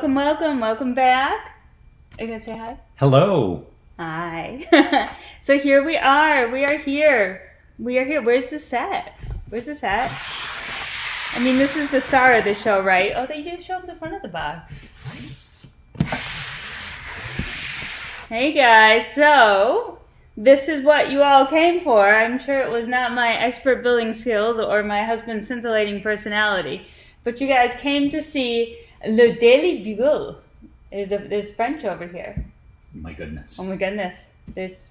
welcome back. Are you gonna say hi? Hello. Hi. So here we are. We are here. Where's the set? I mean, this is the star of the show, right? Oh, they do show up the front of the box. Hey guys, so this is what you all came for. I'm sure it was not my expert building skills or my husband's scintillating personality, but you guys came to see Le Daily Bugle. There's French over here. My goodness. Oh my goodness. There's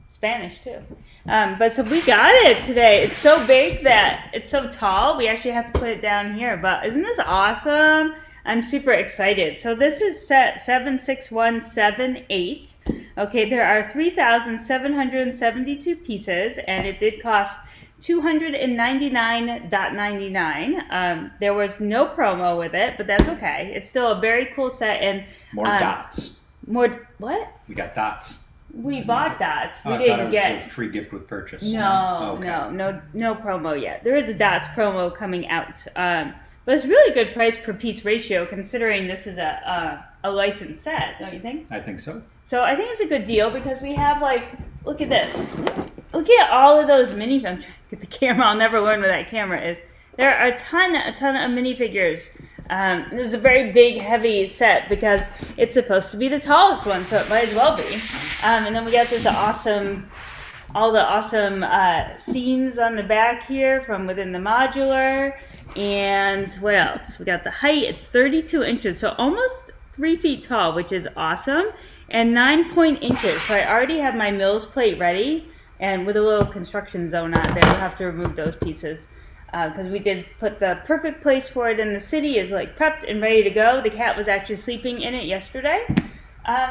Spanish too. But so we got it today. It's so big that it's so tall. We actually have to put it down here. But isn't this awesome? I'm super excited. So this is set 76178. Okay, there are 3,772 pieces, and it did cost $299.99. There was no promo with it, but that's okay. It's still a very cool set, and more dots. More what? We got dots. We bought dots. We I didn't thought it was get a free gift with purchase. No, Okay. no promo yet. There is a dots promo coming out. But it's really good price per piece ratio considering this is a licensed set, don't you think? I think so. So I think it's a good deal because we have look at this. Look at all of those mini. I'm trying to get the camera. I'll never learn where that camera is. There are a ton of minifigures. This is a very big, heavy set because it's supposed to be the tallest one, so it might as well be. And then we got this all the awesome scenes on the back here from within the modular. And what else? We got the height. It's 32 inches, so almost 3 feet tall, which is awesome. And 9 inches. So I already have my Mills plate ready. And with a little construction zone on there, we'll have to remove those pieces. Because we did put the perfect place for it in the city is prepped and ready to go. The cat was actually sleeping in it yesterday.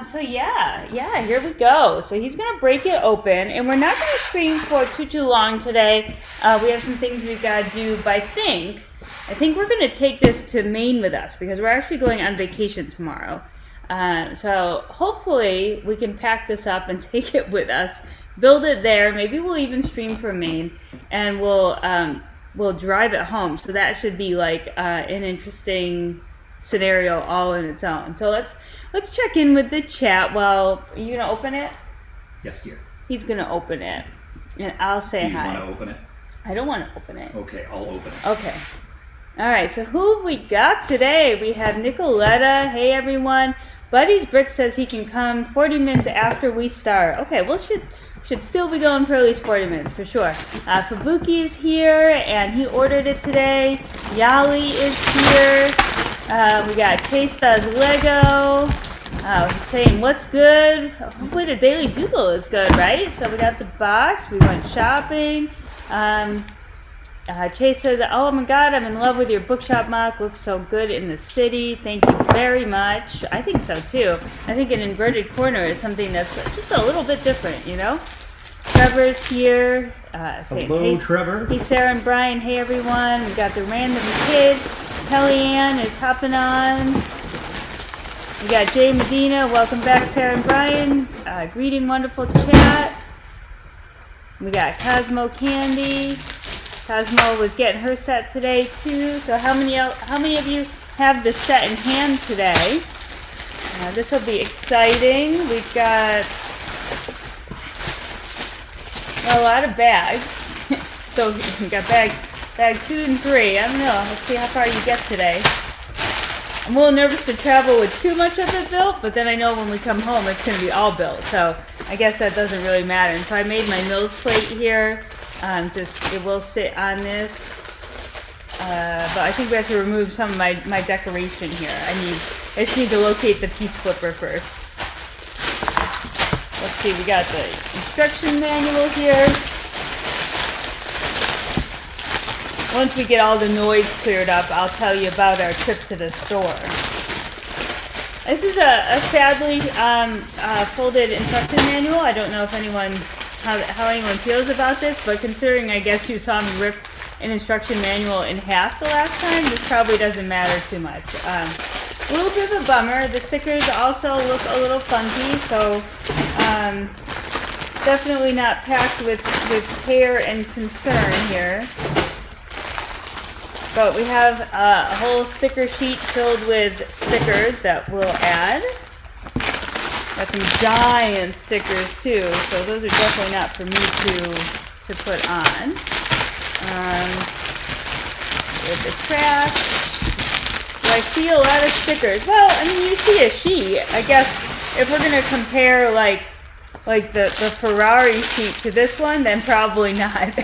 So yeah, here we go. So he's going to break it open. And we're not going to stream for too long today. We have some things we've got to do, but I think we're going to take this to Maine with us because we're actually going on vacation tomorrow. So hopefully we can pack this up and take it with us, build it there. Maybe we'll even stream from Maine, and we'll drive it home. So that should be an interesting scenario all in its own. So let's check in with the chat. Well, are you gonna open it? Yes, dear. He's gonna open it, and I'll say hi. Do you want to open it? I don't want to open it. Okay, I'll open it. Okay. All right. So who have we got today? We have Nicoletta. Hey everyone. Buddy's Brick says he can come 40 minutes after we start. Okay. Well, should still be going for at least 40 minutes for sure. Fabuki is here, and he ordered it today. Yali is here. We got Case Does Lego. He's saying, what's good? Hopefully the Daily Bugle is good, right? So we got the box. We went shopping. Chase says, oh my God, I'm in love with your bookshop mock. Looks so good in the city. Thank you very much. I think so too. I think an inverted corner is something that's just a little bit different, you know? Trevor's here. Hello, hey, Trevor. Hey, Sarah and Brian. Hey, everyone. We got the random kid. Kellyanne is hopping on. We got Jay Medina. Welcome back, Sarah and Brian. Greeting, wonderful chat. We got Cosmo Candy. Cosmo was getting her set today too. So how many of you have the set in hand today? This will be exciting. We've got a lot of bags. So we got bag 2 and 3. I don't know. Let's see how far you get today. I'm a little nervous to travel with too much of it built, but then I know when we come home it's going to be all built. So I guess that doesn't really matter. And so I made my Mills plate here. It will sit on this. But I think we have to remove some of my decoration here. I just need to locate the piece flipper first. Let's see, we got the instruction manual here. Once we get all the noise cleared up, I'll tell you about our trip to the store. This is a sadly folded instruction manual. I don't know if how anyone feels about this, but considering I guess you saw me rip an instruction manual in half the last time, this probably doesn't matter too much. A little bit of a bummer. The stickers also look a little funky, so definitely not packed with care and concern here. But we have a whole sticker sheet filled with stickers that we'll add. Got some giant stickers too, so those are definitely not for me to put on. With the trash. Do I see a lot of stickers? Well, I mean, you see a sheet. I guess if we're gonna compare like the Ferrari sheet to this one, then probably not.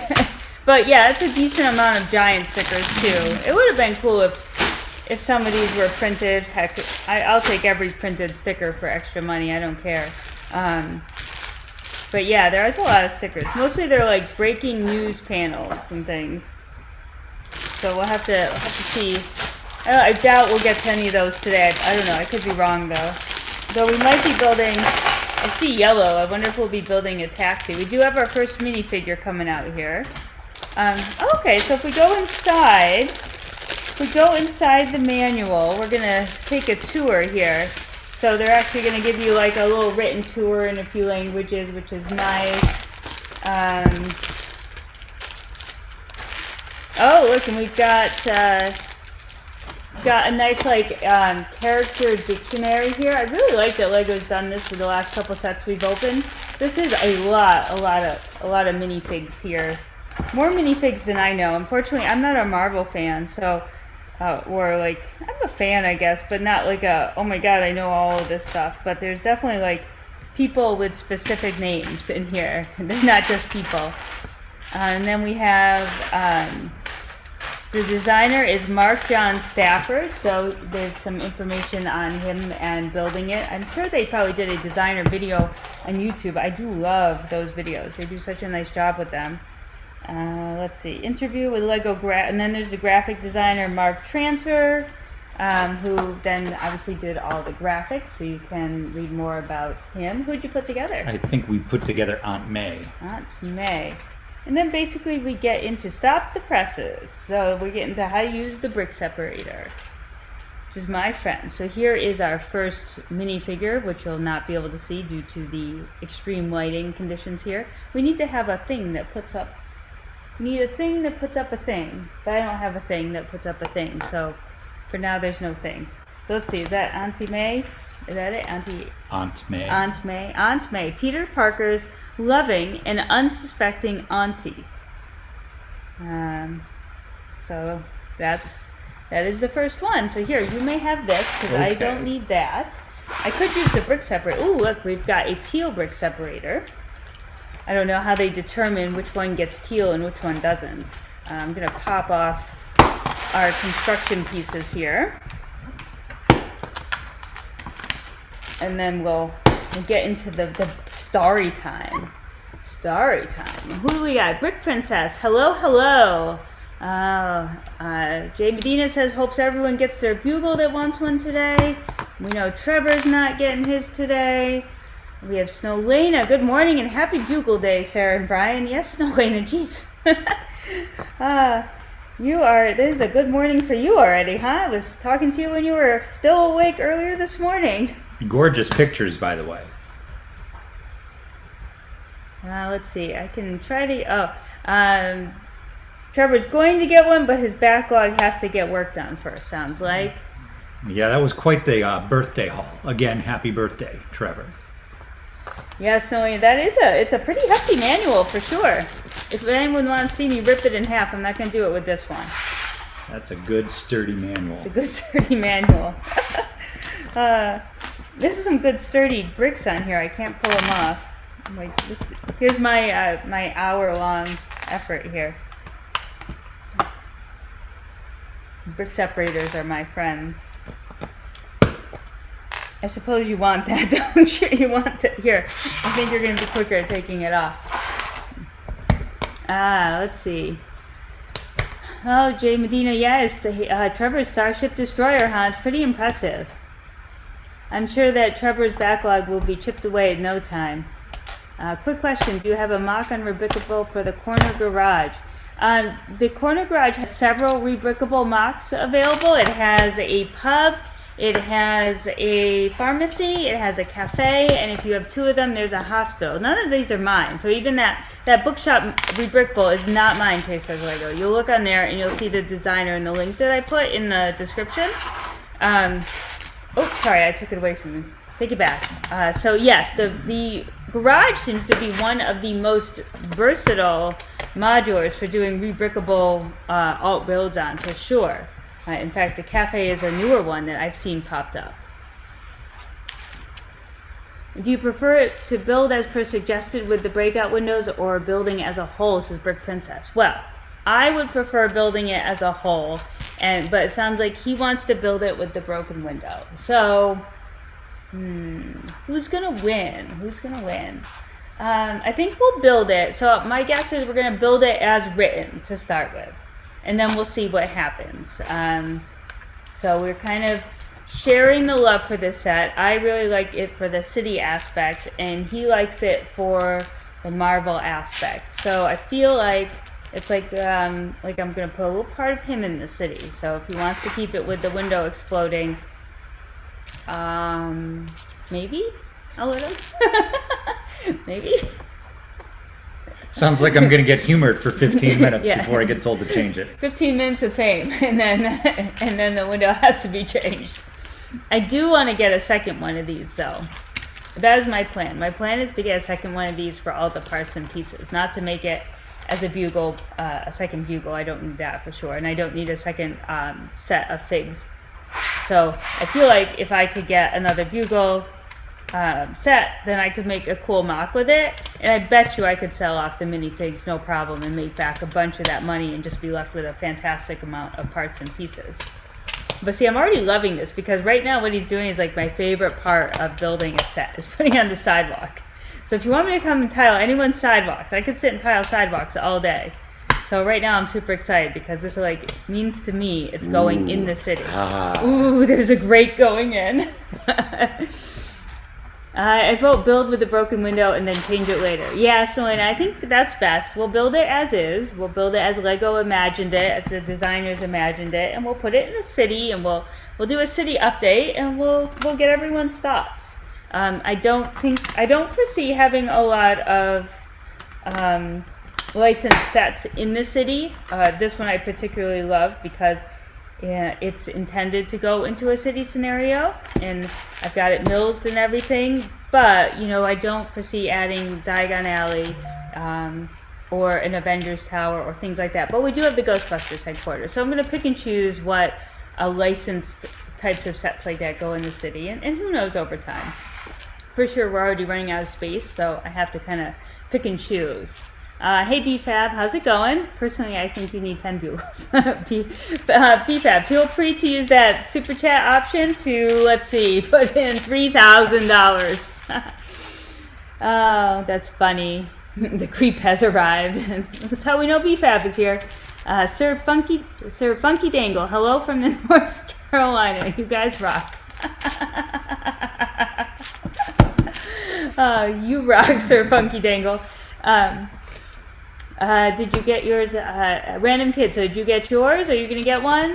But yeah, it's a decent amount of giant stickers too. It would have been cool if some of these were printed. Heck, I'll take every printed sticker for extra money. I don't care. But yeah, there is a lot of stickers. Mostly they're like breaking news panels and things. So we'll have to see. I doubt we'll get to any of those today. I don't know. I could be wrong though. Though we might be building. I see yellow. I wonder if we'll be building a taxi. We do have our first minifigure coming out here. Okay, so if we go inside the manual, we're gonna take a tour here. So they're actually gonna give you like a little written tour in a few languages, which is nice. Oh, look, and we've got a nice like character dictionary here. I really like that Lego's done this for the last couple sets we've opened. This is a lot of minifigs here. More minifigs than I know. Unfortunately, I'm not a Marvel fan, so or like I'm a fan, I guess, but not like a oh my god, I know all of this stuff. But there's definitely like people with specific names in here. They're not just people. And then we have the designer is Mark John Stafford, so there's some information on him and building it. I'm sure they probably did a designer video on YouTube. I do love those videos. They do such a nice job with them. Let's see, interview with Lego and then there's the graphic designer Mark Tranter, who then obviously did all the graphics, so you can read more about him. Who'd you put together? I think we put together Aunt May. Aunt May. And then basically we get into stop the presses. So we get into how to use the brick separator, which is my friend. So here is our first minifigure, which you'll not be able to see due to the extreme lighting conditions here. We need to have a thing that puts up. We need a thing that puts up a thing, but I don't have a thing that puts up a thing. So for now, there's no thing. So let's see. Is that Auntie May? Is that it? Aunt May. Aunt May. Aunt May. Peter Parker's loving and unsuspecting auntie. So that is the first one. So here, you may have this because I don't need that. I could use the brick separator. Ooh, look, we've got a teal brick separator. I don't know how they determine which one gets teal and which one doesn't. I'm going to pop off our construction pieces here. And then we'll get into the starry time. Starry time. Who do we got? Brick Princess. Hello, hello. Jay Medina says, hopes everyone gets their Bugle that wants one today. We know Trevor's not getting his today. We have Snowlena. Good morning and happy Bugle Day, Sarah and Brian. Yes, Snowlena, jeez. This is a good morning for you already, huh? I was talking to you when you were still awake earlier this morning. Gorgeous pictures, by the way. Let's see. I can try to... Trevor's going to get one, but his backlog has to get work done first, sounds like. Yeah, that was quite the birthday haul. Again, happy birthday, Trevor. Yes, no, it's a pretty hefty manual for sure. If anyone wants to see me rip it in half, I'm not going to do it with this one. That's a good sturdy manual. It's a good sturdy manual. There's some good sturdy bricks on here. I can't pull them off. Here's my my hour-long effort here. Brick separators are my friends. I suppose you want that, don't you? You want it. Here, I think you're going to be quicker at taking it off. Let's see. Oh, Jay Medina, yes. Trevor's Starship Destroyer, huh? It's pretty impressive. I'm sure that Trevor's backlog will be chipped away in no time. Quick question. Do you have a mock on Rebrickable for the corner garage? The corner garage has several Rebrickable mocks available. It has a pub, It has a pharmacy, it has a cafe, and if you have 2 of them, there's a hospital. None of these are mine. So even that bookshop rebrickable is not mine, Trace says Lego. You'll look on there and you'll see the designer and the link that I put in the description. Oh, sorry, I took it away from you. Take it back. So yes, the garage seems to be one of the most versatile modulars for doing rebrickable alt builds on, for sure. In fact, the cafe is a newer one that I've seen popped up. Do you prefer it to build as per suggested with the breakout windows or building as a whole, says Brick Princess? Well, I would prefer building it as a whole, but it sounds like he wants to build it with the broken window. So, who's gonna win? Who's gonna win? I think we'll build it. So my guess is we're gonna build it as written to start with, and then we'll see what happens. So we're kind of sharing the love for this set. I really like it for the city aspect, and he likes it for the Marvel aspect. So I feel like it's like I'm gonna put a little part of him in the city. So if he wants to keep it with the window exploding, maybe I'll let him. Maybe. Sounds like I'm going to get humored for 15 minutes Yeah. before I get told to change it. 15 minutes of fame, and then the window has to be changed. I do want to get a second one of these, though. That is my plan. My plan is to get a second one of these for all the parts and pieces, not to make it as a bugle, a second bugle. I don't need that for sure, and I don't need a second set of figs. So I feel like if I could get another bugle set, then I could make a cool mock with it, and I bet you I could sell off the minifigs no problem and make back a bunch of that money and just be left with a fantastic amount of parts and pieces. But see, I'm already loving this because right now what he's doing is like my favorite part of building a set is putting on the sidewalk. So if you want me to come and tile anyone's sidewalks, I could sit and tile sidewalks all day. So right now I'm super excited because this like means to me it's going in the city. Ooh, there's a grate going in. I vote build with the broken window and then change it later. Yeah, Selena, I think that's best. We'll build it as is. We'll build it as Lego imagined it, as the designers imagined it, and we'll put it in the city, and we'll do a city update, and we'll get everyone's thoughts. I don't foresee having a lot of licensed sets in the city. This one I particularly love because it's intended to go into a city scenario, and I've got it millsed and everything, but you know, I don't foresee adding Diagon Alley or an Avengers Tower or things like that, but we do have the Ghostbusters headquarters, so I'm going to pick and choose what licensed types of sets like that go in the city, and who knows over time. For sure we're already running out of space, so I have to kind of pick and choose. Hey BFAB, how's it going? Personally, I think you need 10 bugles. BFAB, feel free to use that super chat option to, let's see, put in $3,000. Oh, that's funny. The creep has arrived. That's how we know BFAB is here. Sir Funky Dangle, hello from the North Carolina. You guys rock. You rock, Sir Funky Dangle. Did you get yours? Random Kid, so did you get yours? Are you going to get one?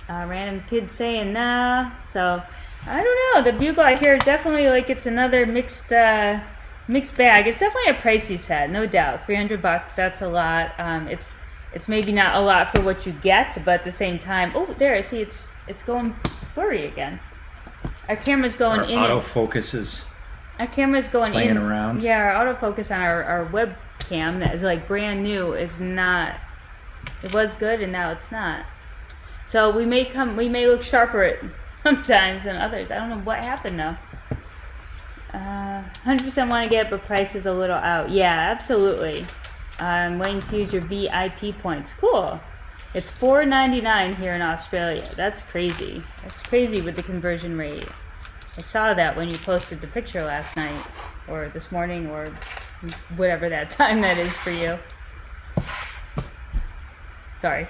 Random Kid saying nah. So, I don't know. The Bugle, I hear definitely like it's another mixed bag. It's definitely a pricey set, no doubt. $300, that's a lot. It's maybe not a lot for what you get, but at the same time, oh, there, I see it's going blurry again. Our camera's going in. Autofocus is Our camera's going playing in. around. Yeah, our autofocus on our webcam that is like brand new is not. It was good and now it's not. So we may look sharper sometimes than others. I don't know what happened though. 100% want to get it, but price is a little out. Yeah, absolutely. I'm waiting to use your VIP points. Cool. It's $4.99 here in Australia. That's crazy. That's crazy with the conversion rate. I saw that when you posted the picture last night, or this morning, or whatever that time that is for you. Sorry.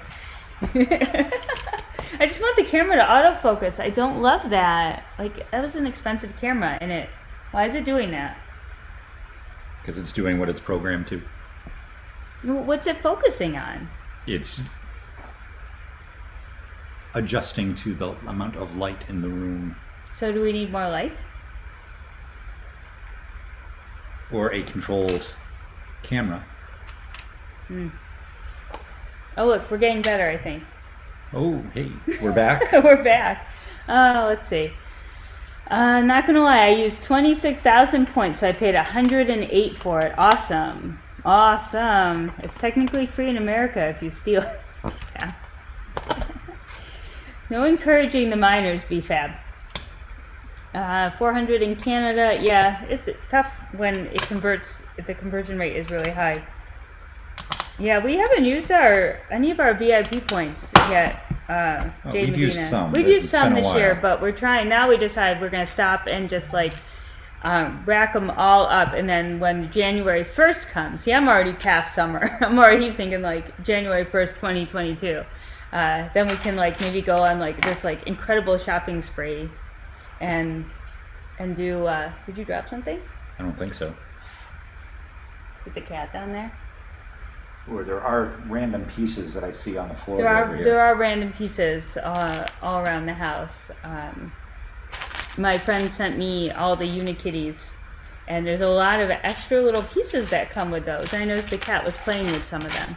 I just want the camera to autofocus. I don't love that. Like, that was an expensive camera, and why is it doing that? Because it's doing what it's programmed to. What's it focusing on? It's adjusting to the amount of light in the room. So do we need more light? Or a controlled camera. Oh look, we're getting better, I think. Oh, hey, we're back. We're back. Let's see. Not gonna lie, I used 26,000 points, so I paid 108 for it. Awesome. Awesome. It's technically free in America if you steal it. Yeah. No encouraging the miners, BFAB. 400 in Canada. Yeah, it's tough when it converts, if the conversion rate is really high. Yeah, we haven't used any of our VIP points yet. Jade we've Medina. used some. We've but used it's some been a this year, while. but we're trying. Now we decide we're going to stop and just like rack them all up. And then when January 1st comes, see, I'm already past summer. I'm already thinking like January 1st, 2022. Then we can like maybe go on like this like incredible shopping spree and do, did you drop something? I don't think so. Is it the cat down there? Or there are random pieces that I see on the floor. There are random pieces all around the house. My friend sent me all the Unikitties, and there's a lot of extra little pieces that come with those. I noticed the cat was playing with some of them.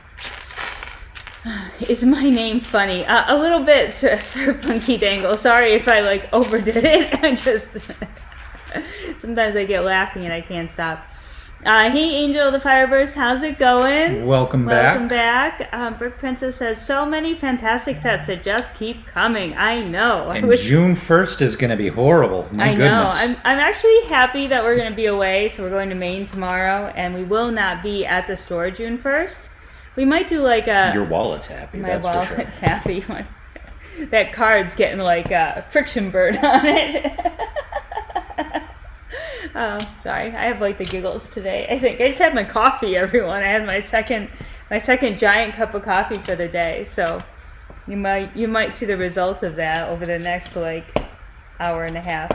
Is my name funny? A little bit, Sir Funky Dangle. Sorry if I like overdid it. I just sometimes I get laughing and I can't stop. Hey Angel of the Fireburst, how's it going? Welcome back. Welcome back. Brick Princess says, so many fantastic sets that just keep coming. I know. And June 1st is going to be horrible. My goodness. know. I'm actually happy that we're going to be away. So we're going to Maine tomorrow, and we will not be at the store June 1st. We might do like a... Your wallet's happy, My that's for sure. wallet's happy. That card's getting like a friction bird on it. Oh, sorry. I have like the giggles today. I think I just had my coffee, everyone. I had my second giant cup of coffee for the day. So you might see the result of that over the next like hour and a half.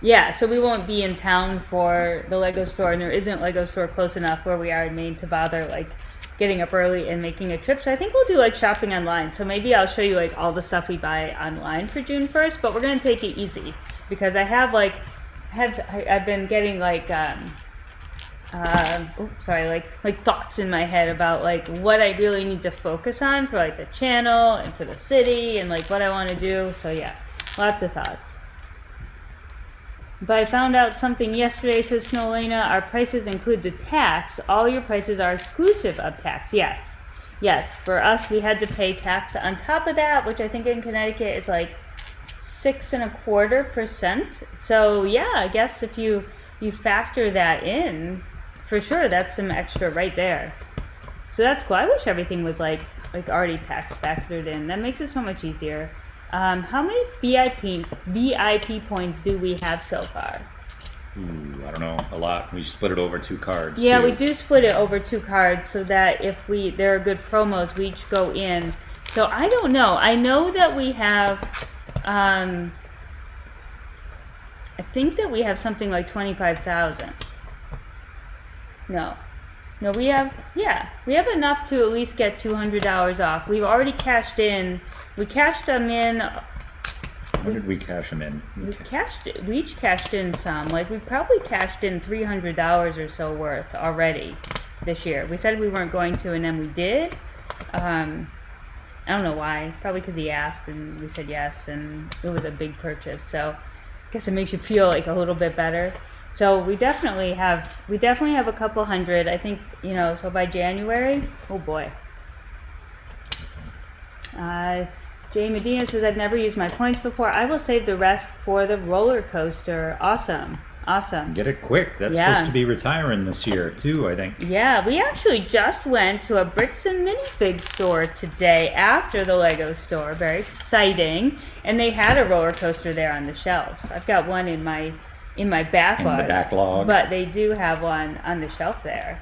Yeah, so we won't be in town for the Lego store, and there isn't Lego store close enough where we are in Maine to bother like getting up early and making a trip. So I think we'll do like shopping online. So maybe I'll show you like all the stuff we buy online for June 1st, but we're gonna take it easy because I have like I've been getting like like thoughts in my head about like what I really need to focus on for like the channel and for the city and like what I want to do. So yeah, lots of thoughts. But I found out something yesterday, says Snowlena. Our prices include the tax. All your prices are exclusive of tax. Yes. Yes. For us, we had to pay tax on top of that, which I think in Connecticut is like 6.25%. So yeah, I guess if you factor that in, for sure, that's some extra right there. So that's cool. I wish everything was like already tax factored in. That makes it so much easier. How many VIP points do we have so far? Ooh, I don't know, a lot. We split it over 2 cards. Yeah, too. we do split it over 2 cards so that if there are good promos, we each go in. So I don't know. I know that we have, I think that we have something like 25,000. No, we have enough to at least get $200 off. We've already cashed in. We cashed them in. When did we cash them in? We each cashed in some. Like we probably cashed in $300 or so worth already this year. We said we weren't going to, and then we did. I don't know why. Probably because he asked, and we said yes, and it was a big purchase. So I guess it makes you feel like a little bit better. So we definitely have a couple hundred. I think, so by January, oh boy. Jay Medina says, I've never used my points before. I will save the rest for the roller coaster. Awesome. Get it quick. That's supposed to be retiring this year too, I think. Yeah, we actually just went to a Bricks and Minifigs store today after the Lego store. Very exciting. And they had a roller coaster there on the shelves. I've got one in my backlog. In the backlog. But they do have one on the shelf there.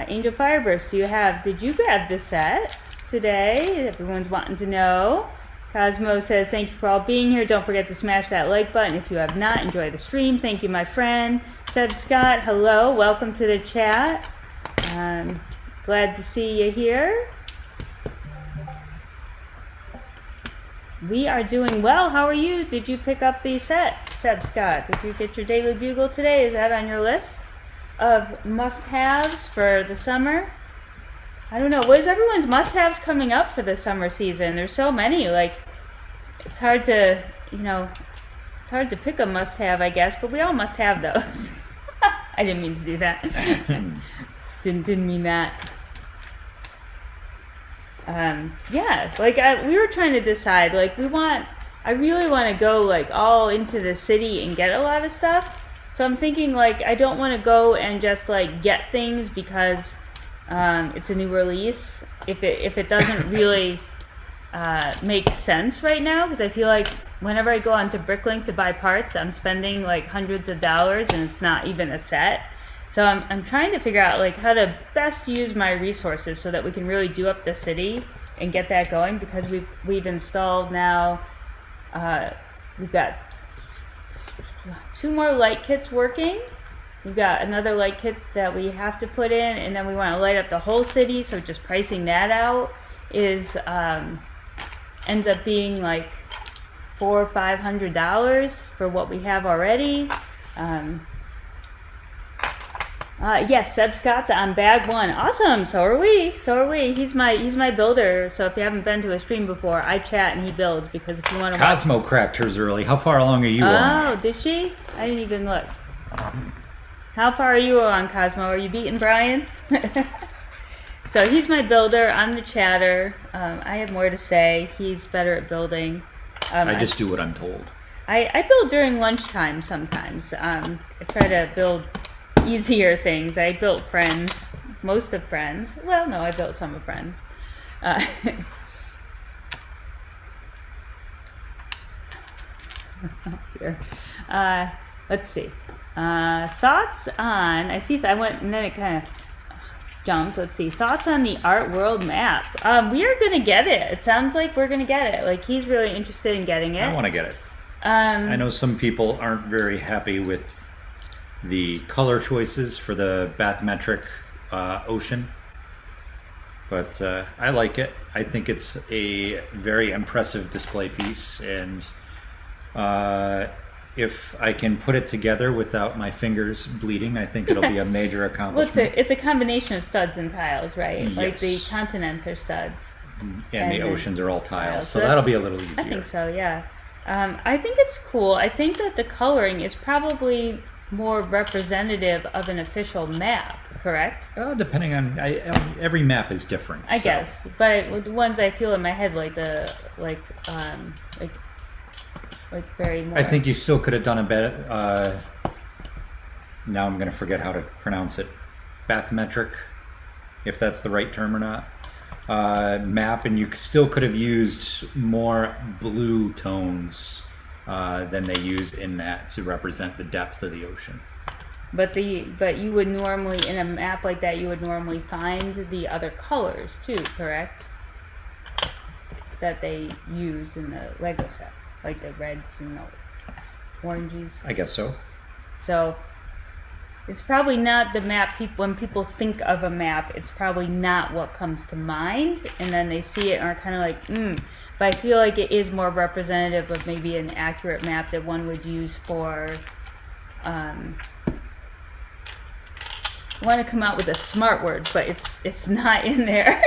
Angel Fireburst, did you grab the set today? Everyone's wanting to know. Cosmo says, thank you for all being here. Don't forget to smash that like button if you have not. Enjoy the stream. Thank you, my friend. Seb Scott, hello. Welcome to the chat. Glad to see you here. We are doing well. How are you? Did you pick up the set, Seb Scott? Did you get your Daily Bugle today? Is that on your list of must-haves for the summer? I don't know. What is everyone's must-haves coming up for the summer season? There's so many. Like, it's hard to, it's hard to pick a must-have, I guess, but we all must have those. I didn't mean to do that. didn't mean that. Yeah, like we were trying to decide, like I really want to go like all into the city and get a lot of stuff. So I'm thinking like I don't want to go and just like get things because it's a new release. If it doesn't really make sense right now, because I feel like whenever I go onto Bricklink to buy parts, I'm spending like hundreds of dollars and it's not even a set. So I'm trying to figure out like how to best use my resources so that we can really do up the city and get that going, because we've installed now, we've got 2 more light kits working. We've got another light kit that we have to put in, and then we want to light up the whole city, so just pricing that out is ends up being like $400 or $500 for what we have already. Yes, Seb Scott's on bag 1. Awesome. So are we. He's my builder. So if you haven't been to a stream before, I chat and he builds, because if you want to Cosmo cracked hers early. How far along are you on? Oh, did she? I didn't even look. How far are you on, Cosmo? Are you beating Brian? So he's my builder. I'm the chatter. I have more to say. He's better at building. I just do what I'm told. I build during lunchtime sometimes. I try to build easier things. I built Friends, most of Friends. Well, no, I built some of Friends. Oh dear. Let's see. Thoughts on, I went and then it kind of jumped. Let's see. Thoughts on the Art World map. We are going to get it. It sounds like we're going to get it. Like, he's really interested in getting it. I want to get it. I know some people aren't very happy with the color choices for the bathymetric ocean, but I like it. I think it's a very impressive display piece, and if I can put it together without my fingers bleeding, I think it'll be a major accomplishment. Well, it's a combination of studs and tiles, right? Yes. Like the continents are studs. And the oceans are all tiles, so that'll be a little easier. I think so, yeah. I think it's cool. I think that the coloring is probably more representative of an official map, correct? Depending on, every map is different. I guess, but with the ones I feel in my head, like very more. I think you still could have done a better. Now I'm going to forget how to pronounce it. Bathymetric, if that's the right term or not. Map, and you still could have used more blue tones than they used in that to represent the depth of the ocean. But you would normally, in a map like that, you would normally find the other colors too, correct? That they use in the Lego set, like the reds and the oranges. I guess so. So it's probably not the map. When people think of a map, it's probably not what comes to mind, and then they see it and are kind of like, But I feel like it is more representative of maybe an accurate map that one would use for, I want to come out with a smart word, but it's not in there,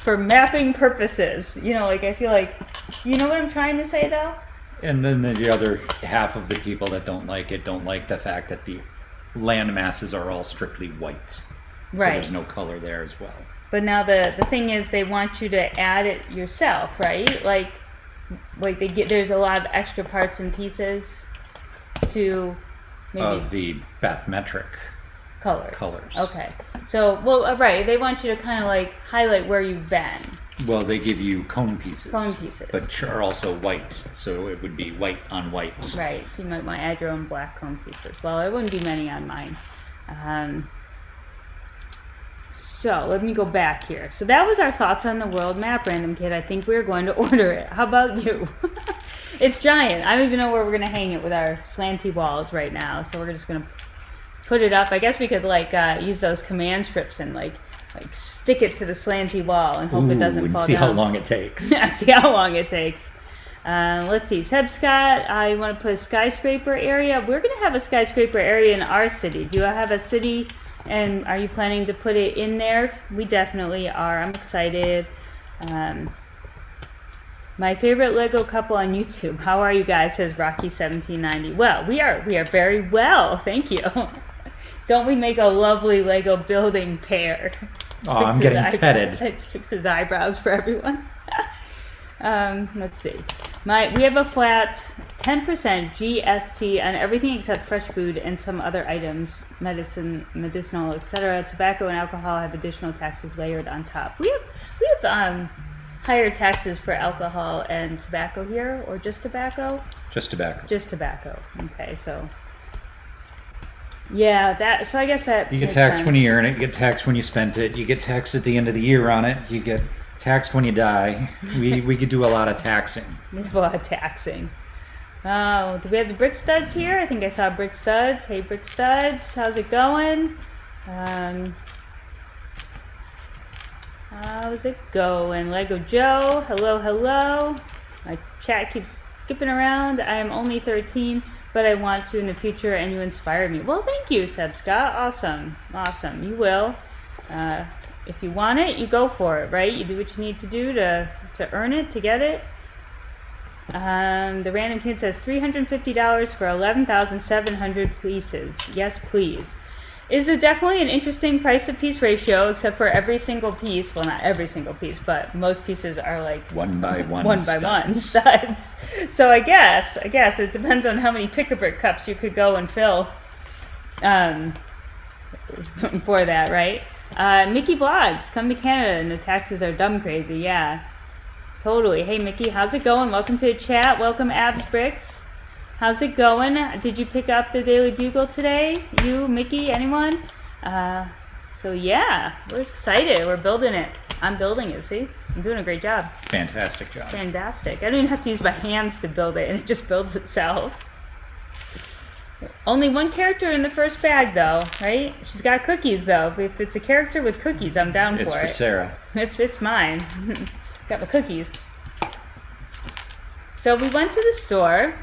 for mapping purposes. Like I feel like, do you know what I'm trying to say though? And then the other half of the people that don't like the fact that the land masses are all strictly white. Right. So there's no color there as well. But now the thing is, they want you to add it yourself, right? Like there's a lot of extra parts and pieces to maybe of the bathymetric colors. Okay. So, right, they want you to kind of like highlight where you've been. Well, they give you cone pieces. But are also white, so it would be white on white. Right, so you might want to add your own black cone pieces. Well, there wouldn't be many on mine. So let me go back here. So that was our thoughts on the world map, Random Kid. I think we're going to order it. How about you? It's giant. I don't even know where we're going to hang it with our slanty walls right now. So we're just going to put it up. I guess we could use those command strips and like stick it to the slanty wall and hope it doesn't and fall see down. how long it takes. Yeah, see how long it takes. Let's see. Seb Scott, I want to put a skyscraper area. We're going to have a skyscraper area in our city. Do you have a city, and are you planning to put it in there? We definitely are. I'm excited. My favorite Lego couple on YouTube. How are you guys? Says Rocky1790. Well, we are very well. Thank you. Don't we make a lovely Lego building pair? Oh, I'm getting petted. Let's fix his eyebrows for everyone. Let's see. We have a flat 10% GST on everything except fresh food and some other items, medicinal, etc. Tobacco and alcohol have additional taxes layered on top. We have higher taxes for alcohol and tobacco here, or just tobacco? Just tobacco. Just tobacco. Okay, so yeah, so I guess that you get taxed when you earn it. You get taxed when you spent it. You get taxed at the end of the year on it. You get taxed when you die. We could do a lot of taxing. We have a lot of taxing. Oh, do we have the Brick Studs here? I think I saw Brick Studs. Hey, Brick Studs, how's it going? How's it going? Lego Joe, hello. My chat keeps skipping around. I am only 13, but I want to in the future, and you inspire me. Well, thank you, Seb Scott. Awesome. You will. If you want it, you go for it, right? You do what you need to do to earn it, to get it. The random kid says $350 for 11,700 pieces. Yes, please. Is it definitely an interesting price to piece ratio, except for every single piece. Well, not every single piece, but most pieces are like one by one studs. So I guess it depends on how many pick-a-brick cups you could go and fill for that, right? Mickey Vlogs, come to Canada and the taxes are dumb crazy. Yeah, totally. Hey Mickey, how's it going? Welcome to the chat. Welcome Abs Bricks. How's it going? Did you pick up the Daily Bugle today? You, Mickey, anyone? So yeah, we're excited. We're building it. I'm building it, see? I'm doing a great job. Fantastic job. Fantastic. I don't even have to use my hands to build it, and it just builds itself. Only one character in the first bag, though, right? She's got cookies, though. If it's a character with cookies, I'm down for it. It's for Sarah. It's mine. Got my cookies. So we went to the store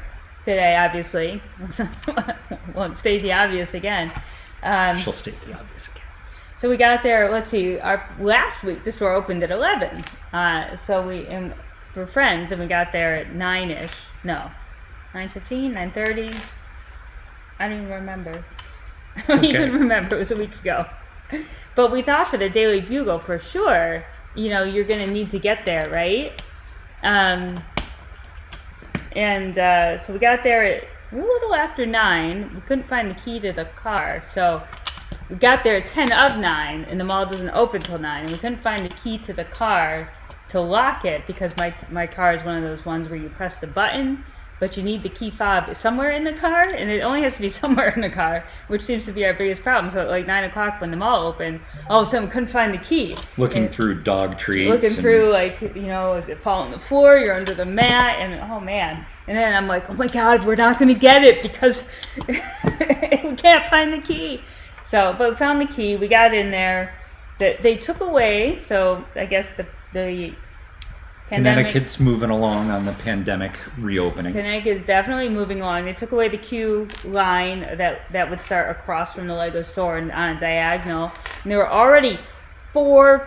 today, obviously. Won't state the obvious again. She'll state the obvious again. So we got there, let's see, last week the store opened at 11. So we're friends, and we got there at 9-ish. No, 9:15, 9:30. I don't even remember. I don't even remember. It was a week ago. But we thought for the Daily Bugle, for sure, you're going to need to get there, right? So we got there at a little after 9. We couldn't find the key to the car. So we got there at 10 of 9, and the mall doesn't open till 9. And we couldn't find the key to the car to lock it, because my car is one of those ones where you press the button, but you need the key fob somewhere in the car, and it only has to be somewhere in the car, which seems to be our biggest problem. So at like 9 o'clock when the mall opened, all of a sudden we couldn't find the key. Looking through dog treats. Looking through, is it falling on the floor? You're under the mat, and oh man. And then I'm like, oh my God, we're not going to get it because we can't find the key. So, but we found the key. We got in there. They took away, so I guess the pandemic. Connecticut's moving along on the pandemic reopening. Connecticut is definitely moving along. They took away the queue line that would start across from the Lego store and on a diagonal. And there were already 3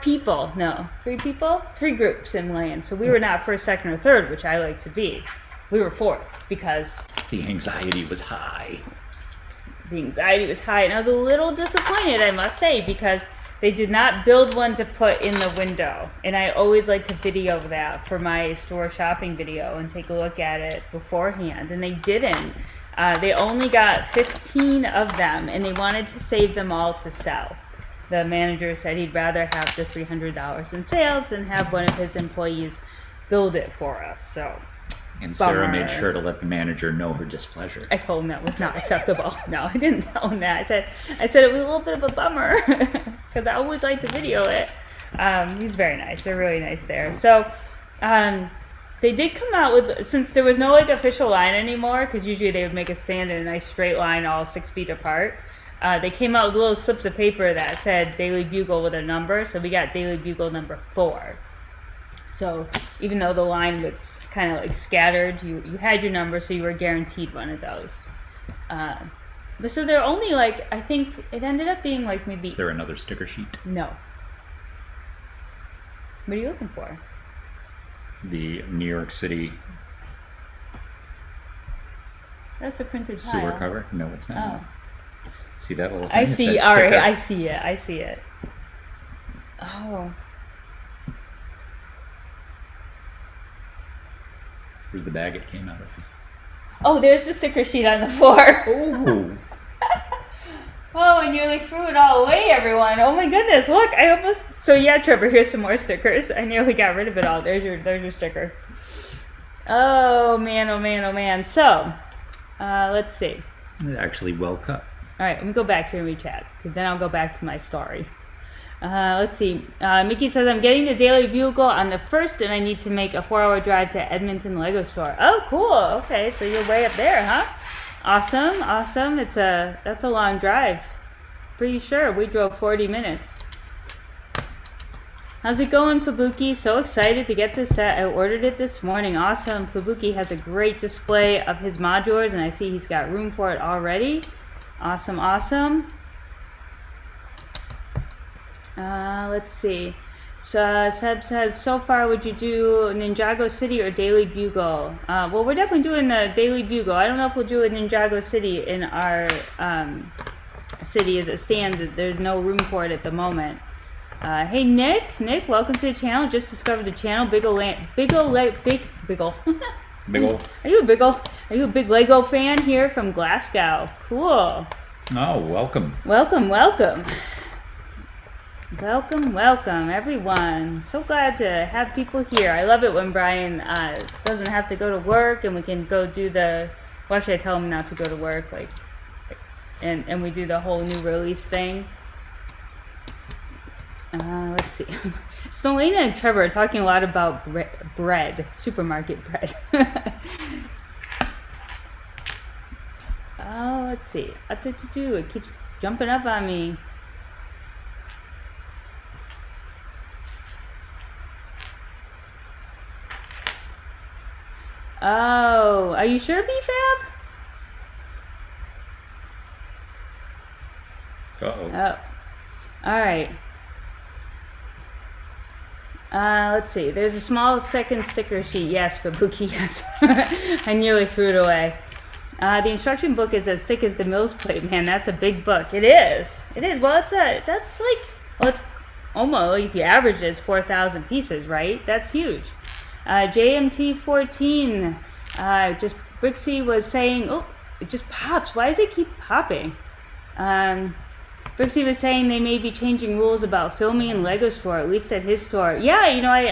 groups in lane. So we were not first, second, or third, which I like to be. We were 4th because the anxiety was high. And I was a little disappointed, I must say, because they did not build one to put in the window. And I always like to video that for my store shopping video and take a look at it beforehand. And they didn't. They only got 15 of them, and they wanted to save them all to sell. The manager said he'd rather have the $300 in sales than have one of his employees build it for us. So. And Sarah made sure to let the manager know her displeasure. I told him that was not acceptable. No, I didn't tell him that. I said it was a little bit of a bummer because I always like to video it. He's very nice. They're really nice there. So they did come out with, since there was no official line anymore, because usually they would make us stand in a nice straight line all 6 feet apart. they came out with little slips of paper that said Daily Bugle with a number, so we got Daily Bugle number 4. So even though the line was kind of like scattered, you had your number, so you were guaranteed one of those. But so they're only like, I think it ended up being like maybe... Is there another sticker sheet? No. What are you looking for? The New York City That's a printed tile. sewer cover? No, it's not. Oh. See that little thing? I It see. says All right, sticker. I see it. I see it. Oh. Where's the bag it came out of? Oh, there's the sticker sheet on the floor. Oh. Oh, I nearly threw it all away, everyone. Oh my goodness, look, I almost... So yeah, Trevor, here's some more stickers. I nearly got rid of it all. There's your sticker. Oh man, oh man, oh man. So, let's see. It's actually well cut. All right, let me go back here and rechat, because then I'll go back to my story. Let's see. Mickey says, I'm getting the Daily Bugle on the 1st, and I need to make a 4-hour drive to Edmonton Lego store. Oh, cool. Okay, so you're way up there, huh? Awesome, awesome. That's a long drive. Pretty sure we drove 40 minutes. How's it going, Fubuki? So excited to get this set. I ordered it this morning. Awesome. Fubuki has a great display of his modulars, and I see he's got room for it already. Awesome, awesome. Let's see. So Seb says, so far would you do Ninjago City or Daily Bugle? Well, we're definitely doing the Daily Bugle. I don't know if we'll do a Ninjago City in our city as it stands. There's no room for it at the moment. Hey Nick, welcome to the channel. Just discovered the channel. Bugle. Big ol'. Are you a big Lego fan here from Glasgow? Cool. Oh, welcome. Welcome. Welcome, everyone. So glad to have people here. I love it when Brian doesn't have to go to work and we can go do the... Well, actually, I tell him not to go to work, and we do the whole new release thing. Let's see. Stolena and Trevor are talking a lot about bread, supermarket bread. Oh, let's see. It keeps jumping up on me. Oh, are you sure, BFAB? Uh-oh. Oh, all right. Let's see. There's a small second sticker sheet. Yes, Babuki, yes. I nearly threw it away. The instruction book is as thick as the Mills plate. Man, that's a big book. It is. Well, it's almost, like if you average it, it's 4,000 pieces, right? That's huge. JMT14, just Brixie was saying, oh, it just pops. Why does it keep popping? Brixie was saying they may be changing rules about filming in Lego store, at least at his store. Yeah, you know, we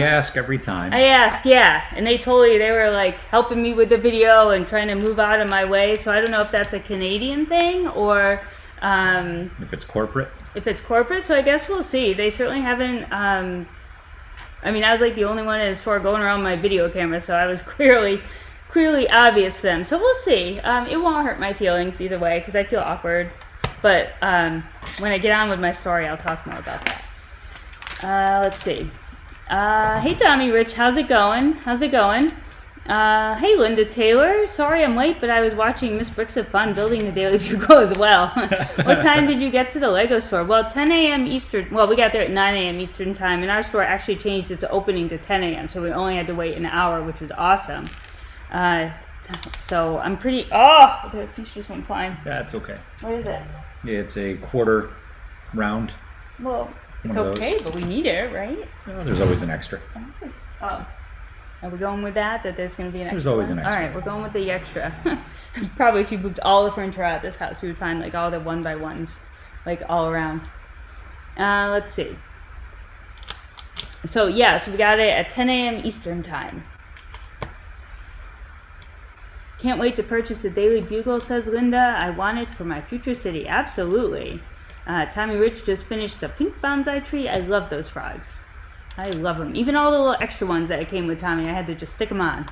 ask every time. I ask, yeah, and they were like helping me with the video and trying to move out of my way. So I don't know if that's a Canadian thing or if it's corporate. So I guess we'll see. They certainly haven't. I mean, I was like the only one in the store going around my video camera, so I was clearly obvious to them. So we'll see. It won't hurt my feelings either way because I feel awkward. But when I get on with my story, I'll talk more about that. Let's see. Hey, Tommy Rich, how's it going? Hey, Linda Taylor. Sorry I'm late, but I was watching Miss Bricks of Fun building the Daily Bugle as well. What time did you get to the Lego store? Well, 10 a.m. Eastern. Well, we got there at 9 a.m. Eastern time, and our store actually changed its opening to 10 a.m., so we only had to wait an hour, which was awesome. So I'm pretty... Oh! The piece just went flying. That's okay. What is it? Yeah, it's a quarter round. Well, it's okay, but we need it, right? Well, there's always an extra. Oh. Are we going with that there's going to be an extra? There's always an extra. All right, we're going with the extra. Probably if you moved all the furniture out of this house, we would find like all the 1x1s, like all around. Let's see. So yeah, so we got it at 10 a.m. Eastern time. Can't wait to purchase the Daily Bugle, says Linda. I want it for my future city. Absolutely. Tommy Rich just finished the pink bonsai tree. I love those frogs. I love them. Even all the little extra ones that came with Tommy, I had to just stick them on.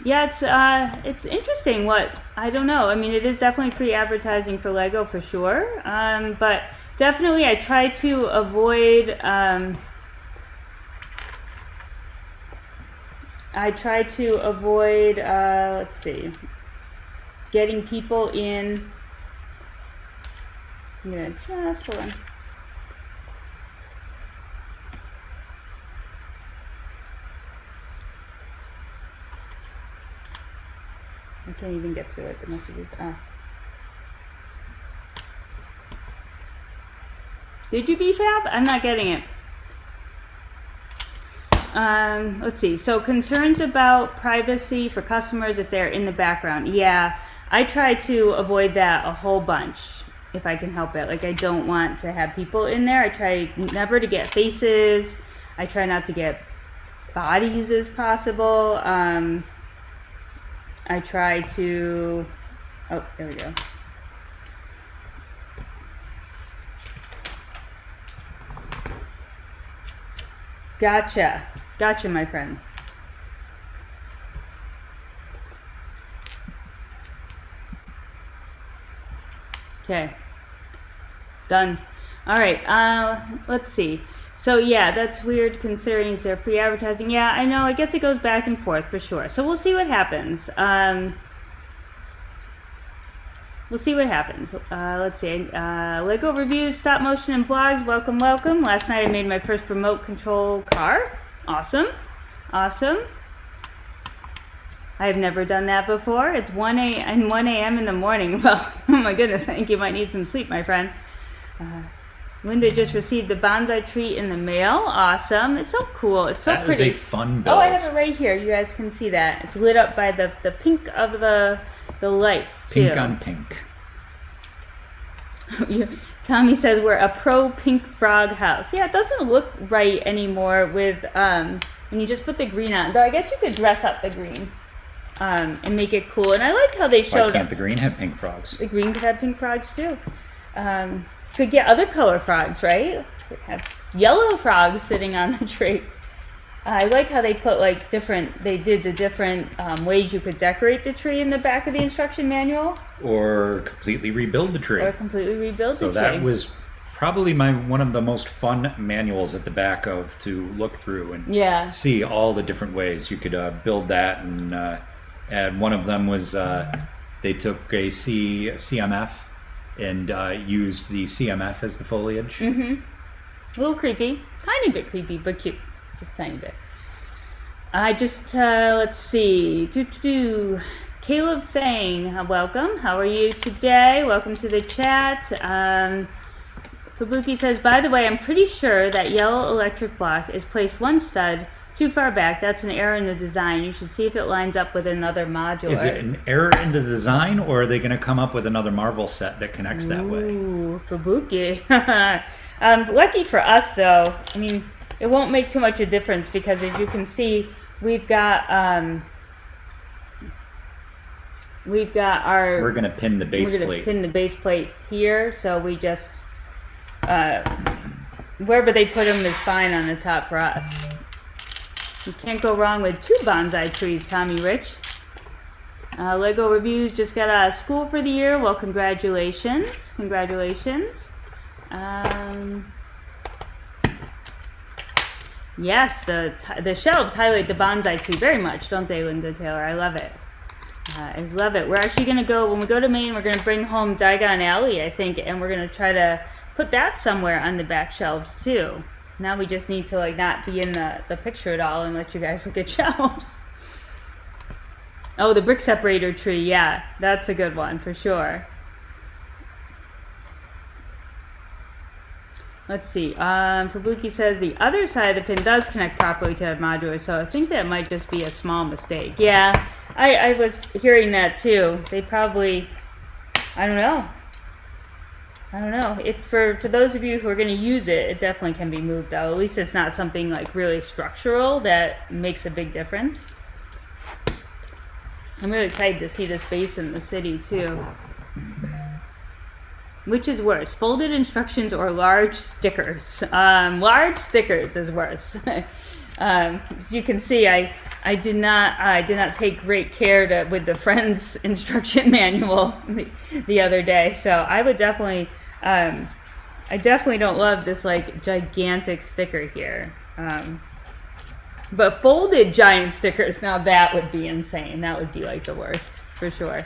Yeah, it's interesting. I don't know. I mean, it is definitely free advertising for Lego for sure. But definitely, I try to avoid. Let's see, getting people in. I'm gonna just hold on. I can't even get to it. The messages. Did you BFAB? I'm not getting it. Let's see. So concerns about privacy for customers if they're in the background. Yeah, I try to avoid that a whole bunch if I can help it. Like, I don't want to have people in there. I try never to get faces. I try not to get bodies as possible. I try to, oh, there we go. Gotcha, my friend. Okay, done. All right, let's see. So yeah, that's weird considering it's their free advertising. Yeah, I know. I guess it goes back and forth for sure. So we'll see what happens. We'll see what happens. Let's see. Lego reviews, stop motion, and blogs. Welcome, welcome. Last night I made my first remote control car. Awesome. Awesome. I have never done that before. It's 1 a.m. in the morning. Well, oh my goodness. I think you might need some sleep, my friend. Linda just received the bonsai tree in the mail. Awesome. It's so cool. It's so pretty. That is a fun build. Oh, I have it right here. You guys can see that. It's lit up by the pink of the lights, too. Pink on pink. Tommy says we're a pro pink frog house. Yeah, it doesn't look right anymore with when you just put the green on. Though I guess you could dress up the green and make it cool. And I like how they showed. Why can't the green have pink frogs? The green could have pink frogs, too. Could get other color frogs, right? Could have yellow frogs sitting on the tree. I like how they put they did the different ways you could decorate the tree in the back of the instruction manual. Or completely rebuild the tree. So that was probably one of the most fun manuals at the back to look through and see all the different ways you could build that. And one of them was they took a CMF and used the CMF as the foliage. Mm-hmm. A little creepy. Tiny bit creepy, but cute. Just tiny bit. I just, let's see. Caleb Thang, welcome. How are you today? Welcome to the chat. Fubuki says, by the way, I'm pretty sure that yellow electric block is placed one stud too far back. That's an error in the design. You should see if it lines up with another module. Is it an error in the design, or are they going to come up with another Marvel set that connects that way? Ooh, Fubuki. Lucky for us, though. I mean, it won't make too much of a difference because, as you can see, we've got our. We're going to pin the base plate. We're going to pin the base plate here, so we just wherever they put them is fine on the top for us. You can't go wrong with 2 bonsai trees, Tommy Rich. Lego Reviews just got out of school for the year. Well, congratulations. Congratulations. Yes, the shelves highlight the bonsai tree very much, don't they, Linda Taylor? I love it. I love it. We're actually going to go, when we go to Maine, we're going to bring home Diagon Alley, I think, and we're going to try to put that somewhere on the back shelves, too. Now we just need to not be in the picture at all and let you guys look at shelves. Oh, the brick separator tree. Yeah, that's a good one for sure. Let's see. Fubuki says the other side of the pin does connect properly to the modular, so I think that might just be a small mistake. Yeah, I was hearing that too. They probably, I don't know. For those of you who are going to use it, it definitely can be moved though. At least it's not something really structural that makes a big difference. I'm really excited to see this base in the city too. Which is worse, folded instructions or large stickers? Large stickers is worse. As you can see, I did not take great care with the Friends instruction manual the other day. So I would definitely, I definitely don't love this like gigantic sticker here. But folded giant stickers, now that would be insane. That would be like the worst for sure.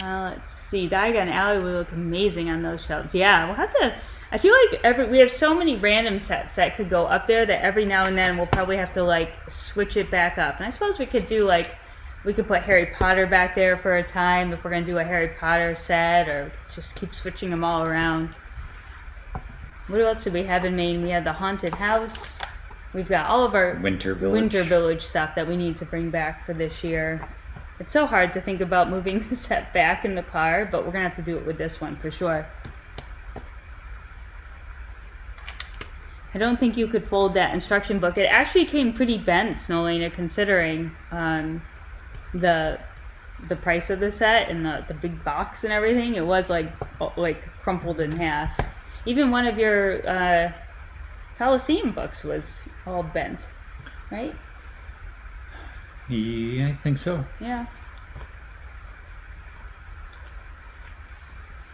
Let's see. Diagon and Alley would look amazing on those shelves. Yeah, we'll have to. I feel like we have so many random sets that could go up there that every now and then we'll probably have to like switch it back up. And I suppose we could do like, we could put Harry Potter back there for a time if we're going to do a Harry Potter set, or just keep switching them all around. What else do we have in Maine? We have the haunted house. We've got all of our Winter Village stuff that we need to bring back for this year. It's so hard to think about moving the set back in the car, but we're going to have to do it with this one for sure. I don't think you could fold that instruction book. It actually came pretty bent, Snowlena, considering the price of the set and the big box and everything. It was like crumpled in half. Even one of your Coliseum books was all bent, right? Yeah, I think so. Yeah.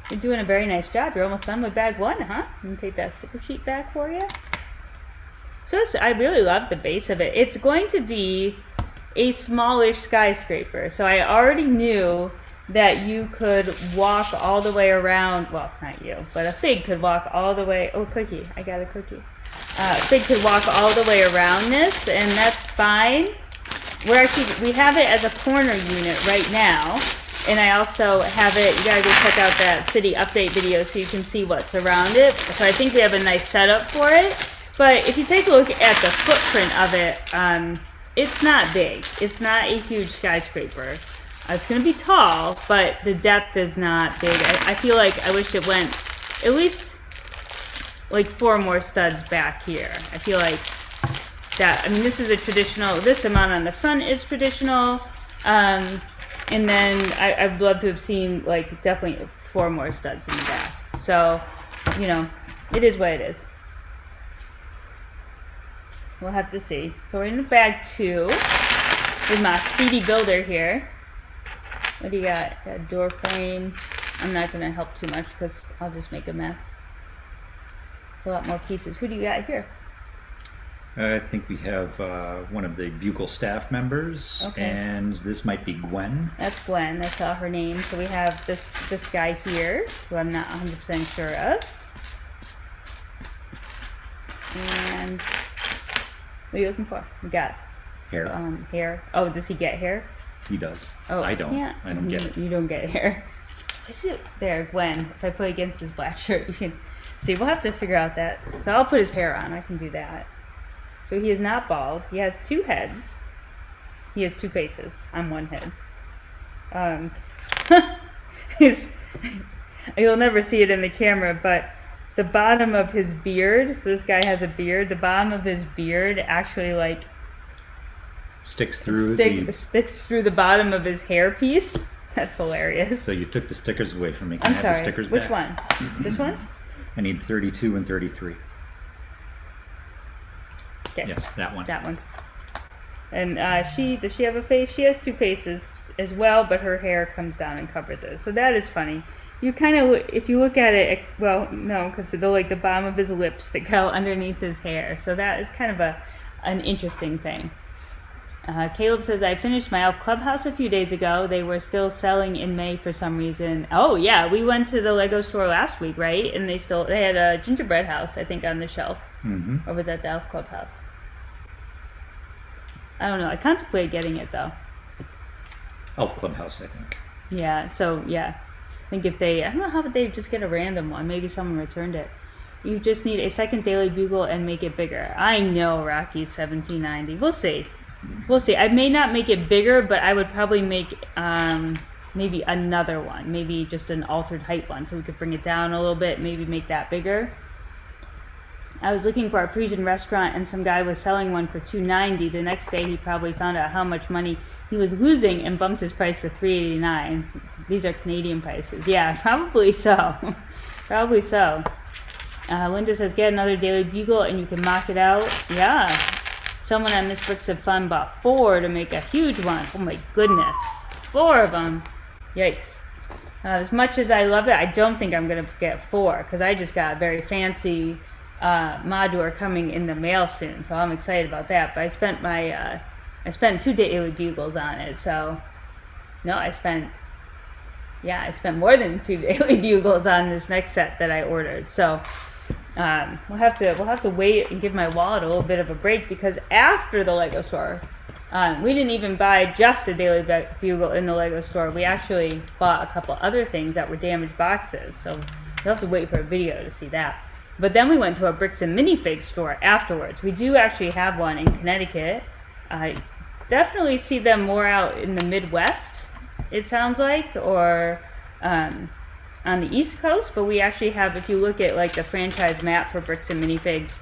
You're doing a very nice job. You're almost done with bag one, huh? Let me take that sticker sheet back for you. So I really love the base of it. It's going to be a smallish skyscraper. So I already knew that you could walk all the way around. Well, not you, but a fig could walk all the way. Oh, cookie. I got a cookie. Fig could walk all the way around this, and that's fine. We have it as a corner unit right now. And I also have it, you gotta go check out that city update video so you can see what's around it. So I think we have a nice setup for it. But if you take a look at the footprint of it, it's not big. It's not a huge skyscraper. It's gonna be tall, but the depth is not big. I feel like I wish it went at least like 4 more studs back here. I feel like that, I mean, this is a traditional, this amount on the front is traditional. And then I'd love to have seen like definitely 4 more studs in the back. So, you know, it is what it is. We'll have to see. So we're in bag 2 with my speedy builder here. What do you got? Got a door frame. I'm not going to help too much because I'll just make a mess. It's a lot more pieces. Who do you got here? I think we have one of the Bugle staff members, okay. And this might be Gwen. That's Gwen. I saw her name. So we have this guy here, who I'm not 100% sure of. And what are you looking for? We got hair. Hair. Oh, does he get hair? He does. Oh, I don't. Yeah. I don't get it. You don't get hair. I see it there, Gwen. If I put against his black shirt, you can see. We'll have to figure out that. So I'll put his hair on. I can do that. So he is not bald. He has 2 heads. He has 2 faces on 1 head. You'll never see it in the camera, but the bottom of his beard, so this guy has a beard, the bottom of his beard actually like sticks through the bottom of his hair piece. That's hilarious. So you took the stickers away from me. Can I have sorry. The stickers Which back? One? This one? I need 32 and 33. Okay. Yes, that one. That one. And does she have a face? She has 2 faces as well, but her hair comes down and covers it. So that is funny. You kind of, if you look at it, well, no, because the bottom of his lips stick out underneath his hair. So that is kind of an interesting thing. Caleb says, I finished my Elf Clubhouse a few days ago. They were still selling in May for some reason. Oh, yeah, we went to the Lego store last week, right? And they had a gingerbread house, I think, on the shelf. Mm-hmm. Or was that the Elf Clubhouse? I don't know. I contemplated getting it, though. Elf Clubhouse, I think. Yeah, so, yeah. I think I don't know how they just get a random one. Maybe someone returned it. You just need a second daily bugle and make it bigger. I know, Rocky 1790. We'll see. We'll see. I may not make it bigger, but I would probably make maybe another one. Maybe just an altered height one, so we could bring it down a little bit. Maybe make that bigger. I was looking for a Parisian restaurant and some guy was selling one for $2.90. The next day he probably found out how much money he was losing and bumped his price to $3.89. These are Canadian prices. Yeah, probably so. Probably so. Linda says, get another Daily Bugle and you can mock it out. Yeah. Someone on Miss Bricks of Fun bought 4 to make a huge one. Oh my goodness. 4 of them. Yikes. As much as I love it, I don't think I'm going to get 4 because I just got a very fancy modular coming in the mail soon. So I'm excited about that. But I spent 2 Daily Bugles on it. So, no, I spent more than 2 Daily Bugles on this next set that I ordered. So we'll have to wait and give my wallet a little bit of a break because after the Lego store, we didn't even buy just a Daily Bugle in the Lego store. We actually bought a couple other things that were damaged boxes. So you'll have to wait for a video to see that. But then we went to a Bricks and Minifigs store afterwards. We do actually have one in Connecticut. I definitely see them more out in the Midwest, it sounds like, or on the East Coast. But we actually have, if you look at like the franchise map for Bricks and Minifigs,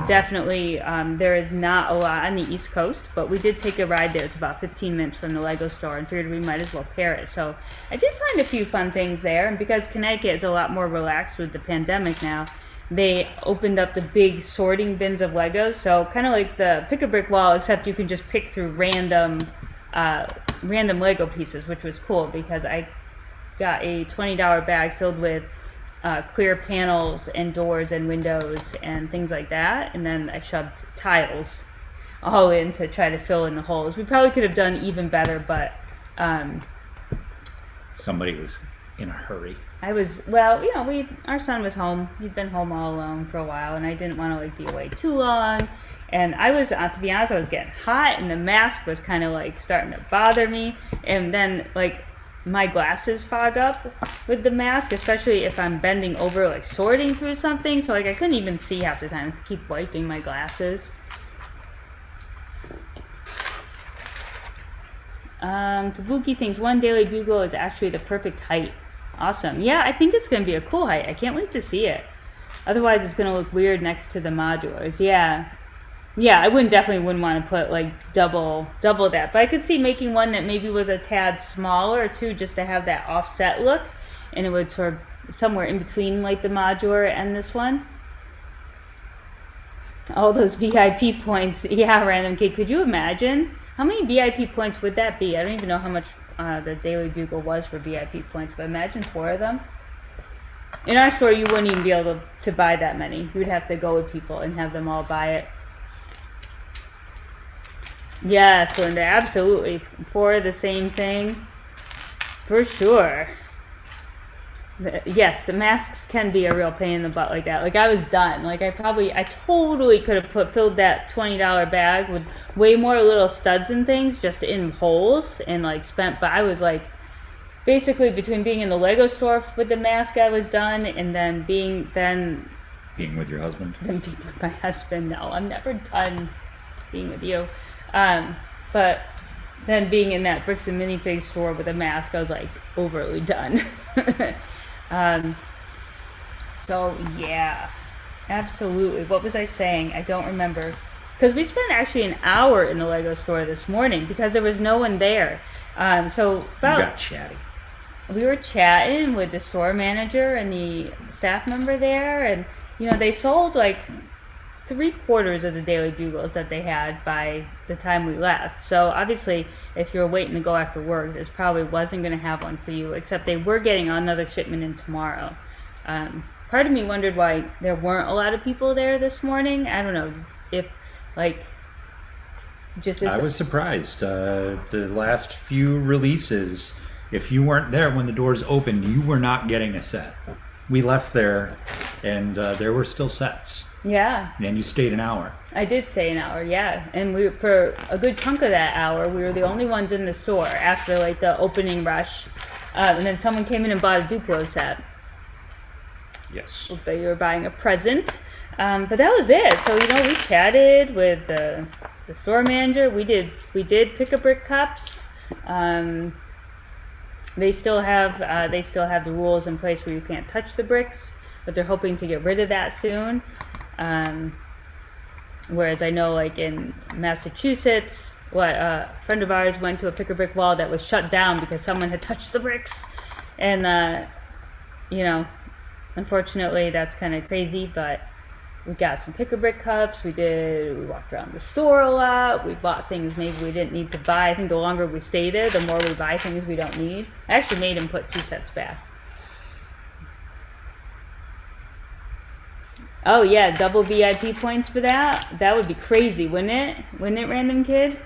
definitely there is not a lot on the East Coast, but we did take a ride there. It's about 15 minutes from the Lego store and figured we might as well pair it. So I did find a few fun things there, and because Connecticut is a lot more relaxed with the pandemic now, they opened up the big sorting bins of Legos, so kind of like the pick-a-brick wall, except you can just pick through random Lego pieces, which was cool because I got a $20 bag filled with clear panels and doors and windows and things like that, and then I shoved tiles all in to try to fill in the holes. We probably could have done even better, but somebody was in a hurry. Our son was home. He'd been home all alone for a while, and I didn't want to like be away too long. And I was, to be honest, I was getting hot, and the mask was kind of like starting to bother me. And then like my glasses fog up with the mask, especially if I'm bending over like sorting through something. So like I couldn't even see half the time. I have to keep wiping my glasses. Kabuki thinks 1 Daily Bugle is actually the perfect height. Awesome. Yeah, I think it's going to be a cool height. I can't wait to see it. Otherwise, it's going to look weird next to the modulars. Yeah. Yeah, I definitely wouldn't want to put like double that. But I could see making one that maybe was a tad smaller too, just to have that offset look. And it would sort of somewhere in between like the modular and this one. All those VIP points. Yeah, Random Kid. Could you imagine? How many VIP points would that be? I don't even know how much the Daily Bugle was for VIP points, but imagine 4 of them. In our store, you wouldn't even be able to buy that many. You would have to go with people and have them all buy it. Yes, Linda, absolutely. 4 the same thing. For sure. Yes, the masks can be a real pain in the butt like that. Like, I was done. Like, I totally could have filled that $20 bag with way more little studs and things just in holes and, like, but I was, like, basically between being in the Lego store with the mask, I was done, and then being with your husband? Then being with my husband. No, I'm never done being with you. But then being in that Bricks and Minifigs store with a mask, I was, like, overly done. So yeah, absolutely. What was I saying? I don't remember. Because we spent actually an hour in the Lego store this morning because there was no one there. So you got chatty. We were chatting with the store manager and the staff member there, and they sold like 3/4 of the Daily Bugles that they had by the time we left. So obviously, if you were waiting to go after work, this probably wasn't going to have one for you, except they were getting another shipment in tomorrow. Part of me wondered why there weren't a lot of people there this morning. I don't know if, like, I was surprised. The last few releases, if you weren't there when the doors opened, you were not getting a set. We left there, and there were still sets. Yeah. And you stayed an hour. I did stay an hour, yeah. And for a good chunk of that hour, we were the only ones in the store after like the opening rush. And then someone came in and bought a Duplo set. Yes. Looked like you were buying a present. But that was it. So, we chatted with the store manager. We did pick-a-brick cups. They still have the rules in place where you can't touch the bricks, but they're hoping to get rid of that soon. Whereas I know, like in Massachusetts, a friend of ours went to a pick a brick wall that was shut down because someone had touched the bricks, and you know, unfortunately, that's kind of crazy. But we got some pick a brick cups. We walked around the store a lot. We bought things maybe we didn't need to buy. I think the longer we stay there, the more we buy things we don't need. I actually made him put 2 sets back. Oh yeah, double VIP points for that. That would be crazy, wouldn't it? Wouldn't it, random kid?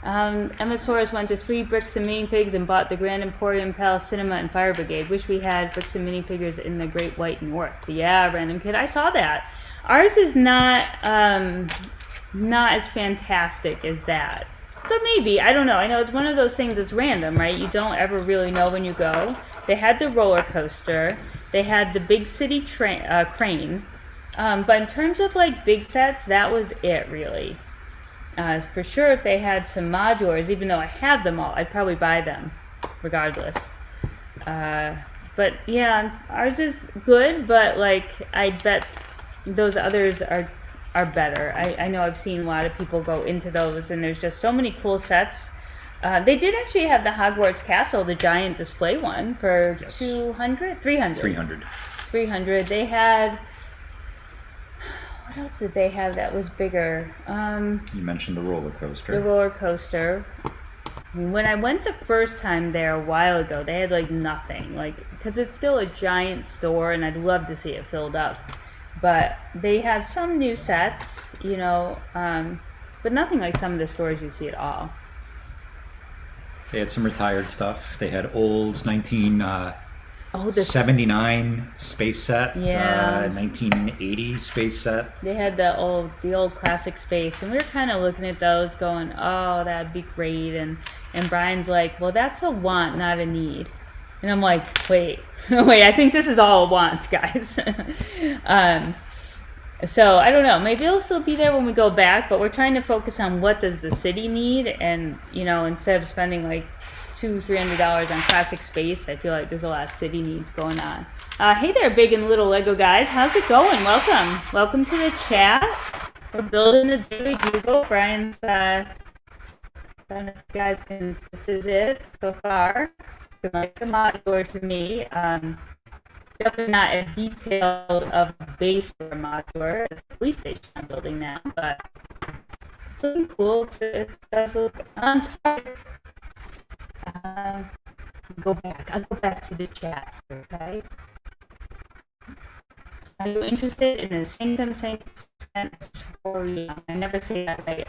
Emma Soares went to 3 Bricks and Minifigs and bought the Grand Emporium, Palace Cinema, and Fire Brigade. Wish we had Bricks and Minifigures in the Great White North. Yeah, random kid, I saw that. Ours is not as fantastic as that. But maybe, I don't know. I know it's one of those things that's random, right? You don't ever really know when you go. They had the roller coaster. They had the big city crane. But in terms of like big sets, that was it really. For sure, if they had some modulars, even though I have them all, I'd probably buy them regardless. But yeah, ours is good, but like I bet those others are better. I know I've seen a lot of people go into those, and there's just so many cool sets. They did actually have the Hogwarts Castle, the giant display one, for 200, 300. 300. They had. What else did they have that was bigger? You mentioned the roller coaster. The roller coaster. I mean, when I went the first time there a while ago, they had like nothing, like because it's still a giant store, and I'd love to see it filled up. But they have some new sets, you know, but nothing like some of the stores you see at all. They had some retired stuff. They had old 1979 space set, 1980 space set. They had the old classic space, and we were kind of looking at those, going, "Oh, that'd be great." And Brian's like, "Well, that's a want, not a need." And I'm like, "Wait, I think this is all a want, guys." So I don't know. Maybe it'll still be there when we go back, but we're trying to focus on what does the city need, and you know, instead of spending like $200-300 on classic space, I feel like there's a lot of city needs going on. Hey there, big and little Lego guys. How's it going? Welcome to the chat. We're building the Daily Bugle. Brian's I don't know if you guys can. This is it so far. Like the modular to me. Definitely not as detailed of a base for a modular as the police station I'm building now, but it's looking cool. It does look. I'm tired. I'll go back to the chat, okay? Are you interested in a sanctum story? I never say that right.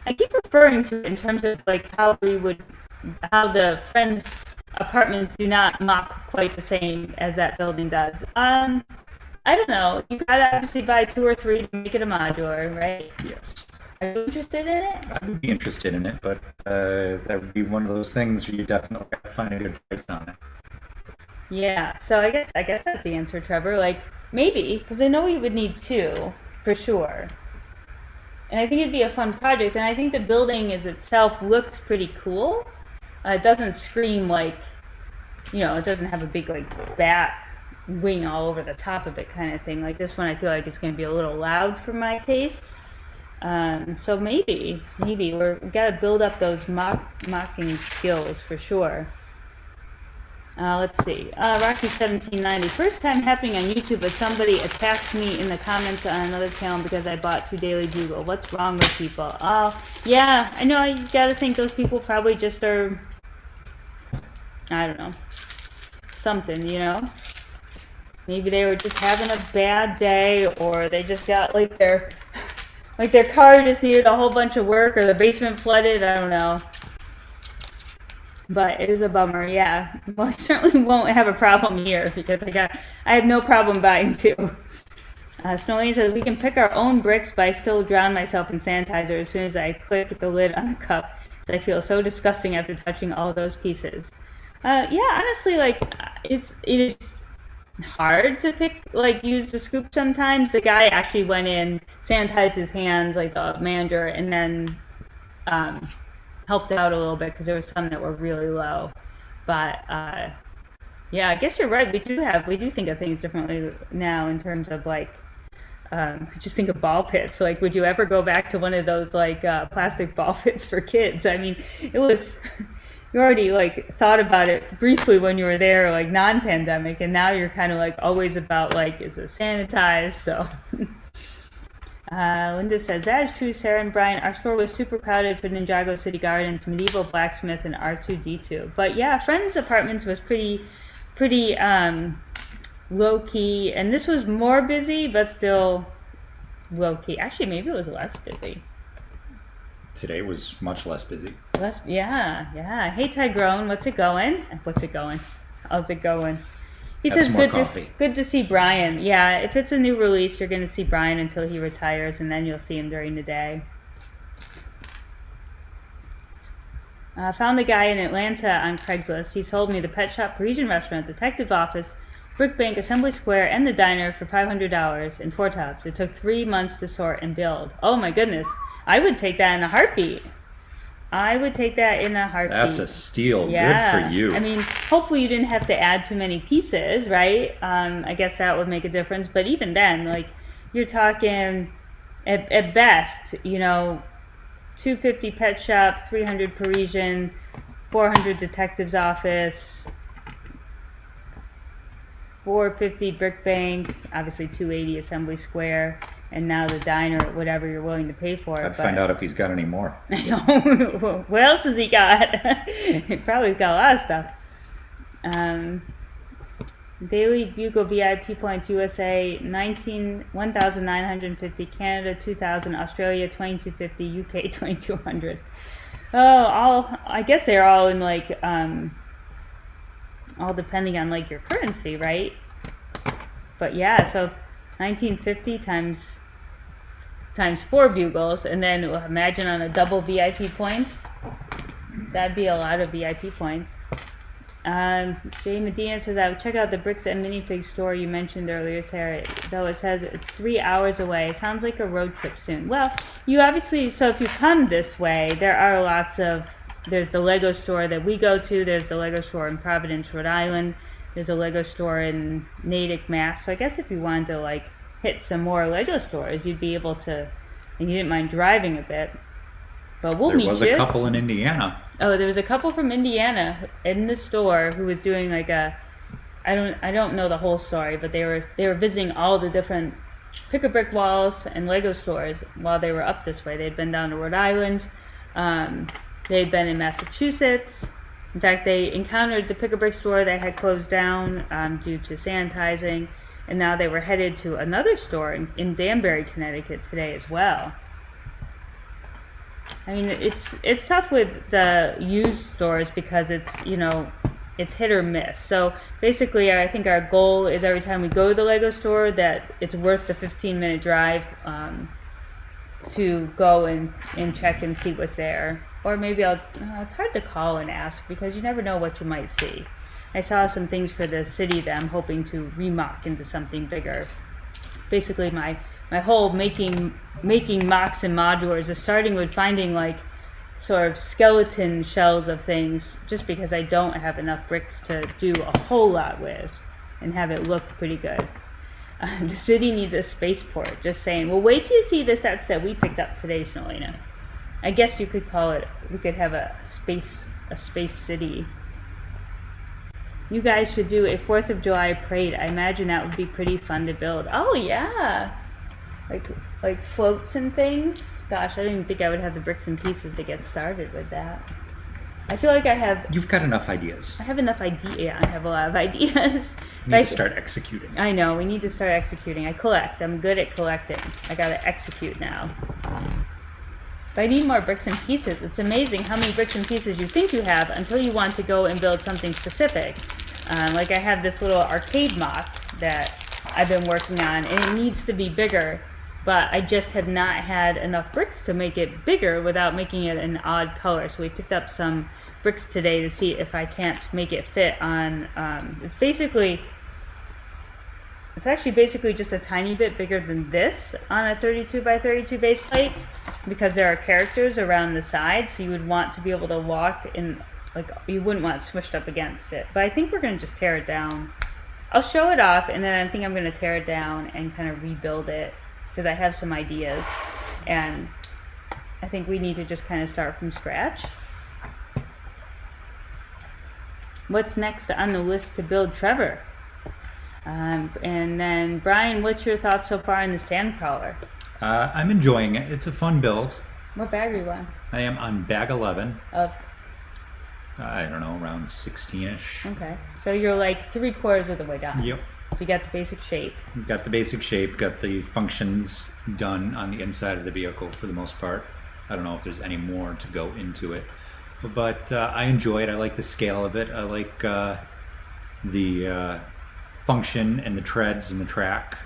I keep referring to it in terms of like how the Friends apartments do not mock quite the same as that building does. I don't know. You gotta obviously buy 2 or 3 to make it a modular, right? Yes. Are you interested in it? I would be interested in it, but that would be one of those things where you definitely got to find a good price on it. Yeah, so I guess that's the answer, Trevor. Like, maybe, because I know you would need 2, for sure. And I think it'd be a fun project, and I think the building itself looks pretty cool. It doesn't scream like, you know, it doesn't have a big, like, bat wing all over the top of it kind of thing. Like, this one I feel like it's going to be a little loud for my taste. So maybe we got to build up those mocking skills for sure. Let's see. Rocky1790. First time happening on YouTube, but somebody attacked me in the comments on another channel because I bought 2 Daily Bugle. What's wrong with people? Oh, yeah, I know. You got to think those people probably just are, I don't know, something, you know? Maybe they were just having a bad day, or they just got like their car just needed a whole bunch of work, or the basement flooded. I don't know. But it is a bummer, yeah. Well, I certainly won't have a problem here because I have no problem buying 2. Snowy says we can pick our own bricks, but I still drown myself in sanitizer as soon as I click the lid on the cup. So I feel so disgusting after touching all those pieces. Yeah, honestly, like it is hard to use the scoop sometimes. The guy actually went in, sanitized his hands, like the manager, and then helped out a little bit because there was some that were really low. But yeah, I guess you're right. We do think of things differently now in terms of like I just think of ball pits. Like, would you ever go back to one of those like plastic ball pits for kids? I mean, it was. You already like thought about it briefly when you were there, like non-pandemic, and now you're kind of like always about like, is it sanitized? So. Linda says, that is true, Sarah and Brian. Our store was super crowded for Ninjago City Gardens, Medieval Blacksmith, and R2D2. But yeah, Friends Apartments was pretty low-key. And this was more busy, but still low-key. Actually, maybe it was less busy. Today was much less busy. Yeah. Hey, Tygrone, what's it going? How's it going? He says, good to see Brian. Yeah, if it's a new release, you're going to see Brian until he retires, and then you'll see him during the day. Found a guy in Atlanta on Craigslist. He sold me the Pet Shop, Parisian Restaurant, Detective Office, Brick Bank, Assembly Square, and the Diner for $500 in 4 tubs. It took 3 months to sort and build. Oh my goodness. I would take that in a heartbeat. That's a steal. Yeah. Good for you. I mean, hopefully you didn't have to add too many pieces, right? I guess that would make a difference. But even then, like, you're talking at best, you know, $250 Pet Shop, $300 Parisian, $400 Detective's Office, $450 Brick Bank, obviously $280 Assembly Square. And now the Diner, whatever you're willing to pay for. I'd find out if he's got any more. I know. What else has he got? He probably got a lot of stuff. Daily Bugle VIP points USA 1,950, Canada 2,000, Australia 2,250, UK 2,200. Oh, I guess they're all in like all depending on like your currency, right? But yeah, so 1950 times 4 bugles, and then imagine on a double VIP points, that'd be a lot of VIP points. Jay Medina says, I would check out the bricks and minifig store you mentioned earlier, Sarah, though it says it's 3 hours away. Sounds like a road trip soon. Well, you obviously, so if you come this way, there are there's the Lego store that we go to, there's the Lego store in Providence, Rhode Island, there's a Lego store in Natick, Mass. So I guess if you wanted to like hit some more Lego stores, you'd be able to, and you didn't mind driving a bit. But we'll meet you. There was a couple in Indiana. Oh, there was a couple from Indiana in the store who was doing like I don't know the whole story, but they were visiting all the different Pick-a-Brick walls and Lego stores while they were up this way. They'd been down to Rhode Island. They'd been in Massachusetts. In fact, they encountered the Pick-a-Brick store that had closed down due to sanitizing, and now they were headed to another store in Danbury, Connecticut today as well. I mean, it's tough with the used stores because it's hit or miss. So basically, I think our goal is every time we go to the Lego store that it's worth the 15-minute drive to go and check and see what's there. Or maybe it's hard to call and ask because you never know what you might see. I saw some things for the city that I'm hoping to remock into something bigger. Basically, my whole making mocks and modulars is starting with finding like sort of skeleton shells of things just because I don't have enough bricks to do a whole lot with and have it look pretty good. The city needs a spaceport, just saying. Well, wait till you see the sets that we picked up today, Snowlina. I guess you could call it, we could have a space city. You guys should do a 4th of July parade. I imagine that would be pretty fun to build. Oh yeah, like floats and things. Gosh, I didn't even think I would have the bricks and pieces to get started with that. I feel like I have. You've got enough ideas. I have enough idea. Yeah, I have a lot of ideas. You need to start executing. I know, we need to start executing. I collect. I'm good at collecting. I gotta execute now. But I need more bricks and pieces. It's amazing how many bricks and pieces you think you have until you want to go and build something specific. Like I have this little arcade mock that I've been working on, and it needs to be bigger, but I just have not had enough bricks to make it bigger without making it an odd color. So we picked up some bricks today to see if I can't make it fit on, it's actually basically just a tiny bit bigger than this on a 32 by 32 base plate because there are characters around the side, so you would want to be able to walk in, like you wouldn't want it smushed up against it. But I think we're going to just tear it down. I'll show it off, and then I think I'm going to tear it down and kind of rebuild it because I have some ideas, and I think we need to just kind of start from scratch. What's next on the list to build, Trevor? And then Brian, what's your thoughts so far on the Sandcrawler? I'm enjoying it. It's a fun build. What bag are you on? I am on bag 11. Of? I don't know, around 16-ish. Okay. So you're like 3/4 of the way down. Yep. So you got the basic shape. Got the basic shape, got the functions done on the inside of the vehicle for the most part. I don't know if there's any more to go into it. But I enjoy it. I like the scale of it. I like the function and the treads and the track.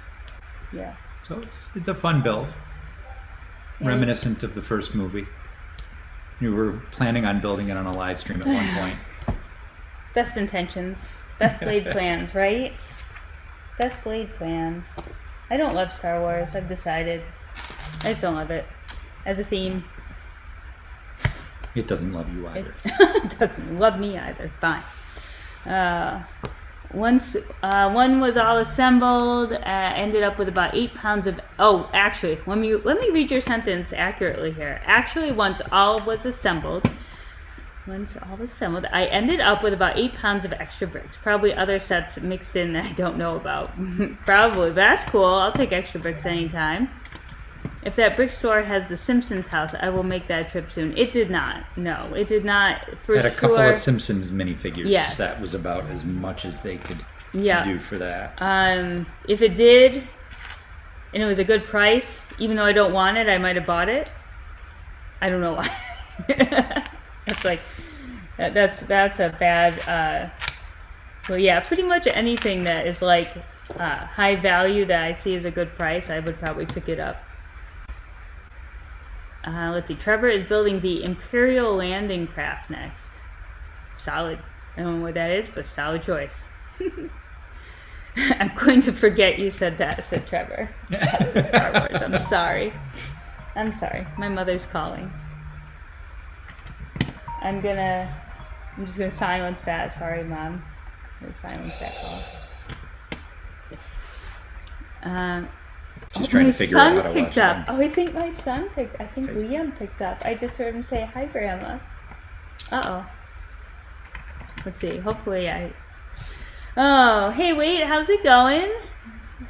Yeah. So it's a fun build. Reminiscent of the first movie. You were planning on building it on a live stream at one point. Best intentions, best laid plans, right? Best laid plans. I don't love Star Wars, I've decided. I just don't love it. As a theme. It doesn't love you either. It doesn't love me either. Fine. Once one was all assembled, ended up with about 8 pounds of. Oh, actually, let me read your sentence accurately here. Actually, once all was assembled, I ended up with about 8 pounds of extra bricks. Probably other sets mixed in that I don't know about. Probably, but that's cool. I'll take extra bricks anytime. If that brick store has the Simpsons house, I will make that trip soon. It did not. No, it did not. For Had a sure. couple of Simpsons minifigures. Yes. That was about as much as they could do for that. If it did, and it was a good price, even though I don't want it, I might have bought it. I don't know why. That's like, that's a bad. Well, yeah, pretty much anything that is like high value that I see as a good price, I would probably pick it up. Let's see. Trevor is building the Imperial landing craft next. Solid. I don't know what that is, but solid choice. I'm going to forget you said that, said Trevor. Star Wars. I'm sorry. My mother's calling. I'm just gonna silence that. Sorry, Mom. I'm gonna silence that call. She's trying to figure out how to watch up. them. Oh, I think my son picked. I think Liam picked up. I just heard him say, "Hi, Grandma." Uh-oh. Let's see. Hopefully Oh, hey, wait. How's it going?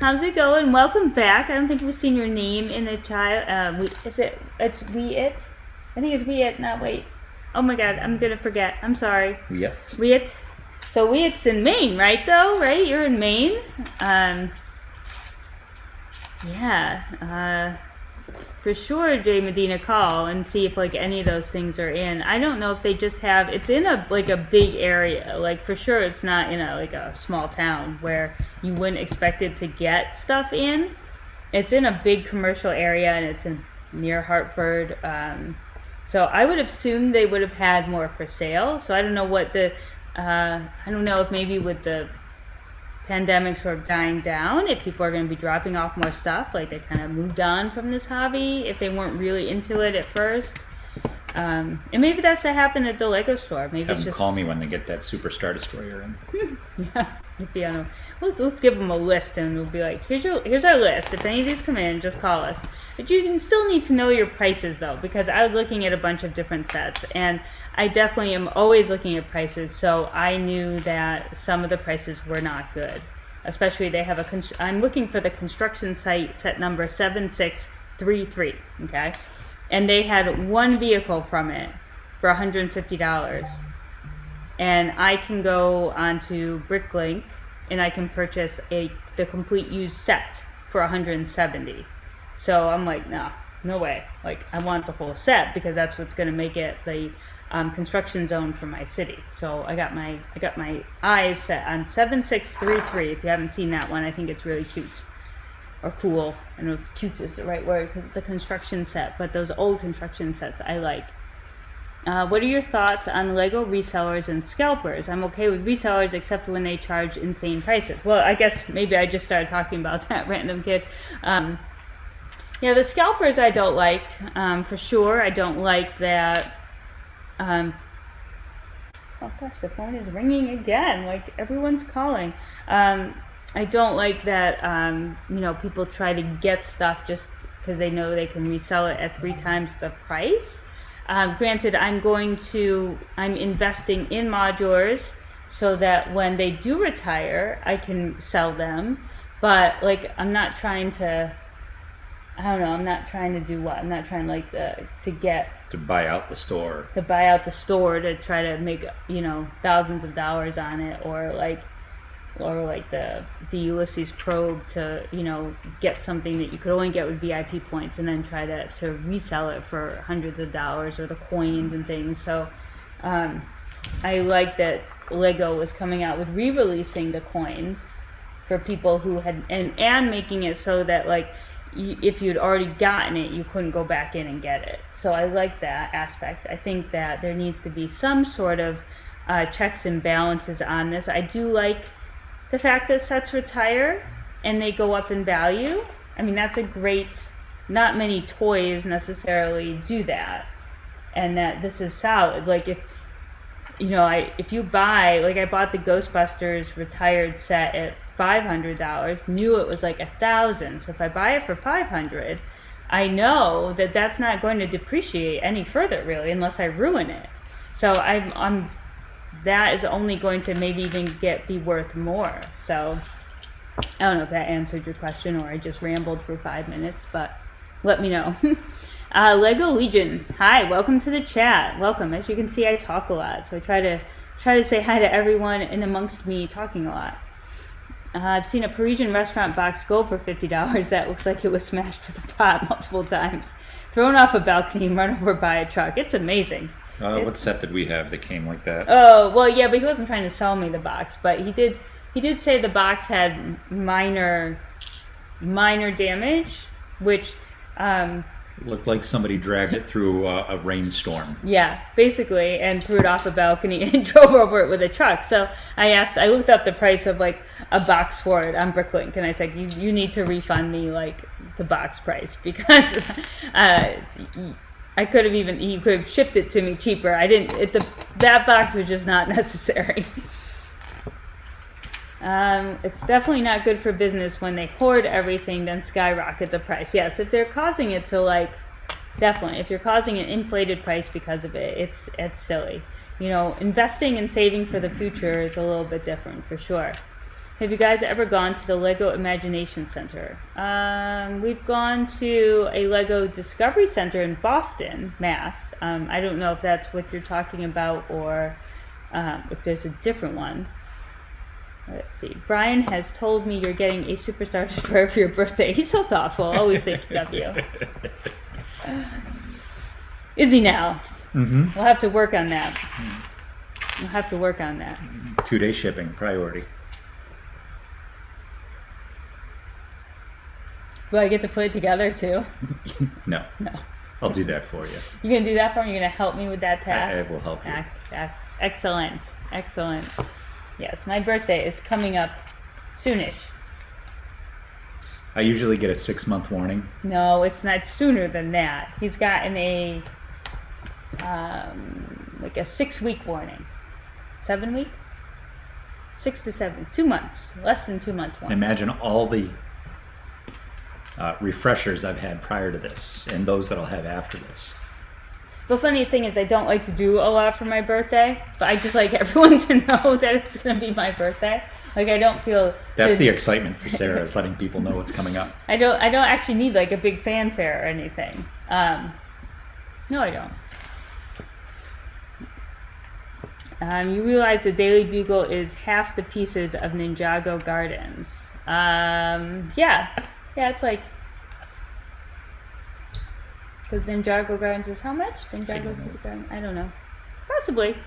Welcome back. I don't think we've seen your name in the child. It's We It? I think it's We It, not Wait. Oh my God, I'm gonna forget. I'm sorry. Yep. We It. So We It's in Maine, right? Right? You're in Maine. Yeah, for sure, Jay Medina, call and see if like any of those things are in. I don't know if they just have. It's in a big area. Like for sure, it's not in a small town where you wouldn't expect it to get stuff in. It's in a big commercial area and it's near Hartford. So I would assume they would have had more for sale. So I don't know what I don't know if maybe with the pandemic sort of dying down, if people are going to be dropping off more stuff, like they kind of moved on from this hobby, if they weren't really into it at first. And maybe that's what happened at the Lego store. Maybe Have it's them just call me when they get that Superstar Destroyer in. Yeah, it'd be on a, let's give them a list and we'll be like, here's our list. If any of these come in, just call us. But you can still need to know your prices though, because I was looking at a bunch of different sets and I definitely am always looking at prices. So I knew that some of the prices were not good. Especially they have I'm looking for the construction site set number 7633, okay? And they had one vehicle from it for $150. And I can go onto Bricklink and I can purchase the complete used set for $170. So I'm like, no way. Like I want the whole set because that's what's going to make it the construction zone for my city. So I got my eyes set on 7633. If you haven't seen that one, I think it's really cute or cool. I don't know if cute is the right word because it's a construction set, but those old construction sets I like. What are your thoughts on Lego resellers and scalpers? I'm okay with resellers except when they charge insane prices. Well, I guess maybe I just started talking about that random kid. Yeah, the scalpers I don't like, for sure. I don't like that. Oh gosh, the phone is ringing again. Like everyone's calling. I don't like that, people try to get stuff just because they know they can resell it at 3 times the price. Granted, I'm investing in modulars so that when they do retire, I can sell them. But like, I'm not trying to, I'm not trying to do what? I'm not trying to buy out the store. To buy out the store to try to make, thousands of dollars on it, or like the Ulysses probe to, get something that you could only get with VIP points and then try to resell it for hundreds of dollars, or the coins and things. So I like that Lego was coming out with re-releasing the coins for people who had, and making it so that like, if you'd already gotten it, you couldn't go back in and get it. So I like that aspect. I think that there needs to be some sort of checks and balances on this. I do like the fact that sets retire and they go up in value. I mean, that's a great, not many toys necessarily do that. And that this is solid. Like if you buy, like I bought the Ghostbusters retired set at $500, knew it was like $1,000. So if I buy it for $500, I know that that's not going to depreciate any further really, unless I ruin it. So that is only going to maybe even be worth more. So I don't know if that answered your question or I just rambled for 5 minutes, but let me know. Lego Legion, hi, welcome to the chat. Welcome. As you can see, I talk a lot, so I try to say hi to everyone in amongst me talking a lot. I've seen a Parisian restaurant box go for $50 that looks like it was smashed with a pot multiple times, thrown off a balcony and run over by a truck. It's amazing. What set did we have that came like that? Oh, well, yeah, but he wasn't trying to sell me the box, but he did say the box had minor damage, which looked like somebody dragged it through a rainstorm. Yeah, basically, and threw it off a balcony and drove over it with a truck. So I looked up the price of like a box for it on Bricklink, and I said, you need to refund me like the box price, because he could have shipped it to me cheaper. That box was just not necessary. It's definitely not good for business when they hoard everything, then skyrocket the price. Yes, if they're causing it to definitely, if you're causing an inflated price because of it, it's silly. Investing and saving for the future is a little bit different for sure. Have you guys ever gone to the Lego Imagination Center? We've gone to a Lego Discovery Center in Boston, Mass. I don't know if that's what you're talking about, or if there's a different one. Let's see. Brian has told me you're getting a Superstar Destroyer for your birthday. He's so thoughtful. Always thinking of you. Is he now? Mm-hmm. We'll have to work on that. 2-day shipping, priority. Will I get to put it together too? No. I'll do that for you. You're going to do that for me? You're going to help me with that task? I will help you. Excellent. Yes, my birthday is coming up soonish. I usually get a 6-month warning. No, it's not sooner than that. He's gotten a 6-week warning. 7 week? 6 to 7. 2 months. Less than 2 months warning. Imagine all the refreshers I've had prior to this, and those that I'll have after this. The funny thing is, I don't like to do a lot for my birthday, but I just like everyone to know that it's going to be my birthday. Like, I don't feel... That's the excitement for Sarah, is letting people know what's coming up. I don't actually need, like, a big fanfare or anything. No, I don't. You realize the Daily Bugle is half the pieces of Ninjago Gardens. Yeah, it's like... Because Ninjago Gardens is how much? Ninjago City Gardens? I don't know. Possibly.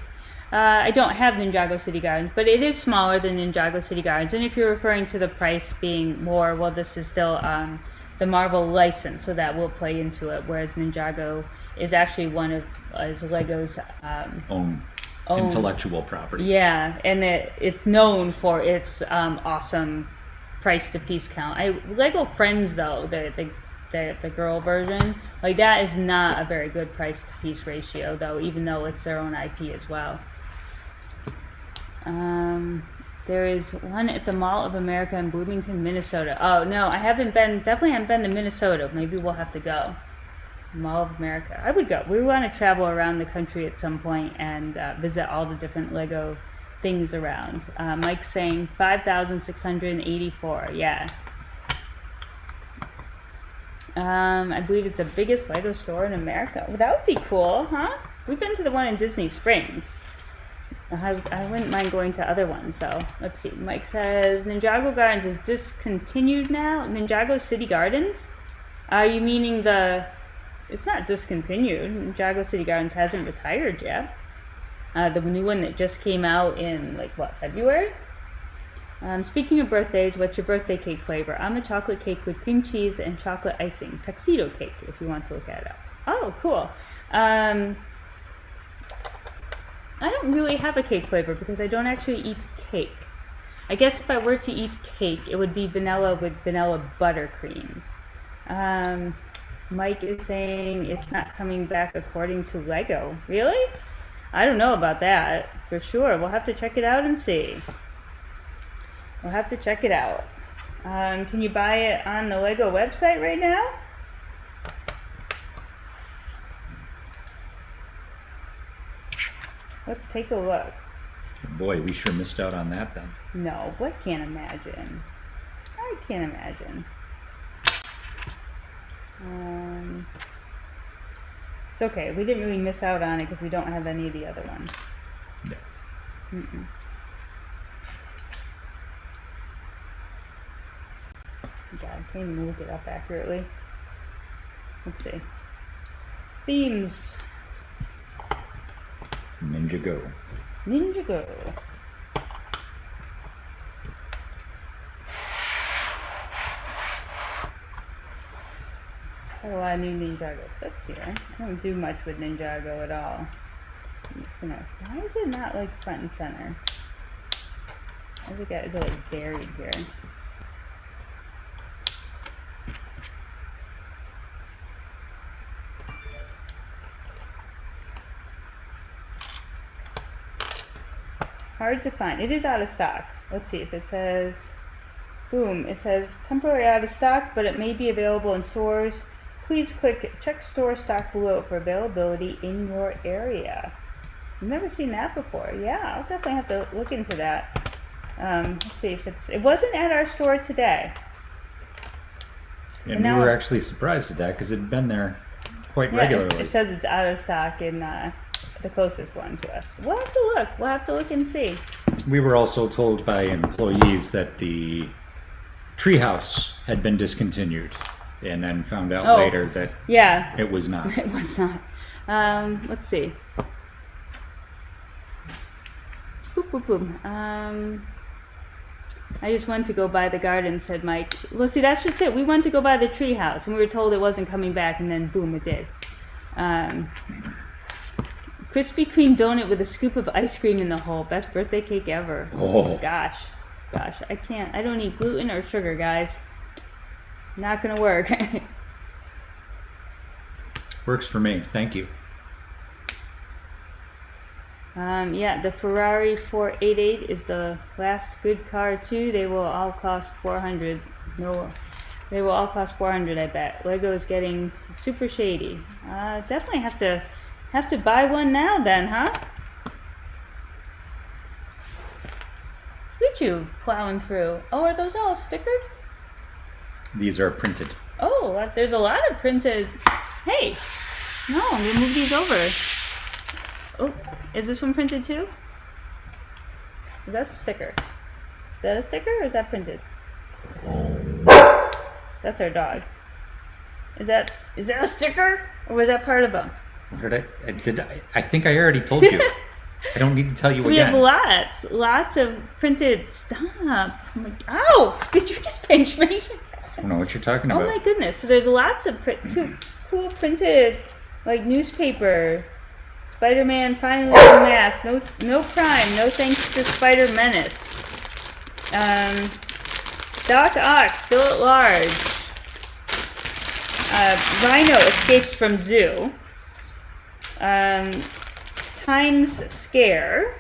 I don't have Ninjago City Gardens, but it is smaller than Ninjago City Gardens. And if you're referring to the price being more, well, this is still the Marvel license, so that will play into it. Whereas Ninjago is actually is Lego's own intellectual property. Yeah, and it's known for its awesome price to piece count. Lego Friends, though, the girl version, like, that is not a very good price to piece ratio, though, even though it's their own IP as well. There is one at the Mall of America in Bloomington, Minnesota. Oh, no, I haven't been, definitely haven't been to Minnesota. Maybe we'll have to go. Mall of America. I would go. We want to travel around the country at some point and visit all the different Lego things around. Mike's saying 5,684. Yeah. I believe it's the biggest Lego store in America. Well, that would be cool, huh? We've been to the one in Disney Springs. I wouldn't mind going to other ones, though. Let's see. Mike says Ninjago Gardens is discontinued now. Ninjago City Gardens? Are you meaning the... It's not discontinued. Ninjago City Gardens hasn't retired yet. The new one that just came out in, like, what, February? Speaking of birthdays, what's your birthday cake flavor? I'm a chocolate cake with cream cheese and chocolate icing. Tuxedo cake, if you want to look at it up. Oh, cool. I don't really have a cake flavor because I don't actually eat cake. I guess if I were to eat cake, it would be vanilla with vanilla buttercream. Mike is saying it's not coming back according to Lego. Really? I don't know about that for sure. We'll have to check it out and see. We'll have to check it out. Can you buy it on the Lego website right now? Let's take a look. Boy, we sure missed out on that then. No, I can't imagine. I can't imagine. It's okay. We didn't really miss out on it because we don't have any of the other ones. Yeah. God, I can't even look it up accurately. Let's see. Themes. Ninjago. Ninjago. Got a lot of new Ninjago sets here. I don't do much with Ninjago at all. I'm just gonna... Why is it not like front and center? I think that is like buried here. Hard to find. It is out of stock. Let's see if it says... Boom. It says temporarily out of stock, but it may be available in stores. Please click check store stock below for availability in your area. I've never seen that before. Yeah, I'll definitely have to look into that. Let's see if it's... It wasn't at our store today. And we were actually surprised at that because it had been there quite regularly. It says it's out of stock in the closest one to us. We'll have to look. We'll have to look and see. We were also told by employees that the treehouse had been discontinued, and then found out later that it was not. It was not. Let's see. Boop, boop, boom. I just went to go buy the garden, said Mike. Well, see, that's just it. We went to go buy the treehouse, and we were told it wasn't coming back, and then boom, it did. Krispy Kreme donut with a scoop of ice cream in the hole. Best birthday cake ever. Oh. Gosh, I can't. I don't eat gluten or sugar, guys. Not gonna work. Works for me. Thank you. Yeah, the Ferrari 488 is the last good car too. They will all cost $400. No, they will all cost $400. I bet. Lego is getting super shady. Definitely have to buy one now then, huh? Look at you plowing through. Oh, are those all stickered? These are printed. Oh, there's a lot of printed. Hey, no, we'll move these over. Oh, is this one printed too? Is that a sticker? Is that a sticker or is that printed? That's our dog. Is that a sticker or was that part of them? I think I already told you. I don't need to tell you so again. We have lots of printed. Stop! I'm like, ow! Did you just pinch me? I don't know what you're talking about. Oh my goodness! So there's lots of cool printed, like newspaper. Spider-Man finally unmasked. No crime. No thanks to Spider-Menace. Doc Ock still at large. Rhino escapes from zoo. Times Scare.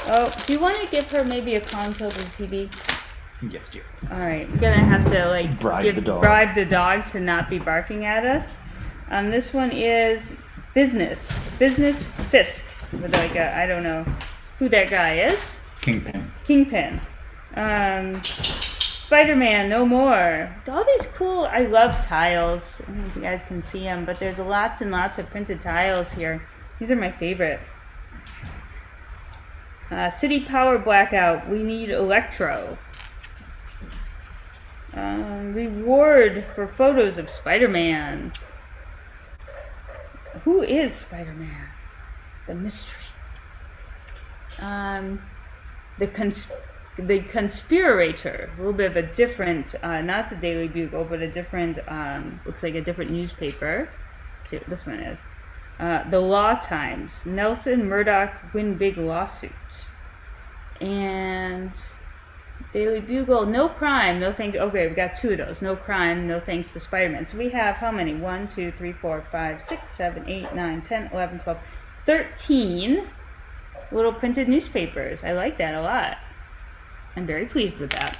Oh, do you want to give her maybe a Kong filled with PB? Yes, dear. All right, we're gonna have to like Bribe the dog to not be barking at us. This one is business Fisk with like a, I don't know who that guy is. Kingpin. Spider-Man, no more. All these cool. I love tiles. I don't know if you guys can see them, but there's lots and lots of printed tiles here. These are my favorite. City Power Blackout. We need Electro. Reward for photos of Spider-Man. Who is Spider-Man? The mystery. The Conspirator. A little bit of a different, not the Daily Bugle, but a different, looks like a different newspaper. Let's see what this one is. The Law Times. Nelson Murdoch win big lawsuits. And Daily Bugle, no crime, no thanks. Okay, we got 2 of those. No crime, no thanks to Spider-Man. So we have how many? 1, 2, 3, 4, 5, 6, 7, 8, 9, 10, 11, 12, 13 little printed newspapers. I like that a lot. I'm very pleased with that.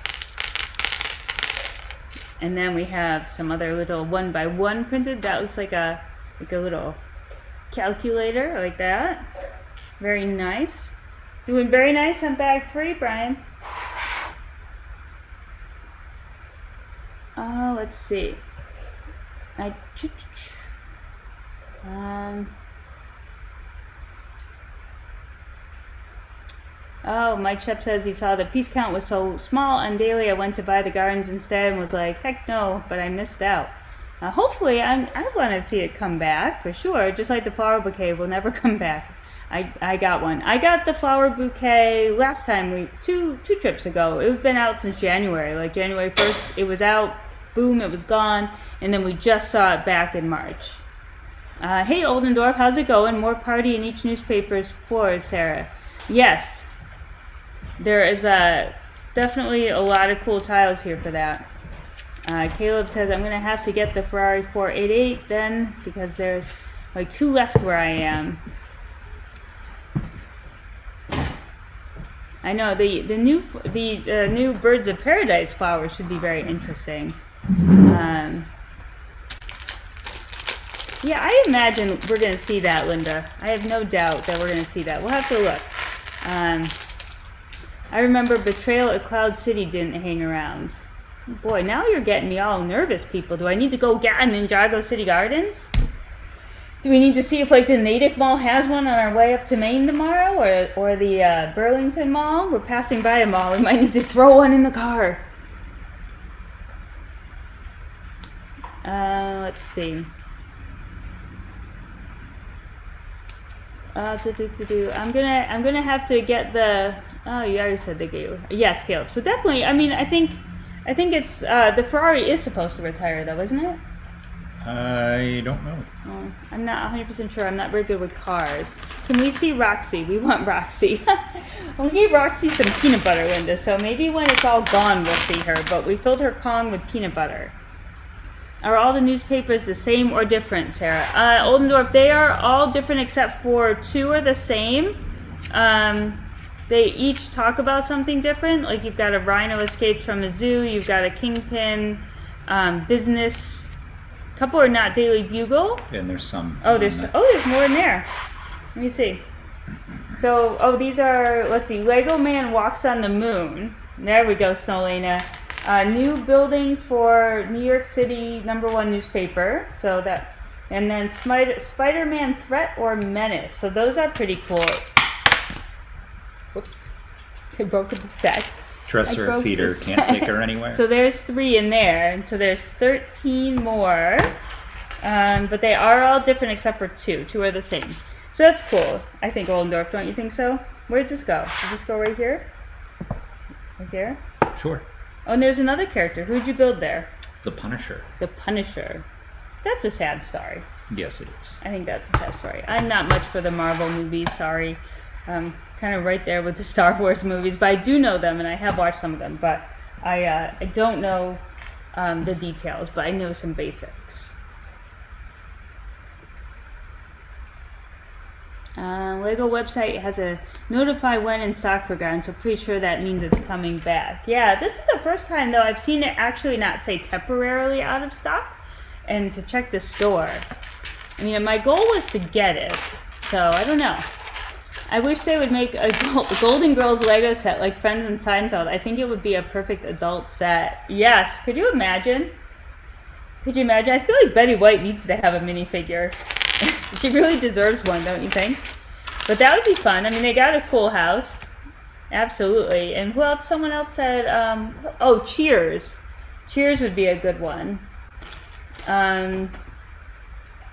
And then we have some other little 1x1 printed. That looks like a little calculator, like that. Very nice. Doing very nice on bag 3, Brian. Let's see. Oh, Mike Shep says he saw the piece count was so small on daily. I went to buy the gardens instead and was like, heck no, but I missed out. Hopefully, I want to see it come back for sure. Just like the flower bouquet will never come back. I got one. I got the flower bouquet last time, two trips ago. It had been out since January, like January 1st. It was out, boom, it was gone, and then we just saw it back in March. Hey, Oldendorf, how's it going? More party in each newspaper's floors, Sarah. Yes, there is definitely a lot of cool tiles here for that. Caleb says, I'm going to have to get the Ferrari 488 then, because there's like 2 left where I am. I know the new Birds of Paradise flowers should be very interesting. Yeah, I imagine we're going to see that, Linda. I have no doubt that we're going to see that. We'll have to look. I remember Betrayal at Cloud City didn't hang around. Boy, now you're getting me all nervous, people. Do I need to go get in Ninjago City Gardens? Do we need to see if like the Natick Mall has one on our way up to Maine tomorrow, or the Burlington Mall? We're passing by a mall. We might need to throw one in the car. Let's see. I'm gonna have to get the. Oh, you already said they gave. Yes, Caleb. So definitely. I mean, I think it's the Ferrari is supposed to retire though, isn't it? I don't know. Oh, I'm not 100% sure. I'm not very good with cars. Can we see Roxy? We want Roxy. We gave Roxy some peanut butter, Linda. So maybe when it's all gone, we'll see her. But we filled her Kong with peanut butter. Are all the newspapers the same or different, Sarah? Oldendorf, they are all different except for 2 are the same. They each talk about something different. Like you've got a rhino escapes from a zoo. You've got a kingpin, business. A couple are not Daily Bugle. And there's some. There's more in there. Let me see. So, these are, let's see, Lego Man Walks on the Moon. There we go, Snowlena. New building for New York City #1 newspaper. So that, and then Spider-Man Threat or Menace. So those are pretty cool. Whoops, I broke the set. Dresser feeder can't take her anywhere. So there's 3 in there, and so there's 13 more. But they are all different except for 2. 2 are the same. So that's cool. I think Oldendorf, don't you think so? Where did this go? Did this go right here? Right there? Sure. Oh, and there's another character. Who'd you build there? The Punisher. The Punisher. That's a sad story. Yes, it is. I think that's a sad story. I'm not much for the Marvel movies, sorry. Kind of right there with the Star Wars movies, but I do know them, and I have watched some of them, but I don't know the details, but I know some basics. Lego website has a notify when in stock forgotten, so pretty sure that means it's coming back. Yeah, this is the first time though I've seen it actually not say temporarily out of stock, and to check the store. I mean, my goal was to get it, so I don't know. I wish they would make a Golden Girls Lego set like Friends and Seinfeld. I think it would be a perfect adult set. Yes, could you imagine? Could you imagine? I feel like Betty White needs to have a minifigure. She really deserves one, don't you think? But that would be fun. I mean, they got a cool house. Absolutely. And who else? Someone else said, oh, Cheers. Cheers would be a good one. I'm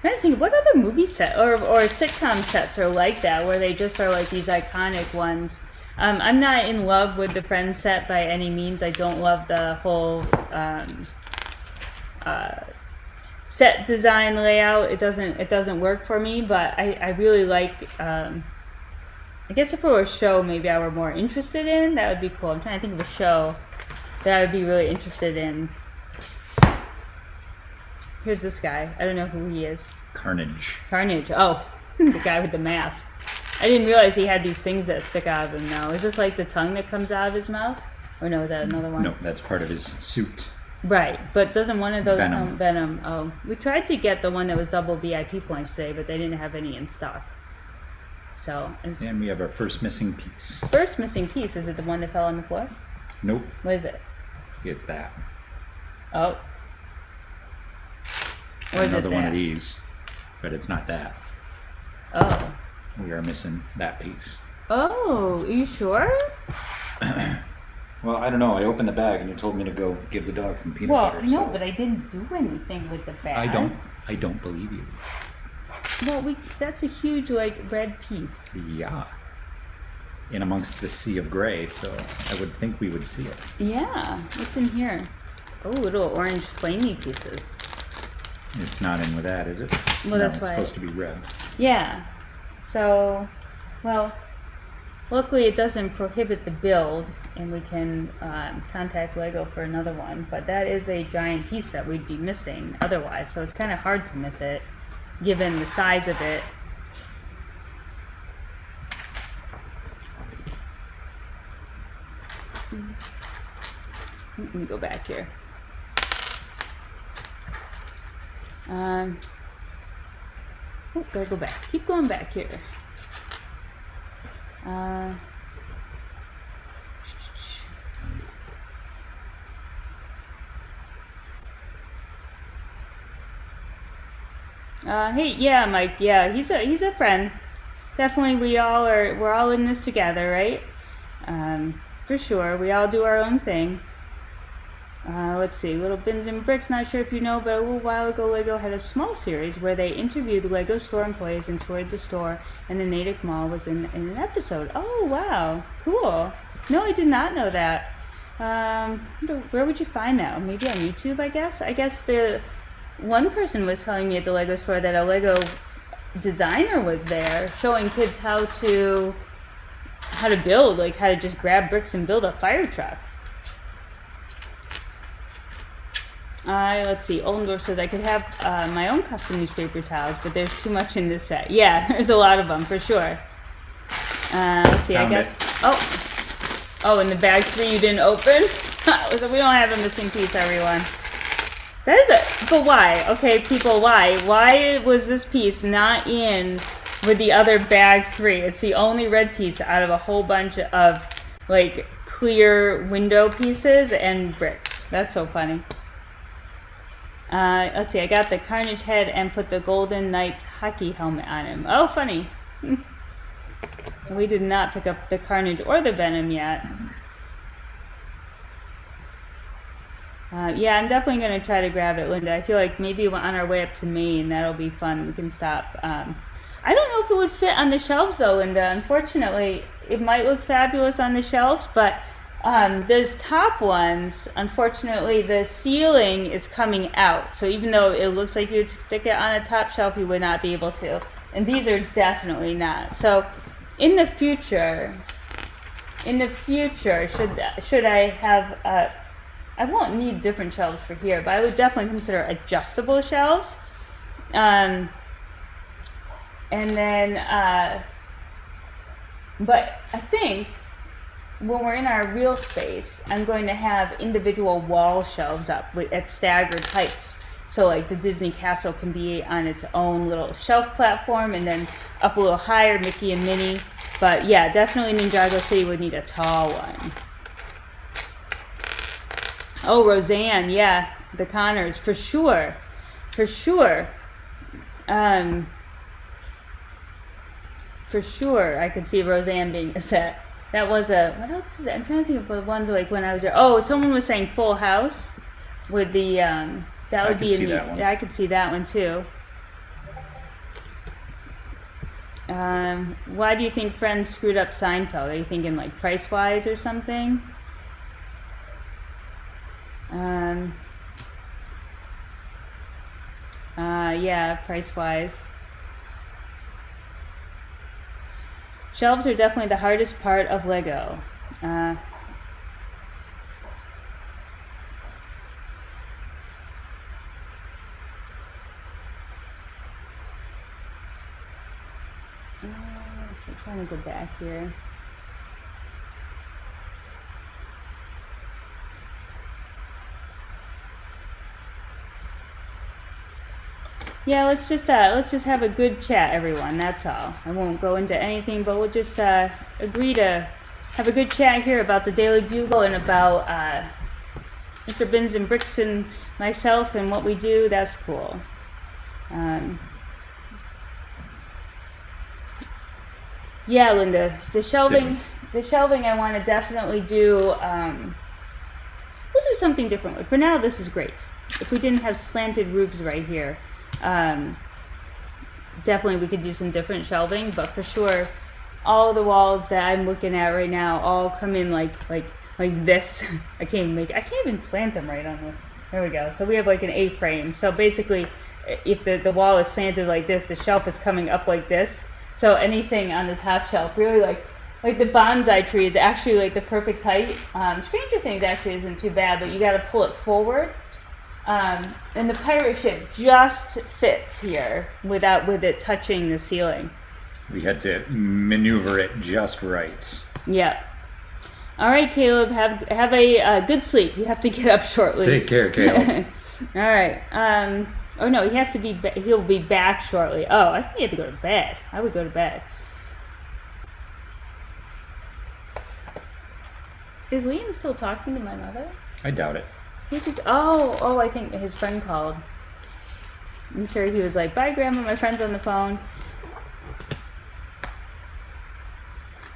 trying to think, what other movie set or sitcom sets are like that, where they just are like these iconic ones? I'm not in love with the Friends set by any means. I don't love the whole set design layout. It doesn't work for me, but I really like, I guess if it were a show maybe I were more interested in, that would be cool. I'm trying to think of a show that I would be really interested in. Here's this guy. I don't know who he is. Carnage. Carnage. Oh, the guy with the mask. I didn't realize he had these things that stick out of him now. Is this like the tongue that comes out of his mouth? Or no, is that another one? No, that's part of his suit. Right, but doesn't one of those Venom. Venom? Oh, we tried to get the one that was double VIP points today, but they didn't have any in stock. So, and we have our first missing piece. First missing piece, is it the one that fell on the floor? Nope. What is it? It's that. Oh. Or is Another it one that? of these, but it's not that. Oh. We are missing that piece. Oh, are you sure? Well, I don't know. I opened the bag and you told me to go give the dog some peanut butter. Well, no, so but I didn't do anything with the bag. I don't believe you. Well, that's a huge, like, red piece. Yeah. In amongst the sea of gray, so I would think we would see it. Yeah. What's in here? Oh, little orange flamey pieces. It's not in with that, is it? Well, that's why. It's supposed to be red. Yeah. So, well, luckily it doesn't prohibit the build, and we can contact Lego for another one. But that is a giant piece that we'd be missing otherwise, so it's kind of hard to miss it, given the size of it. Let me go back here. Oh, gotta go back. Keep going back here. Hey, yeah, Mike. Yeah, he's a friend. Definitely, we're all in this together, right? For sure. We all do our own thing. Let's see, Little Bins and Bricks, not sure if you know, but a little while ago Lego had a small series where they interviewed Lego store employees and toured the store, and the Natick Mall was in an episode. Oh, wow, cool. No, I did not know that. Where would you find that? Maybe on YouTube, I guess? I guess the one person was telling me at the Lego store that a Lego designer was there showing kids how to build, like how to just grab bricks and build a fire truck. Let's see, Oldendorf says I could have my own custom newspaper tiles, but there's too much in this set. Yeah, there's a lot of them for sure. Let's see, Found I got. Oh, and the bag 3 you didn't open? So we don't have a missing piece, everyone. That is it. But why? Okay, people, why? Why was this piece not in with the other bag 3? It's the only red piece out of a whole bunch of like clear window pieces and bricks. That's so funny. Let's see, I got the Carnage head and put the Golden Knights hockey helmet on him. Oh, funny. We did not pick up the Carnage or the Venom yet. Yeah, I'm definitely going to try to grab it, Linda. I feel like maybe on our way up to Maine, that'll be fun. We can stop. I don't know if it would fit on the shelves, though, Linda. Unfortunately, it might look fabulous on the shelves, but those top ones, unfortunately, the ceiling is coming out. So even though it looks like you would stick it on a top shelf, you would not be able to. And these are definitely not. So in the future, should I have, I won't need different shelves for here, but I would definitely consider adjustable shelves. And then But I think when we're in our real space, I'm going to have individual wall shelves up at staggered heights. So like the Disney Castle can be on its own little shelf platform, and then up a little higher, Mickey and Minnie. But yeah, definitely Ninjago City would need a tall one. Oh, Roseanne, yeah, the Connors, for sure. For sure. For sure, I could see Roseanne being a set. That was a, what else is that? I'm trying to think of the ones like when I was there. Oh, someone was saying Full House with the, that would be a neat, yeah, I could see that one too. Why do you think Friends screwed up Seinfeld? Are you thinking like price-wise or something? Yeah, price-wise. Shelves are definitely the hardest part of Lego. So I'm trying to go back here. Yeah, let's just have a good chat, everyone. That's all. I won't go into anything, but we'll just agree to have a good chat here about the Daily Bugle and about Mr. Bins and Bricks and myself and what we do. That's cool. Yeah, Linda, the shelving I want to definitely do. We'll do something different with. For now, this is great. If we didn't have slanted roofs right here. Definitely we could do some different shelving, but for sure all the walls that I'm looking at right now all come in like this. I can't even slant them right on the, there we go. So we have like an A-frame. So basically if the wall is slanted like this, the shelf is coming up like this. So anything on the top shelf, really like the bonsai tree is actually like the perfect height. Stranger Things actually isn't too bad, but you got to pull it forward. And the pirate ship just fits here with it touching the ceiling. We had to maneuver it just right. Yeah. All right, Caleb, have a good sleep. You have to get up shortly. Take care, Caleb. All right. Oh no, he'll be back shortly. Oh, I think he had to go to bed. I would go to bed. Is Liam still talking to my mother? I doubt it. He's just, I think his friend called. I'm sure he was like, bye, Grandma, my friend's on the phone.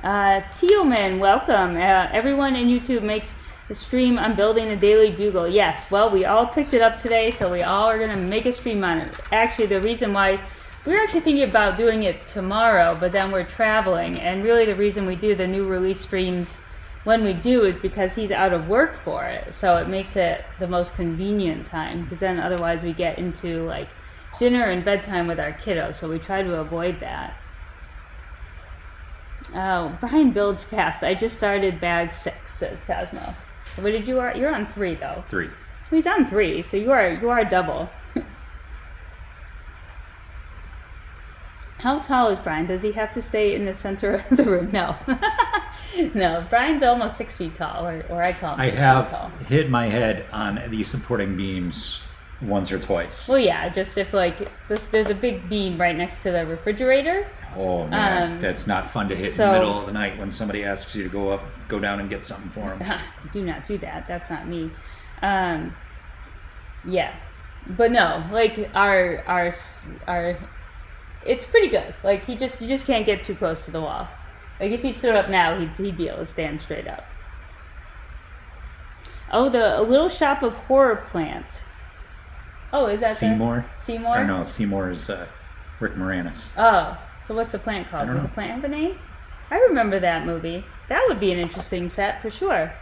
Tealman, welcome. Everyone in YouTube makes the stream on building a Daily Bugle. Yes, well, we all picked it up today, so we all are going to make a stream on it. Actually, the reason why, we were actually thinking about doing it tomorrow, but then we're traveling, and really the reason we do the new release streams when we do is because he's out of work for it, so it makes it the most convenient time, because then otherwise we get into like dinner and bedtime with our kiddo, so we try to avoid that. Oh, Brian builds fast. I just started bag 6, says Cosmo. So what did you're on 3 though. 3. He's on 3, so you are double. How tall is Brian? Does he have to stay in the center of the room? No. No, Brian's almost 6 feet tall, or I call him 6 feet tall. I have hit my head on these supporting beams once or twice. Well, yeah, just if like there's a big beam right next to the refrigerator. Oh man, that's not fun to hit in the middle of the night when somebody asks you to go down and get something for them. Do not do that. That's not me. Yeah, but no, like our it's pretty good. Like you just can't get too close to the wall. Like if he stood up now, he'd be able to stand straight up. Oh, a Little Shop of Horror plant. Oh, is that Seymour? Seymour? Or no, Seymour is Rick Moranis. Oh, so what's the plant called? Does the plant have a name? I remember that movie. That would be an interesting set for sure.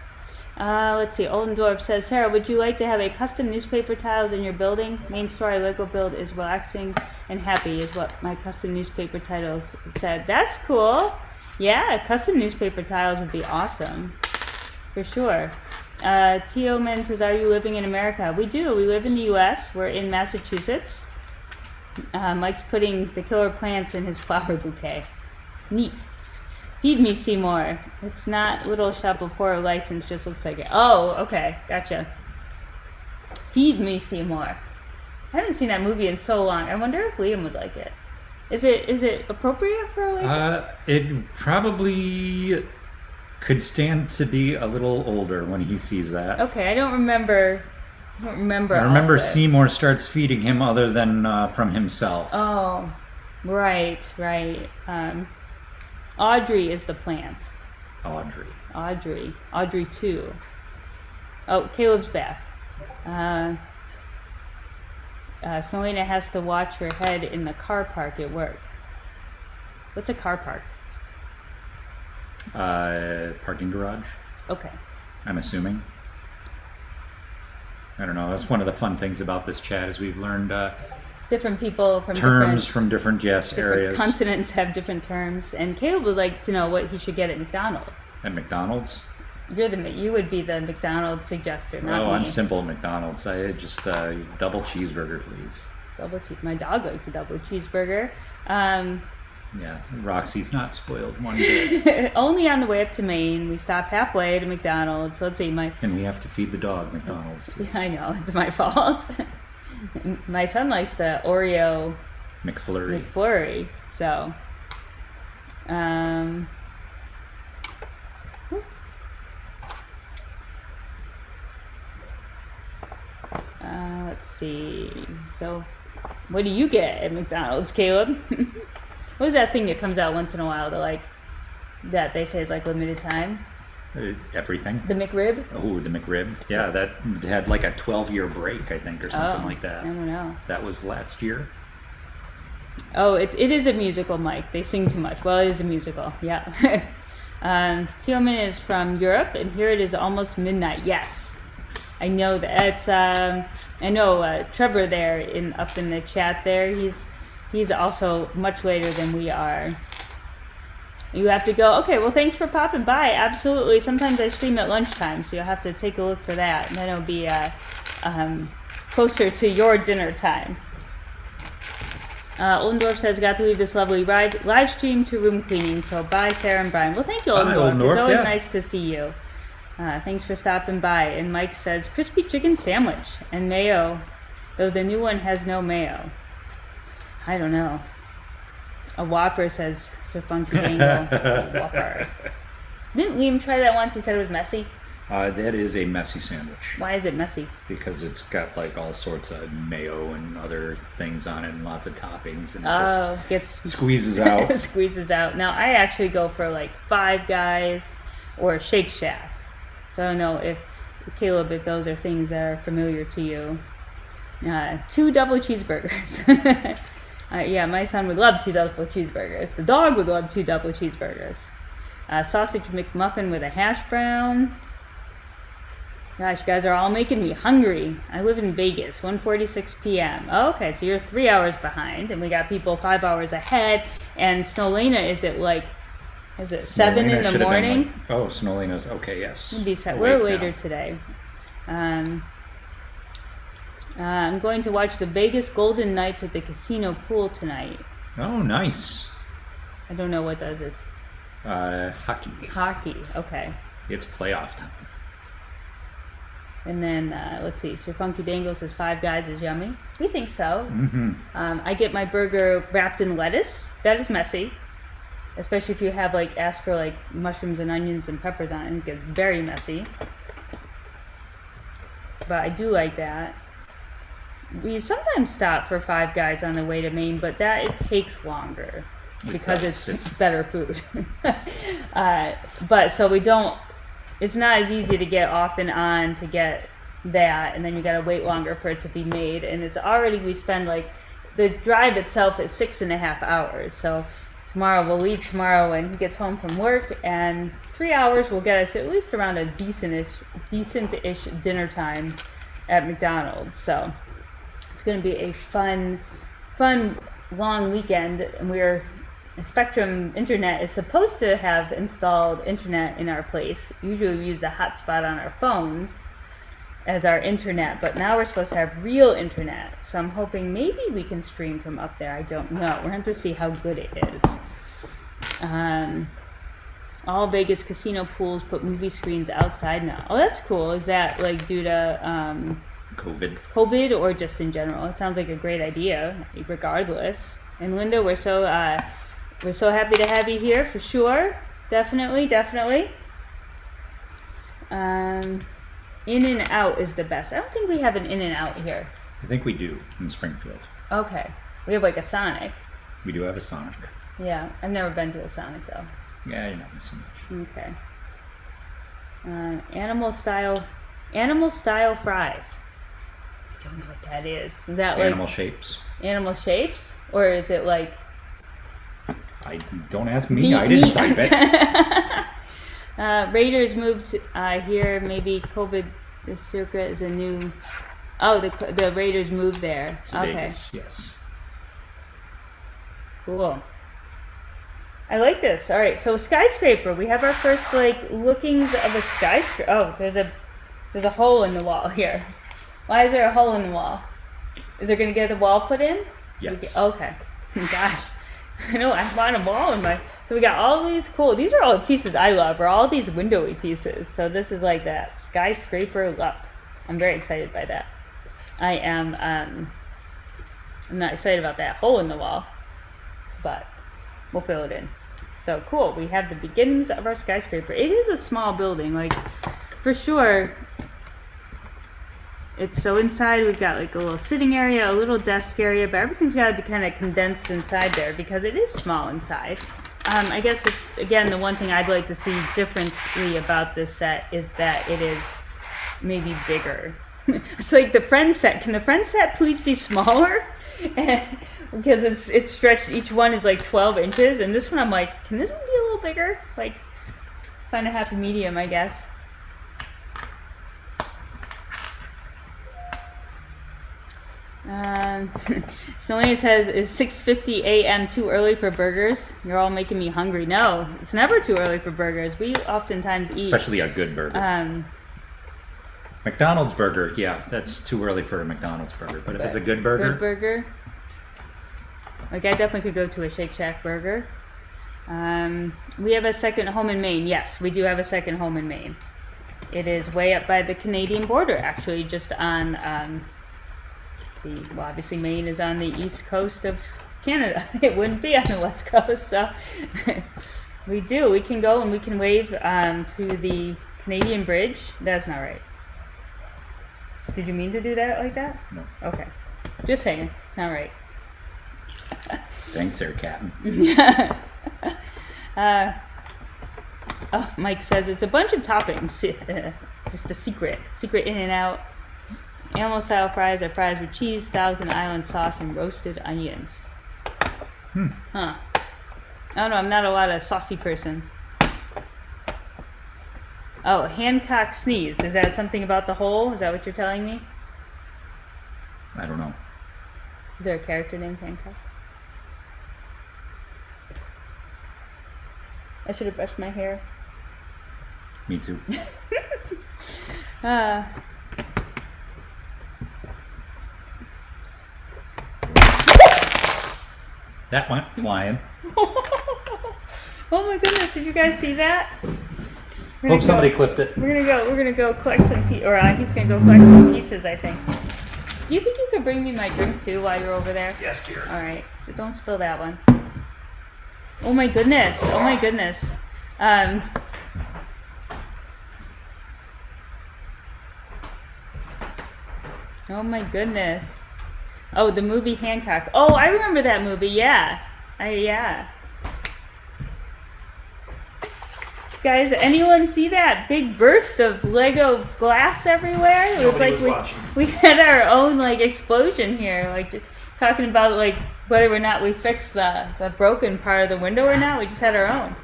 Let's see. Oldendorf says, Sarah, would you like to have a custom newspaper tiles in your building? Main story Lego build is relaxing and happy is what my custom newspaper titles said. That's cool. Yeah, custom newspaper tiles would be awesome. For sure. Tio Men says, are you living in America? We do. We live in the U.S. We're in Massachusetts. Mike's putting the killer plants in his flower bouquet. Neat. Feed me, Seymour. It's not Little Shop of Horror license, just looks like it. Oh, okay. Gotcha. Feed me, Seymour. I haven't seen that movie in so long. I wonder if Liam would like it. Is it appropriate for like? It probably could stand to be a little older when he sees that. Okay, I don't remember. I remember Seymour starts feeding him other than from himself. Oh, right. Audrey is the plant. Audrey 2. Oh, Caleb's back. Selena has to watch her head in the car park at work. What's a car park? Parking garage. Okay. I'm assuming. I don't know. That's one of the fun things about this chat is we've learned different people from terms from different areas. Continents have different terms, and Caleb would like to know what he should get at McDonald's. At McDonald's? You would be the McDonald's suggester, not me. I'm simple at McDonald's. I just double cheeseburger, please. My dog likes a double cheeseburger. Yeah, Roxy's not spoiled one bit. Only on the way up to Maine. We stop halfway to McDonald's. Let's see, and we have to feed the dog McDonald's. Yeah, I know, it's my fault. My son likes the Oreo McFlurry. So, let's see. So, what do you get at McDonald's, Caleb? What is that thing that comes out once in a while that they say is like limited time? Everything. The McRib? Oh, the McRib. Yeah, that had like a 12-year break, I think, or something like that. I don't know. That was last year. Oh, it is a musical, Mike. They sing too much. Well, it is a musical. Yeah. Tioman is from Europe, and here it is almost midnight. Yes. I know that. It's I know Trevor there up in the chat there. He's also much later than we are. You have to go, okay, well, thanks for popping by. Absolutely. Sometimes I stream at lunchtime, so you'll have to take a look for that. And then it'll be closer to your dinner time. Oldendorf says, got to leave this lovely live stream to room cleaning. So bye, Sarah and Brian. Well, thank you, Oldendorf. It's always nice to see you. Thanks for stopping by. And Mike says, crispy chicken sandwich and mayo, though the new one has no mayo. I don't know. A Whopper, says Sir Funky Dangle. Whopper. Didn't Liam try that once? He said it was messy. That is a messy sandwich. Why is it messy? Because it's got like all sorts of mayo and other things on it and lots of toppings, and it just squeezes out. Squeezes out. Now I actually go for like Five Guys or Shake Shack. So I don't know if Caleb, if those are things that are familiar to you. 2 double cheeseburgers. Yeah, my son would love 2 double cheeseburgers. The dog would love 2 double cheeseburgers. Sausage McMuffin with a hash brown. Gosh, you guys are all making me hungry. I live in Vegas, 1:46 p.m. Oh, okay, so you're 3 hours behind, and we got people 5 hours ahead. And Snowlena is it 7 in the morning? Snowlena's okay. Yes. We're later today. I'm going to watch the Vegas Golden Knights at the casino pool tonight. Oh, nice. I don't know what that is. Hockey. Hockey, okay. It's playoff time. And then, let's see, Sir Funky Dangle says Five Guys is yummy. We think so. Mm-hmm. I get my burger wrapped in lettuce. That is messy. Especially if you have, asked for, mushrooms and onions and peppers on it. It gets very messy. But I do like that. We sometimes stop for Five Guys on the way to Maine, but it takes longer because it's better food. But so we don't, it's not as easy to get off and on to get that, and then you gotta wait longer for it to be made. And it's already, we spend the drive itself is 6.5 hours. So we'll leave tomorrow when he gets home from work, and 3 hours will get us at least around a decent-ish dinner time at McDonald's. So it's going to be a fun long weekend. And Spectrum Internet is supposed to have installed internet in our place. Usually we use the hotspot on our phones as our internet, but now we're supposed to have real internet. So I'm hoping maybe we can stream from up there. I don't know. We're going to have to see how good it is. All Vegas casino pools put movie screens outside now. Oh, that's cool. Is that like due to COVID or just in general? It sounds like a great idea, regardless. And Linda, we're so happy to have you here for sure. Definitely. In and Out is the best. I don't think we have an In and Out here. I think we do in Springfield. Okay, we have like a Sonic. We do have a Sonic. Yeah, I've never been to a Sonic though. Yeah, you're not missing much. Okay. Animal style fries. I don't know what that is. Is that like animal shapes? Animal shapes, or is it like? I don't ask me. I didn't type it. Raiders moved here. Maybe COVID. The circuit is a new. Oh, the Raiders moved there. To Vegas, yes. Cool. I like this. All right, so skyscraper. We have our first like lookings of a skyscraper. Oh, there's a hole in the wall here. Why is there a hole in the wall? Is there gonna get the wall put in? Yes. Okay. Gosh, I know I want a wall in my. So we got all these cool. These are all the pieces I love. Are all these windowy pieces. So this is like that skyscraper look. I'm very excited by that. I am. I'm not excited about that hole in the wall, but we'll fill it in. So cool. We have the beginnings of our skyscraper. It is a small building, like for sure. It's so inside we've got like a little sitting area, a little desk area, but everything's got to be kind of condensed inside there because it is small inside. I guess again, the one thing I'd like to see differently about this set is that it is maybe bigger. It's like the Friends set. Can the Friends set please be smaller? Because it's stretched. Each one is like 12 inches, and this one I'm like, can this one be a little bigger? Like, find a happy medium, I guess. Selena says, is 6:50 a.m. too early for burgers? You're all making me hungry. No, it's never too early for burgers. We oftentimes eat. Especially a good burger. McDonald's burger, yeah, that's too early for a McDonald's burger. But if it's a good burger. Like I definitely could go to a Shake Shack burger. We have a second home in Maine. Yes, we do have a second home in Maine. It is way up by the Canadian border, actually, just on obviously Maine is on the east coast of Canada. It wouldn't be on the west coast, so we can go and we can wave to the Canadian bridge. That's not right. Did you mean to do that like that? No. Okay. Just saying. Not right. Thanks, there, Captain. Mike says it's a bunch of toppings. Just the secret In and Out. Animal style fries are fries with cheese, Thousand Island sauce, and roasted onions. Huh. I don't know. I'm not a lot of saucy person. Oh, Hancock sneeze. Is that something about the hole? Is that what you're telling me? I don't know. Is there a character named Hancock? I should have brushed my hair. Me too. That went flying. Oh my goodness! Did you guys see that? Hope somebody clipped it. We're gonna go collect some pieces, or he's gonna go collect some pieces, I think. Do you think you could bring me my drink too while you're over there? Yes, dear. All right, but don't spill that one. Oh my goodness! Oh my goodness! Oh my goodness! Oh, the movie Hancock. Oh, I remember that movie. Yeah, yeah. Guys, anyone see that big burst of Lego glass everywhere? It was like we had our own like explosion here, like talking about like whether or not we fixed the broken part of the window or not. We just had our own.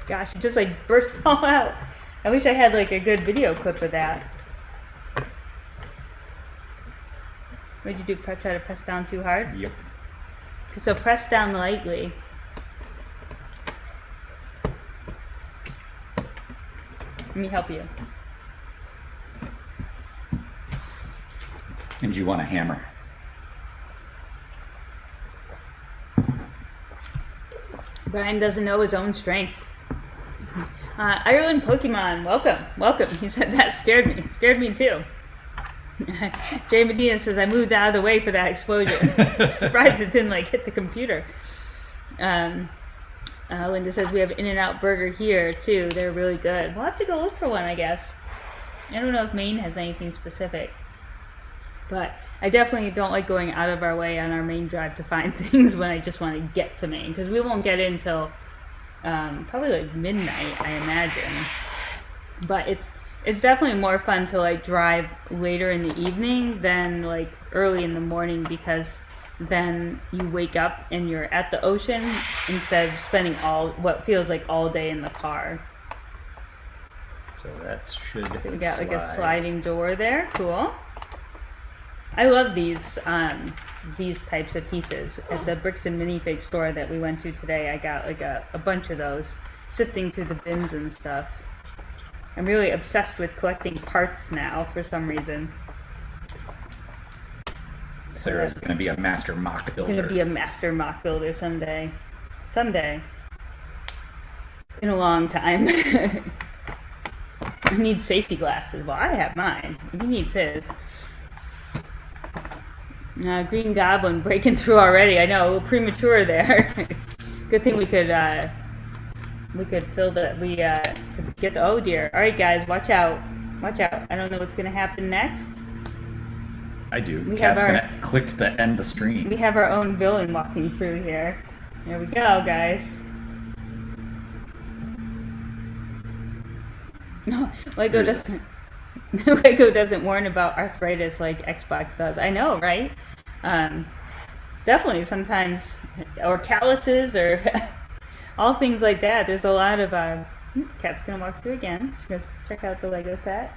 Gosh, it just like burst all out. I wish I had like a good video clip of that. What did you do? Try to press down too hard? Yep. So press down lightly. Let me help you. And you want a hammer. Brian doesn't know his own strength. Ireland Pokemon, welcome. He said that scared me. Scared me too. Jay Medina says, I moved out of the way for that explosion. Surprised it didn't hit the computer. Linda says, we have In-N-Out Burger here too. They're really good. We'll have to go look for one, I guess. I don't know if Maine has anything specific. But I definitely don't like going out of our way on our main drive to find things when I just want to get to Maine. Because we won't get in until probably midnight, I imagine. But it's definitely more fun to drive later in the evening than early in the morning, because then you wake up and you're at the ocean instead of spending what feels like all day in the car. So that should So we got a sliding door there. Cool. I love these types of pieces. At the Bricks and Minifig store that we went to today, I got a bunch of those, sifting through the bins and stuff. I'm really obsessed with collecting parts now for some reason. Sarah's going to be a master mock builder. Going to be a master mock builder someday. Someday. In a long time. I need safety glasses. Well, I have mine. He needs his. Green Goblin breaking through already. I know, a little premature there. Good thing we could fill the, could get the, oh dear. Alright guys, watch out. Watch out. I don't know what's going to happen next. I do. Cat's going to click the end the stream. We have our own villain walking through here. There we go, guys. No, Lego doesn't warn about arthritis like Xbox does. I know, right? Definitely sometimes, or calluses, or all things like that. There's a lot of, Cat's gonna walk through again. She's gonna check out the Lego set.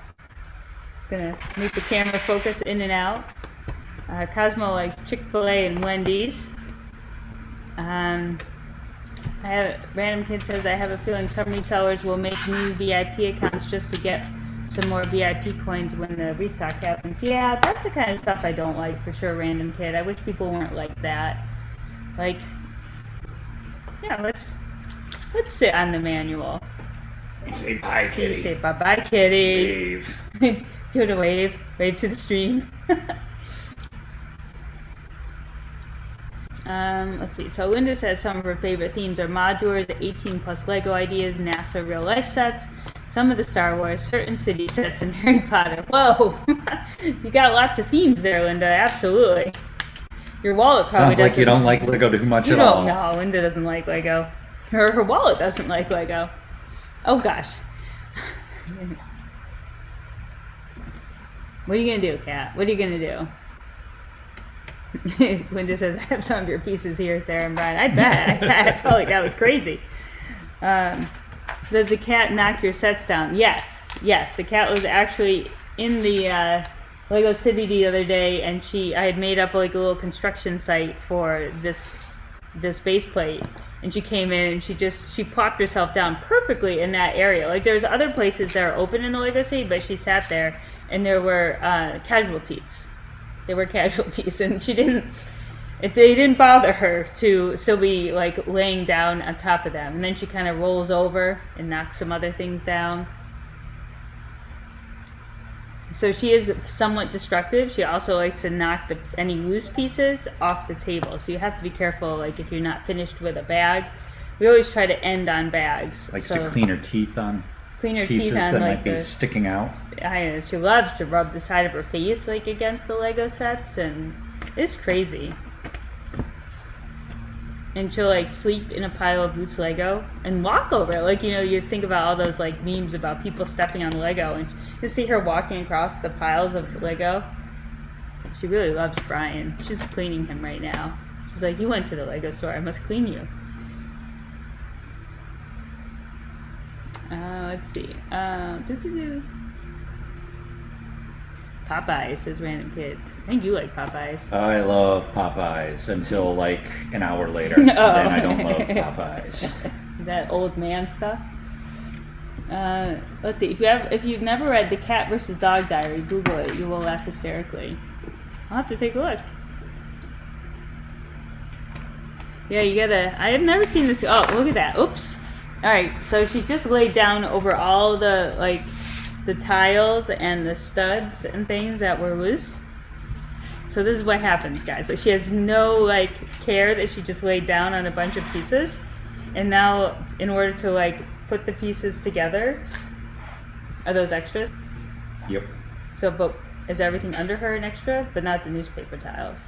She's gonna make the camera focus in and out. Cosmo likes Chick-fil-A and Wendy's. Random Kid says, I have a feeling some resellers will make new VIP accounts just to get some more VIP coins when the restock happens. Yeah, that's the kind of stuff I don't like for sure, Random Kid. I wish people weren't like that. Yeah, let's sit on the manual. Say bye, kitty. Say bye-bye, kitty. Wave. Do the wave. Wave to the stream. Let's see. So Linda says some of her favorite themes are modulars, 18+ Lego ideas, NASA real-life sets, some of the Star Wars, certain city sets, and Harry Potter. Whoa! You got lots of themes there, Linda. Absolutely. Your wallet probably sounds like you don't like Lego too much at all. No, Linda doesn't like Lego. Her wallet doesn't like Lego. Oh gosh. What are you gonna do, Kat? What are you gonna do? Linda says, I have some of your pieces here, Sarah and Brian. I bet. I felt like that was crazy. Does the cat knock your sets down? Yes. The cat was actually in the Lego City the other day, and I had made up a little construction site for this base plate, and she came in and she plopped herself down perfectly in that area. There's other places that are open in the Lego City, but she sat there, and there were casualties. They were casualties, and they didn't bother her to still be laying down on top of them. And then she kind of rolls over and knocks some other things down. So she is somewhat destructive. She also likes to knock any loose pieces off the table. So you have to be careful, if you're not finished with a bag. We always try to end on bags. Likes to clean her teeth on pieces that might be sticking out. She loves to rub the side of her face against the Lego sets, and it's crazy. And she'll sleep in a pile of loose Lego and walk over it. You think about all those memes about people stepping on Lego, and you see her walking across the piles of Lego. She really loves Brian. She's cleaning him right now. She's like, you went to the Lego store, I must clean you. Let's see. Popeyes, says Random Kid. I think you like Popeyes. I love Popeyes until an hour later. Then I don't love Popeyes. That old man stuff. Let's see. If you've never read The Cat vs. Dog Diary, Google it. You will laugh hysterically. I'll have to take a look. Yeah, you gotta. I have never seen this. Oh, look at that. Oops. All right, so she's just laid down over all the the tiles and the studs and things that were loose. So this is what happens, guys. So she has no care that she just laid down on a bunch of pieces, and now in order to put the pieces together, are those extras? Yep. So, but is everything under her an extra? But not the newspaper tiles.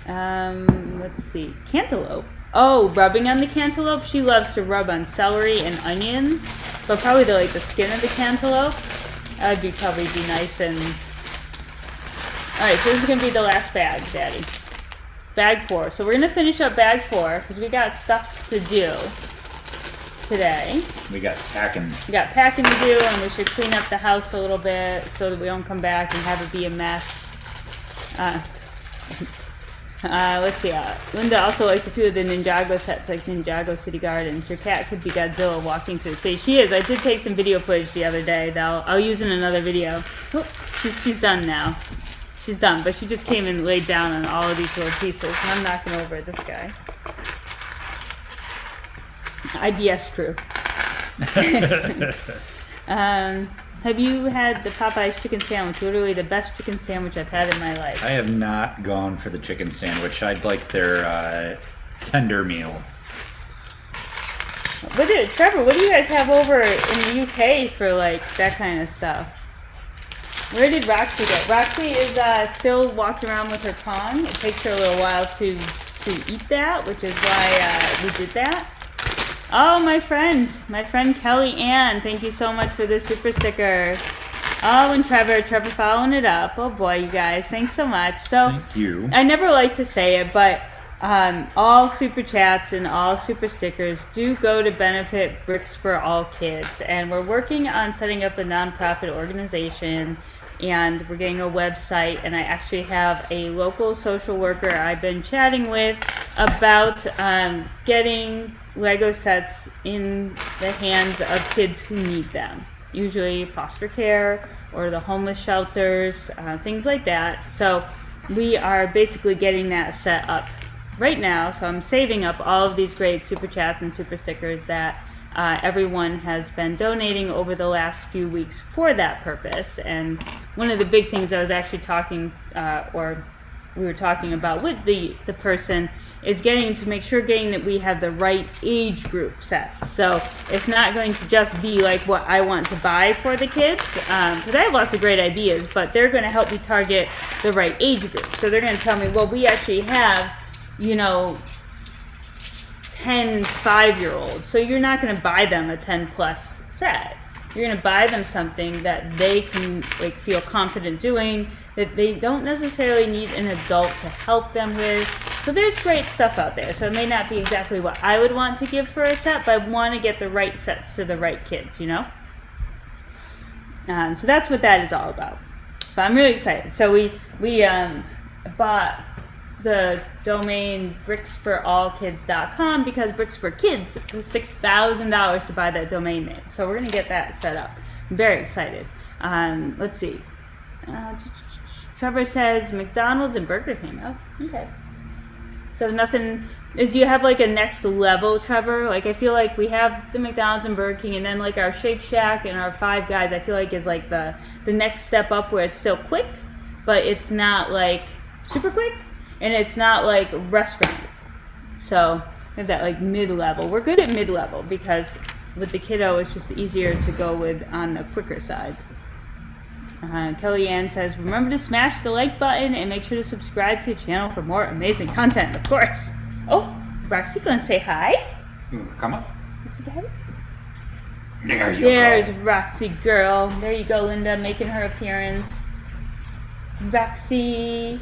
Let's see. Cantaloupe. Oh, rubbing on the cantaloupe. She loves to rub on celery and onions, but probably the skin of the cantaloupe. That would probably be nice and. All right, so this is gonna be the last bag, Daddy. Bag 4. So we're gonna finish up bag 4 because we got stuff to do today. We got packing. We got packing to do, and we should clean up the house a little bit so that we don't come back and have it be a mess. Let's see. Linda also likes a few of the Ninjago sets, like Ninjago City Gardens. Her cat could be Godzilla walking through the city. She is. I did take some video footage the other day that I'll use in another video. Oh, she's done now. She's done, but she just came and laid down on all of these little pieces, and I'm knocking over this guy. IBS crew. Have you had the Popeye's chicken sandwich? Literally the best chicken sandwich I've had in my life. I have not gone for the chicken sandwich. I'd like their tender meal. Trevor, what do you guys have over in the UK for that kind of stuff? Where did Roxy go? Roxy is still walking around with her Kong. It takes her a little while to eat that, which is why we did that. Oh, my friend Kelly Ann, thank you so much for the super sticker. Oh, and Trevor following it up. Oh boy, you guys, thanks so much. So, thank you. I never like to say it, but all super chats and all super stickers do go to benefit Bricks for All Kids, and we're working on setting up a nonprofit organization, and we're getting a website, and I actually have a local social worker I've been chatting with about getting Lego sets in the hands of kids who need them, usually foster care or the homeless shelters, things like that. So we are basically getting that set up right now. So I'm saving up all of these great super chats and super stickers that everyone has been donating over the last few weeks for that purpose. And one of the big things I was actually talking we were talking about with the person is getting that we have the right age group sets. So it's not going to just be what I want to buy for the kids, because I have lots of great ideas, but they're going to help me target the right age group. So they're going to tell me, well, we actually have 10 5-year-olds, so you're not going to buy them a 10 plus set. You're going to buy them something that they can feel confident doing, that they don't necessarily need an adult to help them with. So there's great stuff out there. So it may not be exactly what I would want to give for a set, but I want to get the right sets to the right kids, So that's what that is all about. But I'm really excited. So we bought the domain bricksforallkids.com because Bricks for Kids was $6,000 to buy that domain name. So we're going to get that set up. I'm very excited. Let's see. Trevor says McDonald's and Burger King. Oh, okay. So nothing. Do you have a next level, Trevor? I feel we have the McDonald's and Burger King, and then our Shake Shack and our Five Guys. I feel is the next step up where it's still quick, but it's not super quick. And it's not restaurant. So we have that mid-level. We're good at mid-level because with the kiddo, it's just easier to go with on the quicker side. Kellyanne says, remember to smash the like button and make sure to subscribe to the channel for more amazing content, of course. Oh, Roxy gonna say hi? Come on. This is Daddy? There's Roxy girl. There you go, Linda, making her appearance. Roxy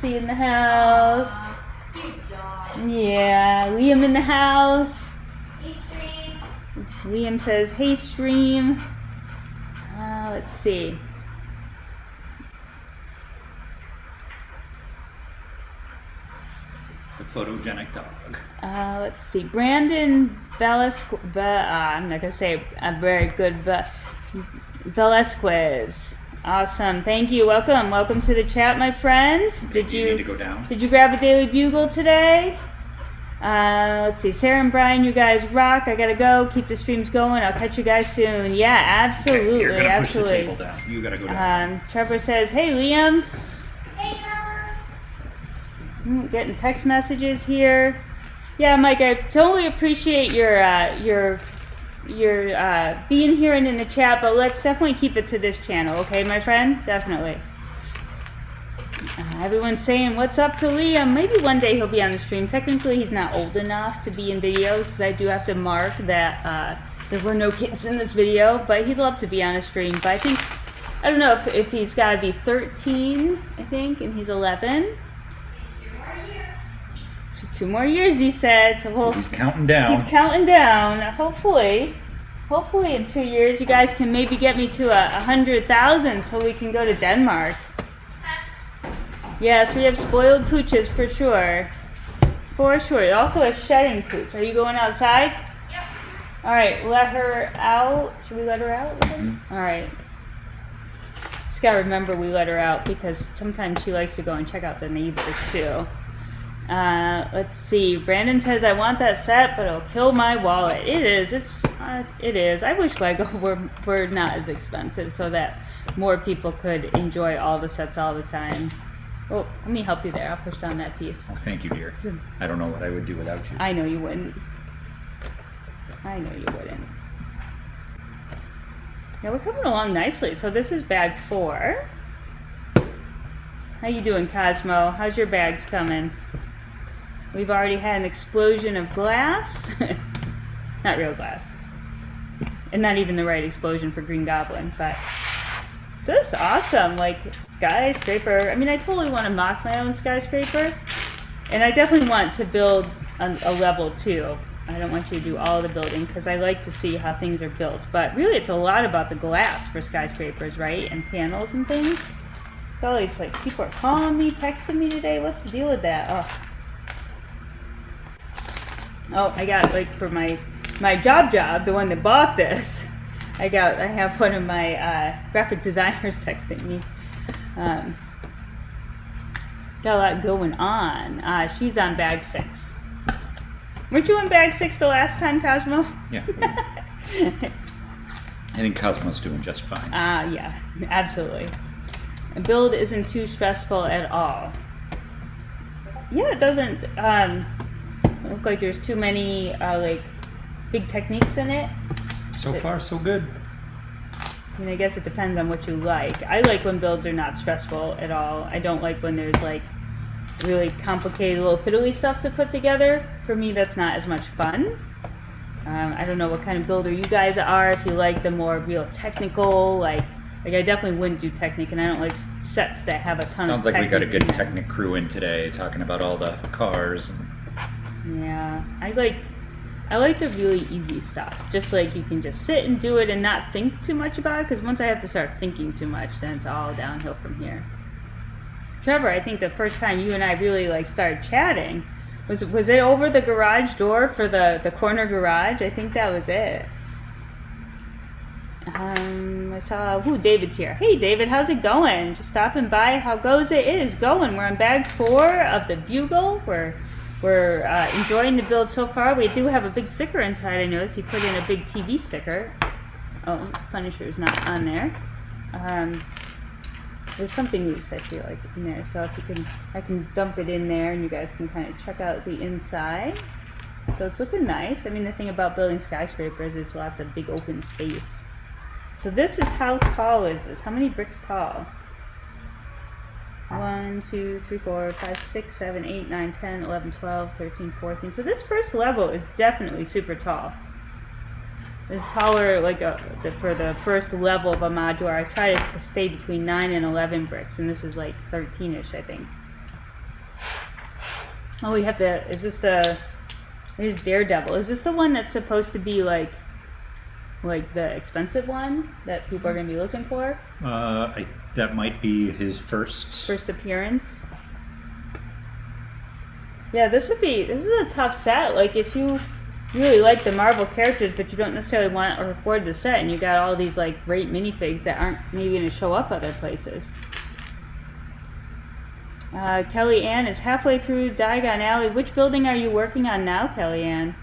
in the house. Yeah, Liam in the house. Hey, Stream. Liam says, hey, Stream. Let's see. The photogenic dog. Let's see. Brandon Velasquez. I'm not going to say a very good, but Velasquez. Awesome. Thank you. Welcome to the chat, my friends. Did you need to go down? Did you grab a Daily Bugle today? Let's see. Sarah and Brian, you guys rock. I gotta go. Keep the streams going. I'll catch you guys soon. Yeah, absolutely. Okay, you're gonna absolutely. push the table down. You gotta go down. Trevor says, "Hey, Liam." Hey, Getting text messages here. Yeah, Mike, I totally appreciate your being here and in the chat, but let's definitely keep it to this channel, okay, my friend? Definitely. Everyone's saying, what's up to Liam? Maybe one day he'll be on the stream. Technically, he's not old enough to be in videos because I do have to mark that there were no kids in this video, but he'd love to be on a stream. But I don't know if he's got to be 13, I think, and he's 11. 2 more years. So 2 more years, he said. So he's counting down. He's counting down. Hopefully in 2 years, you guys can maybe get me to 100,000 so we can go to Denmark. Yes, we have spoiled pooches for sure. For sure. Also a shedding pooch. Are you going outside? Yep. All right, let her out. Should we let her out? Mm-hmm. All right. Just gotta remember we let her out because sometimes she likes to go and check out the neighbors too. Let's see. Brandon says, I want that set, but it'll kill my wallet. It is. It is. I wish Lego were not as expensive so that more people could enjoy all the sets all the time. Oh, let me help you there. I'll push down that piece. Oh, thank you, dear. I don't know what I would do without you. I know you wouldn't. I know you wouldn't. Yeah, we're coming along nicely. So this is bag 4. How you doing, Cosmo? How's your bags coming? We've already had an explosion of glass. Not real glass. And not even the right explosion for Green Goblin, but... So this is awesome, like skyscraper. I mean, I totally want to mock my own skyscraper. And I definitely want to build a level too. I don't want you to do all the building because I like to see how things are built. But really, it's a lot about the glass for skyscrapers, right? And panels and things. All these, like, people are calling me, texting me today. What's the deal with that? Oh, I got, like, for my job, the one that bought this. I have one of my graphic designers texting me. Got a lot going on. She's on bag 6. Weren't you on bag 6 the last time, Cosmo? Yeah. I think Cosmo's doing just fine. Yeah, absolutely. The build isn't too stressful at all. Yeah, it doesn't look like there's too many like big techniques in it. So far, so good. I mean, I guess it depends on what you like. I like when builds are not stressful at all. I don't like when there's like really complicated little fiddly stuff to put together. For me, that's not as much fun. I don't know what kind of builder you guys are. If you like the more real technical, like I definitely wouldn't do Technic, and I don't like sets that have a ton Sounds of like we got a good Technic. Technic crew in today, talking about all the cars. Yeah, I like the really easy stuff. Just like you can just sit and do it and not think too much about it, because once I have to start thinking too much, then it's all downhill from here. Trevor, I think the first time you and I really like started chatting, was it over the garage door for the corner garage? I think that was it. I saw, David's here. Hey David, how's it going? Just stopping by. How goes it? It is going. We're on bag 4 of the Bugle. We're enjoying the build so far. We do have a big sticker inside. I noticed he put in a big TV sticker. Oh, Punisher's not on there. There's something loose I feel like in there. So if you can, I can dump it in there, and you guys can kind of check out the inside. So it's looking nice. I mean, the thing about building skyscrapers is lots of big open space. So this is, how tall is this? How many bricks tall? 1, 2, 3, 4, 5, 6, 7, 8, 9, 10, 11, 12, 13, 14. So this first level is definitely super tall. It's taller, like for the first level of a modular. I try to stay between 9 and 11 bricks, and this is like 13-ish, I think. Oh, we have to. Is this the? Here's Daredevil. Is this the one that's supposed to be like the expensive one that people are gonna be looking for? That might be his first appearance. Yeah, this is a tough set. Like if you really like the Marvel characters, but you don't necessarily want or afford the set, and you got all these like great minifigs that aren't maybe going to show up other places. Kelly Ann is halfway through Diagon Alley. Which building are you working on now, Kelly Ann?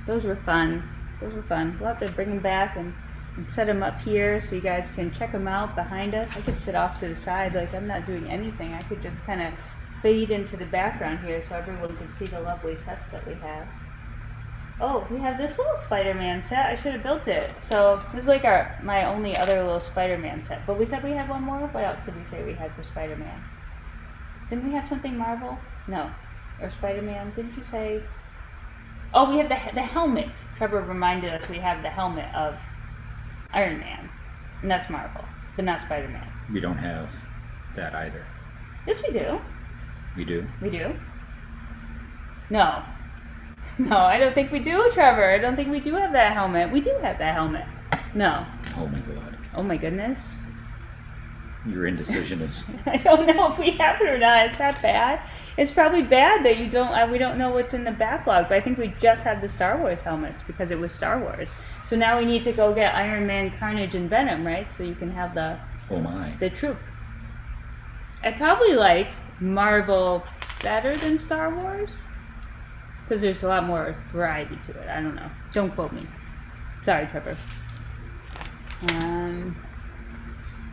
Those were fun. Those were fun. We'll have to bring them back and set them up here so you guys can check them out behind us. I could sit off to the side like I'm not doing anything. I could just kind of fade into the background here so everyone can see the lovely sets that we have. Oh, we have this little Spider-Man set. I should have built it. So this is like my only other little Spider-Man set. But we said we had one more. What else did we say we had for Spider-Man? Didn't we have something Marvel? No. Or Spider-Man? Didn't you say? Oh, we have the helmet. Trevor reminded us we have the helmet of Iron Man. And that's Marvel. But not Spider-Man. We don't have that either. Yes, we do. We do? We do? No. No, I don't think we do, Trevor. I don't think we do have that helmet. We do have that helmet. No. Oh my god. Oh my goodness. Your indecision is... I don't know if we have it or not. Is that bad? It's probably bad that you don't. We don't know what's in the backlog. But I think we just have the Star Wars helmets because it was Star Wars. So now we need to go get Iron Man, Carnage, and Venom, right? So you can have the. Oh my. The troop. I probably like Marvel better than Star Wars because there's a lot more variety to it. I don't know. Don't quote me. Sorry, Trevor.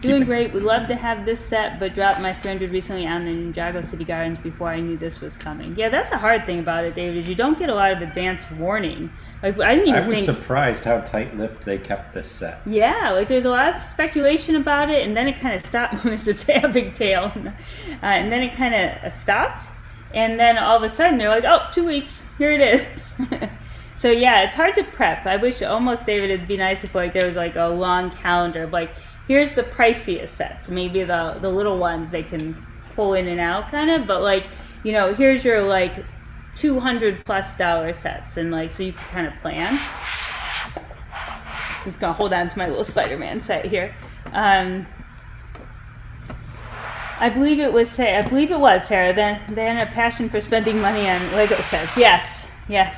Doing great. Would love to have this set, but dropped my 300 recently on the Ninjago City Gardens before I knew this was coming. Yeah, that's the hard thing about it, David, is you don't get a lot of advanced warning. Like I didn't even I was surprised how tight-lipped they kept this set. Yeah, like there's a lot of speculation about it, and then it kind of stopped when there's a big tail, and then it kind of stopped, and then all of a sudden they're like, oh, 2 weeks, here it is. So yeah, it's hard to prep. I wish almost, David, it'd be nice if like there was like a long calendar of like, here's the priciest sets. Maybe the little ones they can pull in and out kind of, but like, you know, here's your like $200+ sets, and like so you can kind of plan. Just gonna hold on to my little Spider-Man set here. I believe it was Sarah. Then a passion for spending money on Lego sets. Yes,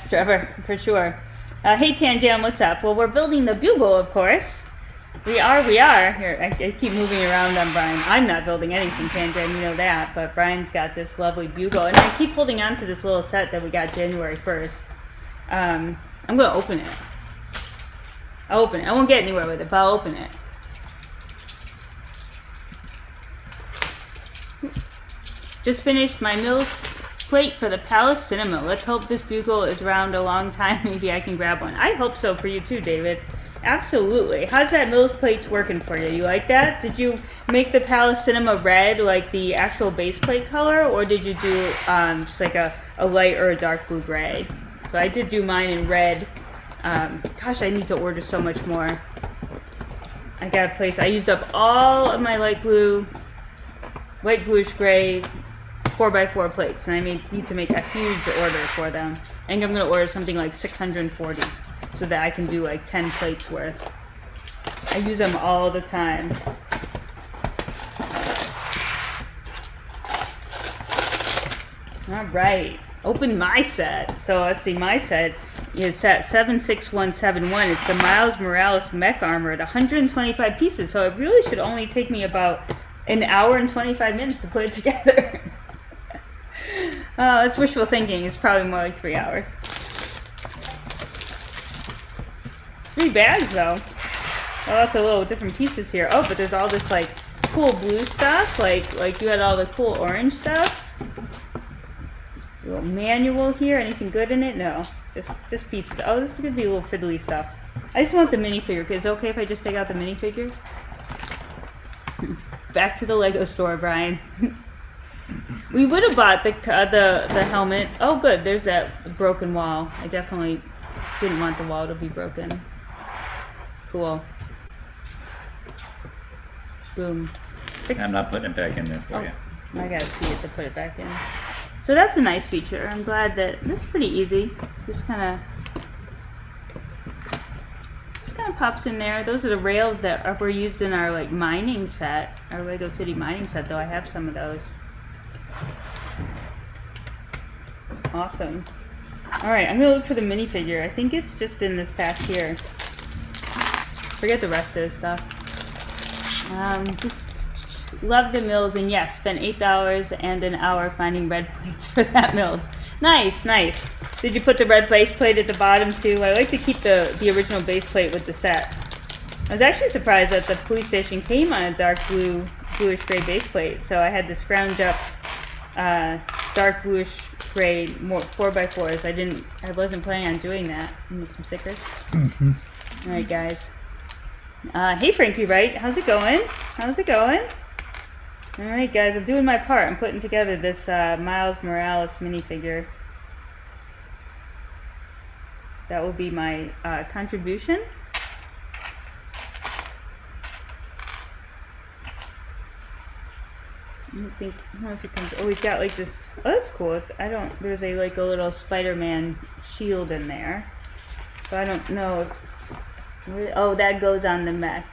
Trevor, for sure. Hey Tanjam, what's up? Well, we're building the Bugle, of course. We are. Here, I keep moving around on Brian. I'm not building anything, Tanjam, you know that. But Brian's got this lovely Bugle. And I keep holding on to this little set that we got January 1st. I'm going to open it. I'll open it. I won't get anywhere with it, but I'll open it. Just finished my Mills plate for the Palace Cinema. Let's hope this Bugle is around a long time. Maybe I can grab one. I hope so for you too, David. Absolutely. How's that Mills plates working for you? You like that? Did you make the Palace Cinema red, like the actual base plate color, or did you do just like a light or a dark blue gray? So I did do mine in red. Gosh, I need to order so much more. I got a place. I used up all of my light bluish gray 4x4 plates, and I need to make a huge order for them. I think I'm going to order something like 640. So that I can do like 10 plates worth. I use them all the time. All right, open my set. So let's see, my set is set 76171. It's the Miles Morales mech armor at 125 pieces. So it really should only take me about an hour and 25 minutes to put it together. That's wishful thinking. It's probably more like 3 hours. 3 bags though. Oh, lots of little different pieces here. Oh, but there's all this like cool blue stuff. Like you had all the cool orange stuff. A little manual here. Anything good in it? No. Just pieces. Oh, this is gonna be a little fiddly stuff. I just want the minifigure. Is it okay if I just take out the minifigure? Back to the Lego store, Brian. We would have bought the helmet. Oh, good. There's that broken wall. I definitely didn't want the wall to be broken. Cool. Boom. I'm not putting it back in there for you. I gotta see it to put it back in. So that's a nice feature. I'm glad that that's pretty easy. Just kind of pops in there. Those are the rails that were used in our like mining set, our Lego City mining set. Though I have some of those. Awesome. Alright, I'm gonna look for the minifigure. I think it's just in this pack here. Forget the rest of this stuff. Just love the Mills, and yes, spent $8 and an hour finding red plates for that Mills. Nice, nice. Did you put the red base plate at the bottom too? I like to keep the original base plate with the set. I was actually surprised that the police station came on a dark bluish gray base plate, so I had to scrounge up dark bluish gray 4x4s. I wasn't planning on doing that. Make some stickers. All right, guys. Hey, Frankie, right? How's it going? How's it going? All right, guys. I'm doing my part. I'm putting together this Miles Morales minifigure. That will be my contribution. I don't know if it comes. Oh, he's got like this. Oh, that's cool. There's a little Spider-Man shield in there. So I don't know if. Oh, that goes on the mech.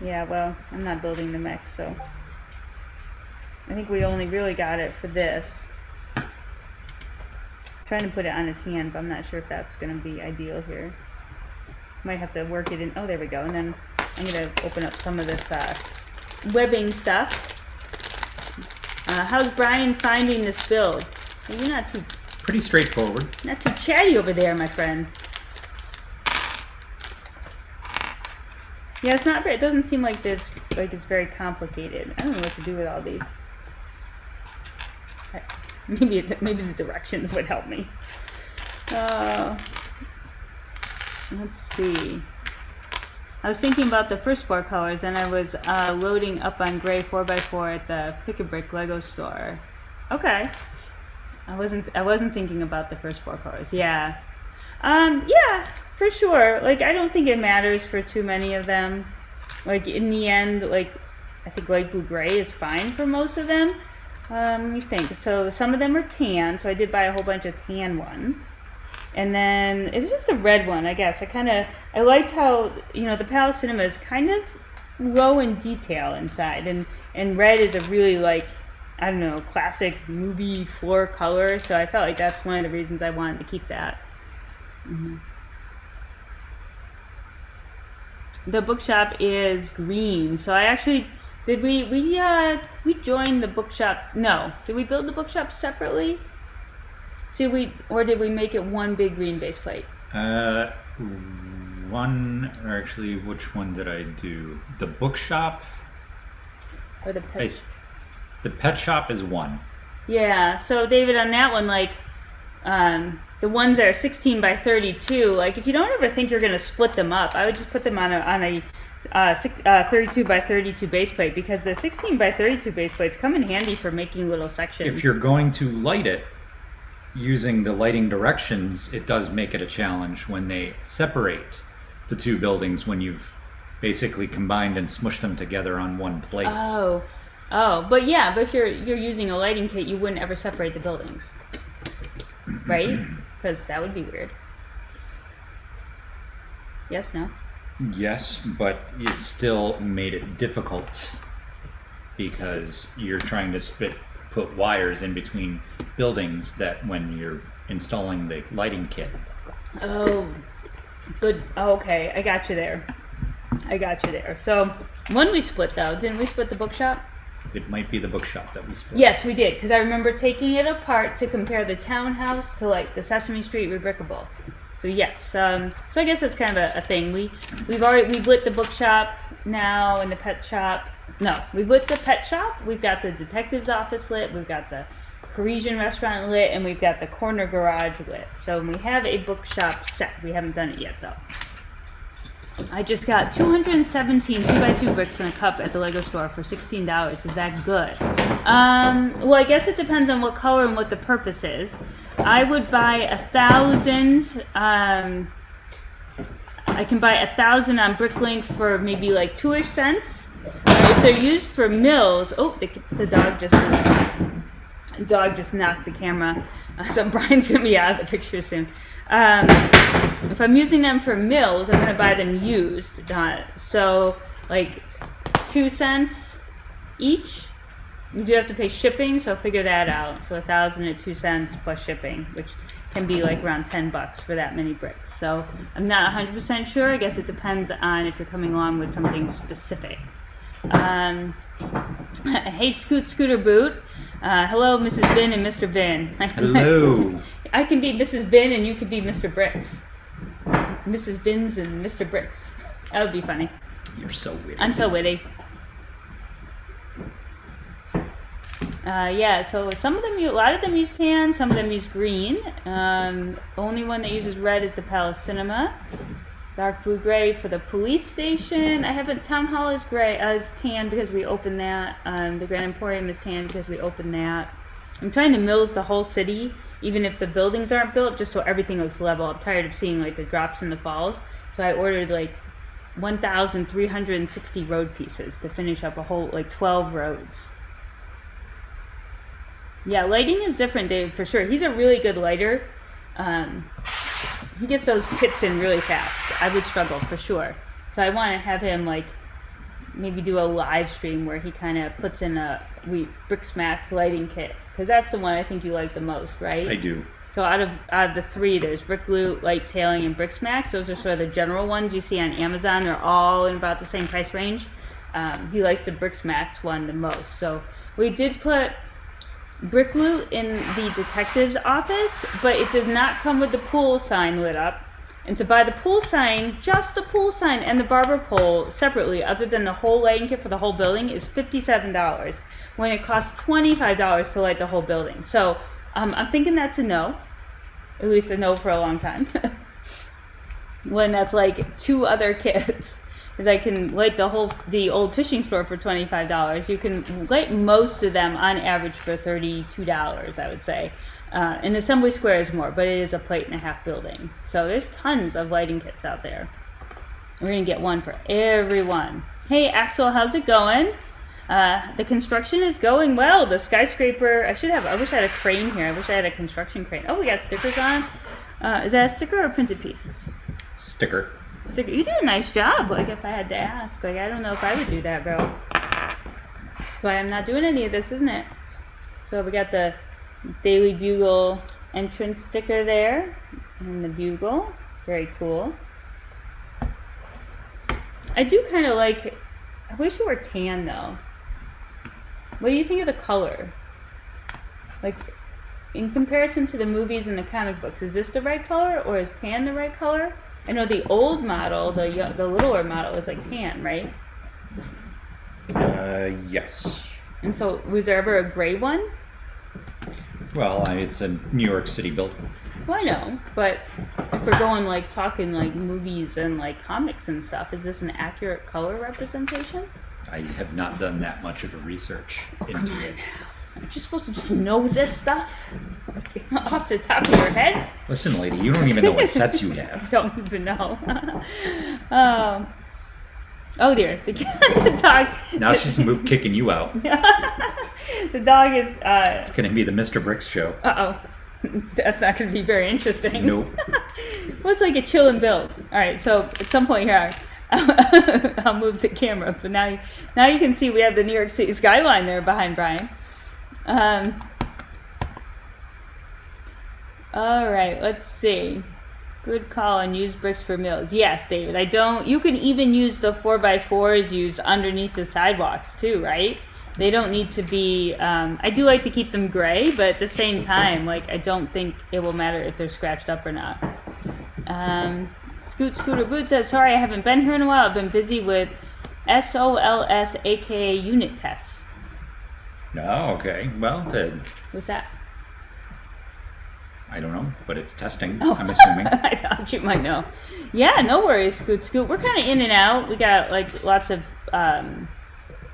Yeah, well, I'm not building the mech, so. I think we only really got it for this. I'm trying to put it on his hand, but I'm not sure if that's going to be ideal here. Might have to work it in. Oh, there we go. And then I'm going to open up some of this webbing stuff. How's Brian finding this build? Well, you're not too... Pretty straightforward. Not too chatty over there, my friend. Yeah, it's not very... It doesn't seem like it's very complicated. I don't know what to do with all these. Maybe the directions would help me. Let's see. I was thinking about the first 4 colors, and I was loading up on gray 4x4 at the Pick-a-Brick Lego store. Okay. I wasn't thinking about the first 4 colors. Yeah. Yeah, for sure. Like, I don't think it matters for too many of them. Like, in the end, like, I think light blue gray is fine for most of them. Let me think. So some of them are tan, so I did buy a whole bunch of tan ones. And then it was just a red one, I guess. I liked how, the Palace Cinema is kind of low in detail inside. And red is a really, I don't know, classic movie floor color. So I felt like that's one of the reasons I wanted to keep that. Mm-hmm. The bookshop is green. So I actually, did we joined the bookshop? No. Did we build the bookshop separately? Did we make it one big green base plate? Which one did I do? The bookshop? Or the pet? The pet shop is one. Yeah, so David, on that one, the ones that are 16 by 32, if you don't ever think you're going to split them up, I would just put them on a 32 by 32 base plate, because the 16 by 32 base plates come in handy for making little sections. If you're going to light it, using the lighting directions, it does make it a challenge when they separate the 2 buildings, when you've basically combined and smushed them together on one plate. Oh, but if you're using a lighting kit, you wouldn't ever separate the buildings, right? Because that would be weird. Yes, no? Yes, but it still made it difficult because you're trying to put wires in between buildings that when you're installing the lighting kit. Oh, good. Oh, okay, I got you there. So when we split, though, didn't we split the bookshop? It might be the bookshop that we split. Yes, we did, because I remember taking it apart to compare the townhouse to the Sesame Street Rebrickable. So yes, so I guess that's kind of a thing. We lit the bookshop now, and the pet shop. No, we lit the pet shop. We've got the detective's office lit. We've got the Parisian restaurant lit, and we've got the corner garage lit. So we have a bookshop set. We haven't done it yet, though. I just got 217 2x2 bricks in a cup at the Lego store for $16. Is that good? Well, I guess it depends on what color and what the purpose is. I would buy 1,000. I can buy 1,000 on Bricklink for maybe 2-ish cents. If they're used for mills, the dog just knocked the camera, so Brian's gonna be out of the picture soon. If I'm using them for mills, I'm gonna buy them used. So 2 cents each. You do have to pay shipping, so figure that out. So 1,000 at 2 cents plus shipping, which can be like around $10 for that many bricks. So I'm not 100% sure. I guess it depends on if you're coming along with something specific. Hey, Scooter Boot. Hello, Mrs. Bin and Mr. Bin. Hello. I can be Mrs. Bin and you could be Mr. Bricks. Mrs. Bins and Mr. Bricks. That would be funny. You're so witty. I'm so witty. Yeah, so some of them, a lot of them use tan, some of them use green. Only one that uses red is the Palace Cinema. Dark blue gray for the police station. I have a Town Hall is gray, is tan because we opened that. The Grand Emporium is tan because we opened that. I'm trying to mills the whole city, even if the buildings aren't built, just so everything looks level. I'm tired of seeing like the drops and the falls. So I ordered like 1,360 road pieces to finish up a whole, like 12 roads. Yeah, lighting is different, Dave, for sure. He's a really good lighter. He gets those kits in really fast. I would struggle, for sure. So I want to have him, like, maybe do a live stream where he kind of puts in a Brixmax lighting kit. Because that's the one I think you like the most, right? I do. So out of the three, there's Brick Glue, Light Tailing, and Brixmax. Those are sort of the general ones you see on Amazon. They're all in about the same price range. He likes the Brixmax one the most. So we did put Brick Glue in the detective's office, but it does not come with the pool sign lit up. And to buy the pool sign, just the pool sign and the barber pole separately, other than the whole lighting kit for the whole building, is $57, when it costs $25 to light the whole building. So I'm thinking that's a no, at least a no for a long time. When that's like 2 other kits. Because I can light the old fishing store for $25. You can light most of them on average for $32, I would say. And Assembly Square is more, but it is a plate-and-a-half building. So there's tons of lighting kits out there. We're going to get one for everyone. Hey, Axel, how's it going? The construction is going well. The skyscraper, I wish I had a crane here. I wish I had a construction crane. Oh, we got stickers on. Is that a sticker or a printed piece? Sticker. You did a nice job, like, if I had to ask. Like, I don't know if I would do that, bro. That's why I'm not doing any of this, isn't it? So we got the Daily Bugle entrance sticker there. And the Bugle. Very cool. I do kind of like... I wish it were tan, though. What do you think of the color? Like, in comparison to the movies and the comic books, is this the right color, or is tan the right color? I know the old model, the littler model, is like tan, right? Yes. And so, was there ever a gray one? Well, it's a New York City building. Well, I know, but if we're going like talking like movies and like comics and stuff, is this an accurate color representation? I have not done that much of a research into it. Aren't you supposed to just know this stuff off the top of your head? Listen, lady, you don't even know what sets you have. Don't even know. Oh dear, the dog. Now she's kicking you out. The dog is. It's going to be the Mr. Bricks show. That's not going to be very interesting. Nope. Looks like a chill and build. All right, so at some point here, I'll move the camera, but now you can see we have the New York City skyline there behind Brian. All right, let's see. Good call on used bricks for mills. Yes, David. You can even use the 4x4s used underneath the sidewalks too, right? They don't need to be, I do like to keep them gray, but at the same time, like, I don't think it will matter if they're scratched up or not. Scooter Boot says, sorry, I haven't been here in a while. I've been busy with SOLS, aka unit tests. Oh, okay. Well, good. What's that? I don't know, but it's testing, Oh. I'm assuming. I thought you might know. Yeah, no worries, Scoot. We're kind of in and out. We got, like, lots of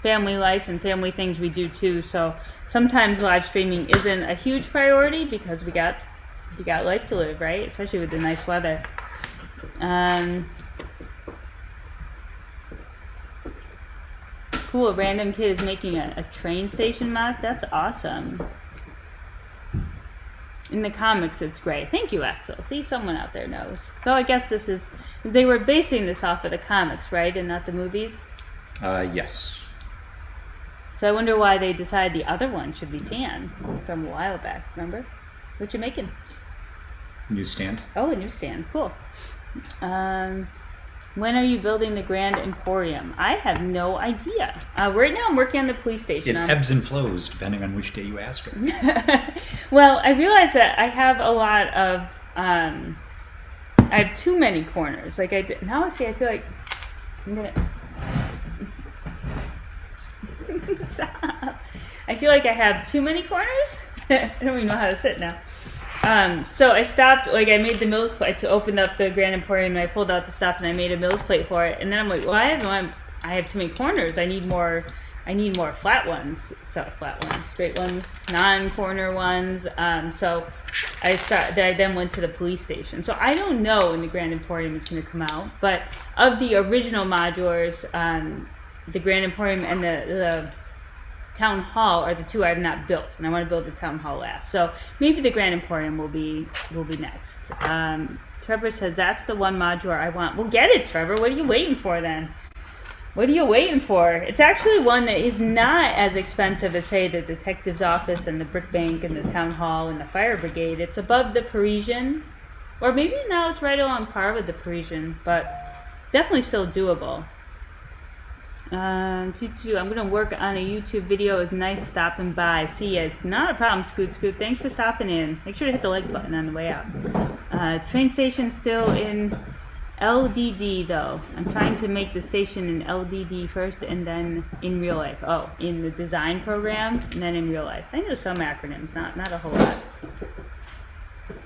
family life and family things we do, too. So sometimes live streaming isn't a huge priority because we got life to live, right? Especially with the nice weather. Cool, a random kid is making a train station mock. That's awesome. In the comics, it's great. Thank you, Axel. See, someone out there knows. So I guess they were basing this off of the comics, right? And not the movies? Yes. So I wonder why they decided the other one should be tan from a while back, remember? What you making? newsstand. Oh, a newsstand. Cool. When are you building the Grand Emporium? I have no idea. Right now I'm working on the police station. It ebbs and flows depending on which day you ask her. Well, I realize that I have a lot of, I have too many corners. Like now I feel like I'm gonna, stop. I feel like I have too many corners. I don't even know how to sit now. So I stopped, like I made the Mills plate to open up the Grand Emporium, and I pulled out the stuff and I made a Mills plate for it. And then I'm like, well, I have too many corners. I need more flat ones. So flat ones, straight ones, non-corner ones. So I then went to the police station. So I don't know when the Grand Emporium is going to come out, but of the original modulars, the Grand Emporium and the Town Hall are the two I have not built, and I want to build the Town Hall last. So maybe the Grand Emporium will be next. Trevor says that's the one modular I want. Well, get it, Trevor. What are you waiting for then? What are you waiting for? It's actually one that is not as expensive as, say, the detective's office and the brick bank and the town hall and the fire brigade. It's above the Parisian, or maybe now it's right along par with the Parisian, but definitely still doable. I'm gonna work on a YouTube video. It's nice stopping by. See ya. Not a problem, Scoot. Thanks for stopping in. Make sure to hit the like button on the way out. Train station still in LDD though. I'm trying to make the station in LDD first and then in real life. Oh, in the design program and then in real life. I know some acronyms, not a whole lot.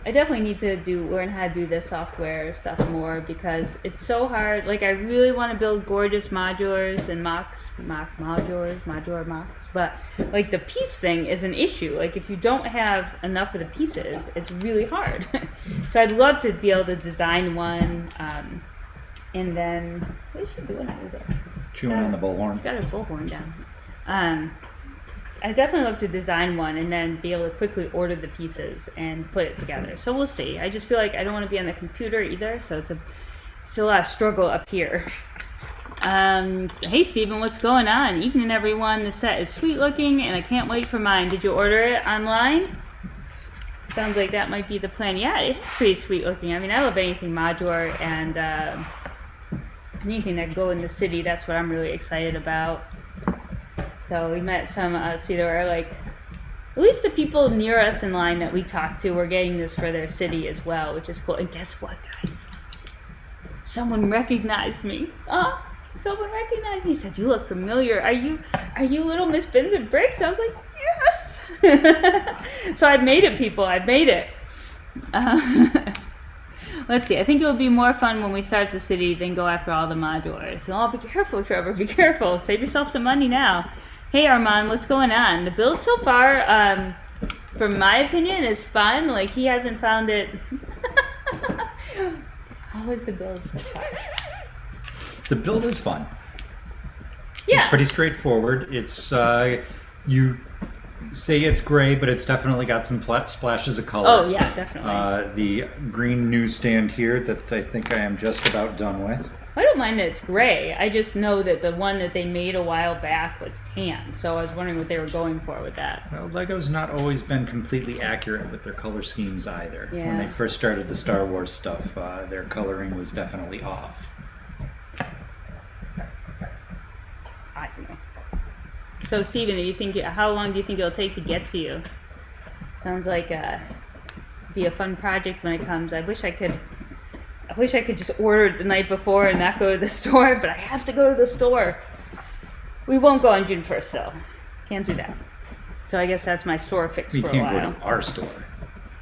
I definitely need to learn how to do the software stuff more because it's so hard. Like I really want to build gorgeous modulars and modular mocks, but like the piece thing is an issue. Like if you don't have enough of the pieces, it's really hard. So I'd love to be able to design one, and then what is she doing over there? Chewing on the bullhorn. Got her bullhorn down. I definitely love to design one and then be able to quickly order the pieces and put it together. So we'll see. I just feel like I don't want to be on the computer either, so it's a lot of struggle up here. Hey Steven, what's going on? Evening everyone. The set is sweet looking and I can't wait for mine. Did you order it online? Sounds like that might be the plan. Yeah, it's pretty sweet looking. I mean, I love anything modular and anything that go in the city. That's what I'm really excited about. So we met some, there were like, at least the people near us in line that we talked to were getting this for their city as well, which is cool. And guess what, guys? Someone recognized me. Oh, someone recognized me. He said, "You look familiar. Are you little Miss Bins and Bricks?" I was like, yes. So I made it, people. I made it. Let's see. I think it will be more fun when we start the city than go after all the modulars. So, be careful, Trevor. Be careful. Save yourself some money now. Hey, Armand, what's going on? The build so far, from my opinion, is fun. Like, he hasn't found it. How is the build so far? The build is fun. Yeah. It's pretty straightforward. It's, you say it's gray, but it's definitely got some splashes of color. Oh, yeah, definitely. The green newsstand here that I think I am just about done with. I don't mind that it's gray. I just know that the one that they made a while back was tan, so I was wondering what they were going for with that. Well, Lego's not always been completely accurate with their color schemes either. Yeah. When they first started the Star Wars stuff, their coloring was definitely off. I don't know. So, Steven, how long do you think it'll take to get to you? Sounds like be a fun project when it comes. I wish I could just order it the night before and not go to the store, but I have to go to the store. We won't go on June 1st, though. Can't do that. So I guess that's my store fix for a while. You can't go to our store.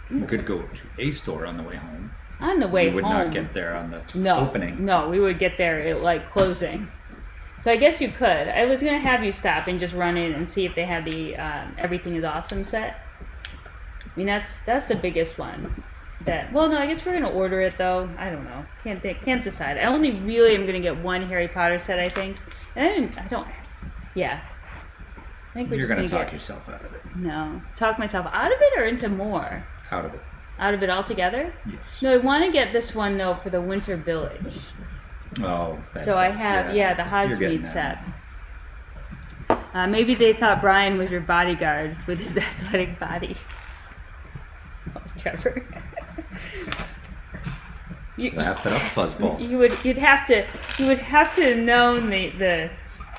You could go to a store on the way home. On the way home. You would not get there on the opening. No, we would get there at, like, closing. So I guess you could. I was going to have you stop and just run in and see if they have the Everything is Awesome set. I mean, that's the biggest one. Well, no, I guess we're going to order it, though. I don't know. Can't decide. I only really am going to get one Harry Potter set, I think. And I don't, yeah. I think we're You're just going to talk yourself out of it. No. Talk myself out of it or into more? Out of it. Out of it altogether? Yes. No, I want to get this one, though, for the Winter Village. Oh, that's so I have, the Hogsmeade set. Maybe they thought Brian was your bodyguard with his athletic body. Oh, Trevor. Laugh it up, fuzzball. You'd have to know the.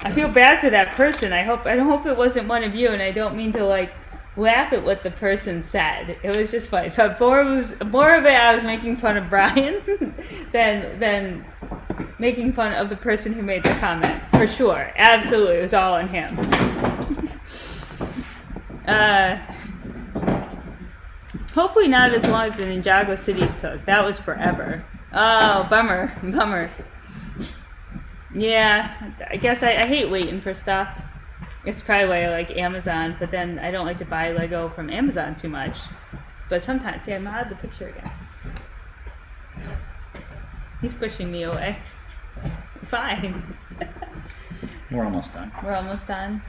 I feel bad for that person. I don't hope it wasn't one of you, and I don't mean to like laugh at what the person said. It was just funny. So more of it, I was making fun of Brian than making fun of the person who made the comment. For sure, absolutely, it was all on him. Hopefully not as long as the Ninjago cities took. That was forever. Oh, bummer. Yeah, I guess I hate waiting for stuff. It's probably why I like Amazon, but then I don't like to buy Lego from Amazon too much. But sometimes, see, I'm out of the picture again. He's pushing me away. Fine. We're almost done. We're almost done.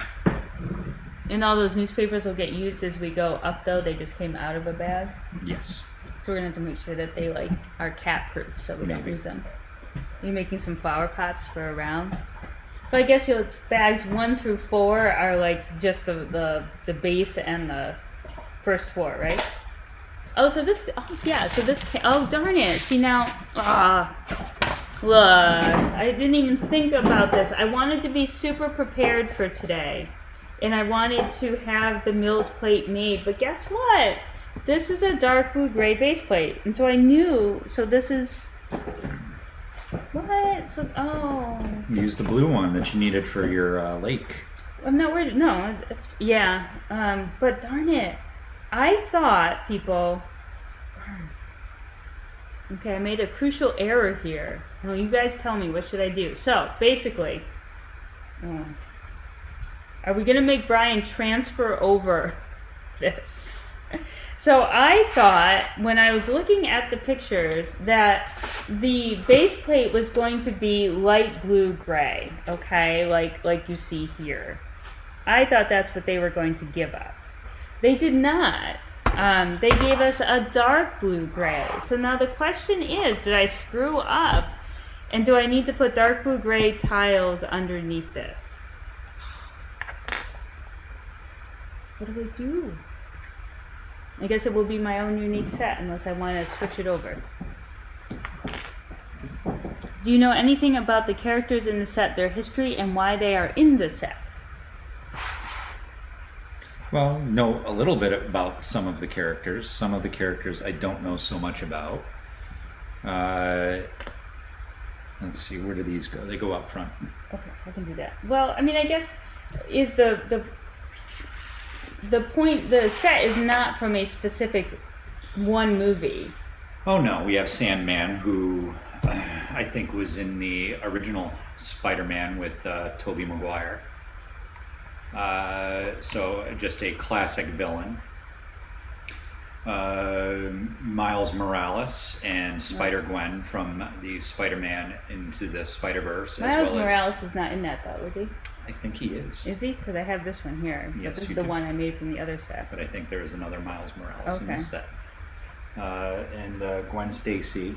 And all those newspapers will get used as we go up, though. They just came out of a bag. Yes. So we're going to have to make sure that they like are cat proof so we don't lose them. You're making some flower pots for a round. So I guess your bags 1 through 4 are like just the base and the first floor, right? Oh, so this, oh darn it. See now, look, I didn't even think about this. I wanted to be super prepared for today. And I wanted to have the Mills plate made, but guess what? This is a dark blue gray base plate. And so I knew, so this is, what? So, Use the blue one that you needed for your lake. I'm not worried, no, it's, yeah. But darn it. I thought, people, okay, I made a crucial error here. Well, you guys tell me, what should I do? So, basically, are we going to make Brian transfer over this? So I thought, when I was looking at the pictures, that the base plate was going to be light blue gray, okay, like you see here. I thought that's what they were going to give us. They did not. They gave us a dark blue gray. So now the question is, did I screw up? And do I need to put dark blue gray tiles underneath this? What do I do? I guess it will be my own unique set unless I want to switch it over. Do you know anything about the characters in the set, their history, and why they are in the set? Well, know a little bit about some of the characters. Some of the characters I don't know so much about. Let's see, where do these go? They go up front. Okay, I can do that. Well, I mean, I guess is the point, the set is not from a specific one movie. Oh no, we have Sandman, who I think was in the original Spider-Man with Tobey Maguire. So just a classic villain. Miles Morales and Spider-Gwen from the Spider-Man Into the Spider-Verse. Miles Morales is not in that though, is he? I think he is. Is he? Because I have this one here. Yes, but this is the one I made from the other set. But I think there is another Miles Morales in this set. And Gwen Stacy.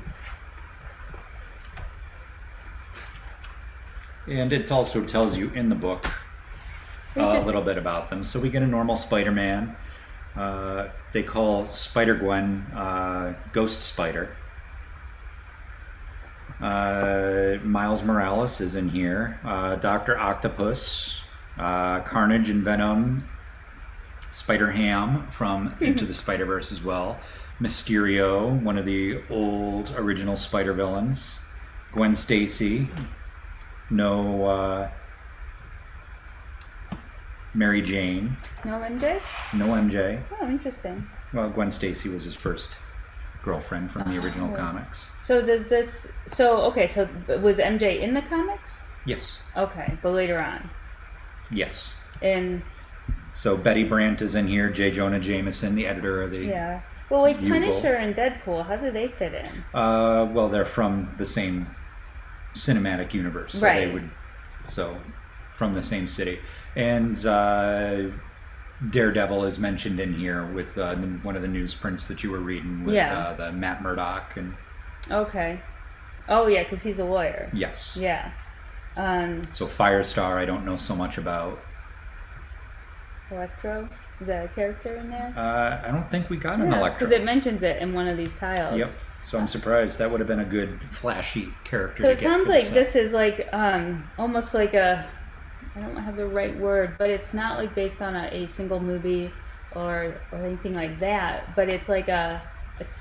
And it also tells you in the book a little bit about them. So we get a normal Spider-Man. They call Spider-Gwen Ghost Spider. Miles Morales is in here. Dr. Octopus, Carnage and Venom, Spider-Ham from Into the Spider-Verse as well. Mysterio, one of the old original Spider villains. Gwen Stacy. No Mary Jane. No MJ? No MJ. Oh, interesting. Well, Gwen Stacy was his first girlfriend from the original comics. So does this, so was MJ in the comics? Yes. Okay, but later on. Yes. And so Betty Brant is in here, J. Jonah Jameson, the editor of the well, like Bugle. Punisher and Deadpool, how do they fit in? Well, they're from the same cinematic universe. So right. They would, from the same city. And Daredevil is mentioned in here with one of the newsprints that you were reading was the Matt Murdock. And okay. Oh, yeah, because he's a lawyer. Yes. Yeah. So Firestar, I don't know so much about. Electro? Is that a character in there? I don't think we got an Electro. Because it mentions it in one of these tiles. Yep. So I'm surprised. That would have been a good flashy character. So to it get sounds for like set. this is like almost like a, I don't have the right word, but it's not like based on a single movie or anything like that, but it's like a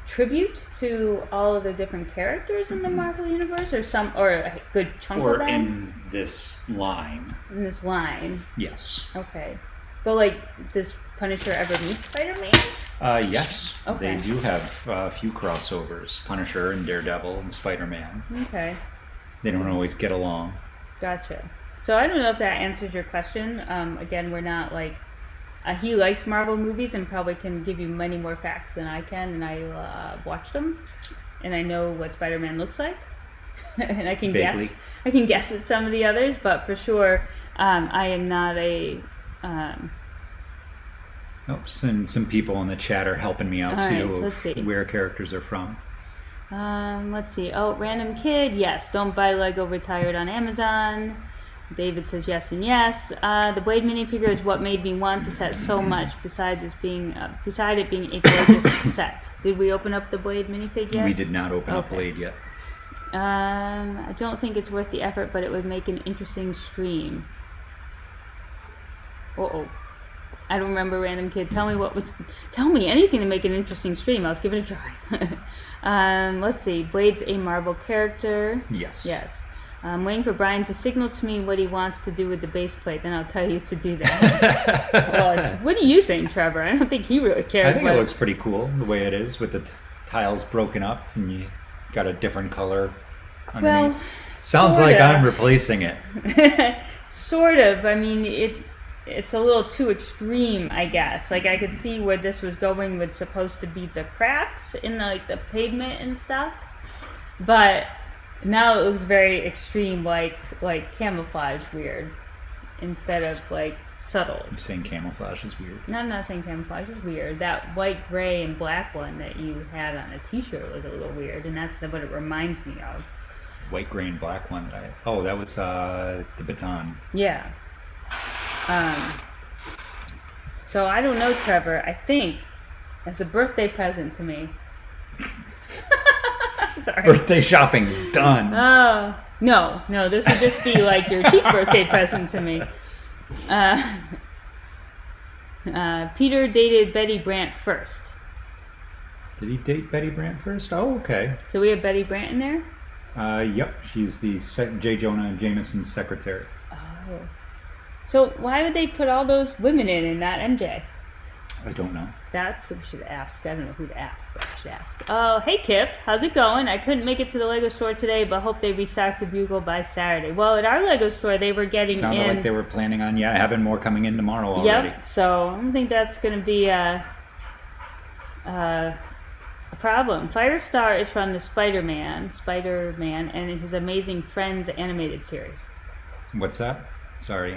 tribute to all of the different characters in the Marvel universe, or a good chunk of them in this line. in this line. Yes. Okay, but like, does Punisher ever meet Spider-Man? Yes. Okay. They do have a few crossovers. Punisher and Daredevil and Spider-Man. Okay, They don't always get along. gotcha. So I don't know if that answers your question. Again, we're not like, he likes Marvel movies and probably can give you many more facts than I can, and I watched them, and I know what Spider-Man looks like, and I can Vaguely. guess at some of the others, but for sure, I am not a. Oops, and some people in the chat are helping me out All too right, so let's of see. where characters are from. Let's see. Oh, random kid. Yes, don't buy Lego Retired on Amazon. David says yes and yes. The Blade minifigure is what made me want the set so much. Beside it being a gorgeous set. Did we open up the Blade minifigure yet? We did not open up Okay. Blade yet. I don't think it's worth the effort, but it would make an interesting stream. Uh-oh. I don't remember, random kid. Tell me anything to make an interesting stream. Let's give it a try. Let's see. Blade's a Marvel character. Yes. Yes. I'm waiting for Brian to signal to me what he wants to do with the base plate. Then I'll tell you to do that. What do you think, Trevor? I don't think he really cares. I think it looks pretty cool the way it is with the tiles broken up and you got a different color underneath. Well, Sounds sorta. like I'm replacing it. Sort of. I mean, it's a little too extreme, I guess. Like, I could see where this was going with supposed to be the cracks in the pavement and stuff, but now it looks very extreme, like camouflage weird instead of like subtle. You're saying camouflage is weird. No, I'm not saying camouflage is weird. That white, gray, and black one that you had on a t-shirt was a little weird, and that's what it reminds me of. White, gray, and black one. That was the baton. Yeah. So I don't know, Trevor. I think as a birthday present to me. Sorry. Birthday shopping's done. Oh, no. This would just be like your cheap birthday present to me. Peter dated Betty Brant first. Did he date Betty Brant first? Oh, okay. So we have Betty Brant in there? Yep. She's the J. Jonah Jameson's secretary. Oh. So why would they put all those women in and not MJ? I don't know. That's what we should ask. I don't know who to ask, but we should ask. Oh, hey Kip, how's it going? I couldn't make it to the Lego store today, but hope they restock the Bugle by Saturday. Well, at our Lego store, they were getting Sounded in. like they were planning on having more coming in tomorrow already. Yep. So I don't think that's going to be a problem. Firestar is from the Spider-Man, and his Amazing Friends animated series. What's that? Sorry,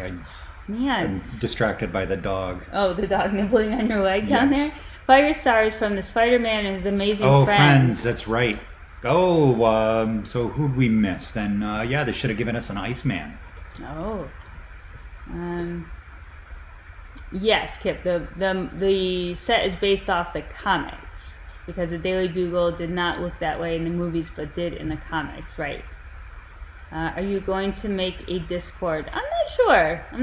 Man. I'm distracted by the dog. Oh, the dog nibbling on your leg down Yes. there? Firestar is from the Spider-Man and his Amazing Oh, Friends. Friends, that's right. Oh, so who'd we miss? Then, they should have given us an Iceman. Oh. Yes, Kip. The set is based off the comics because the Daily Bugle did not look that way in the movies, but did in the comics, right? Are you going to make a Discord? I'm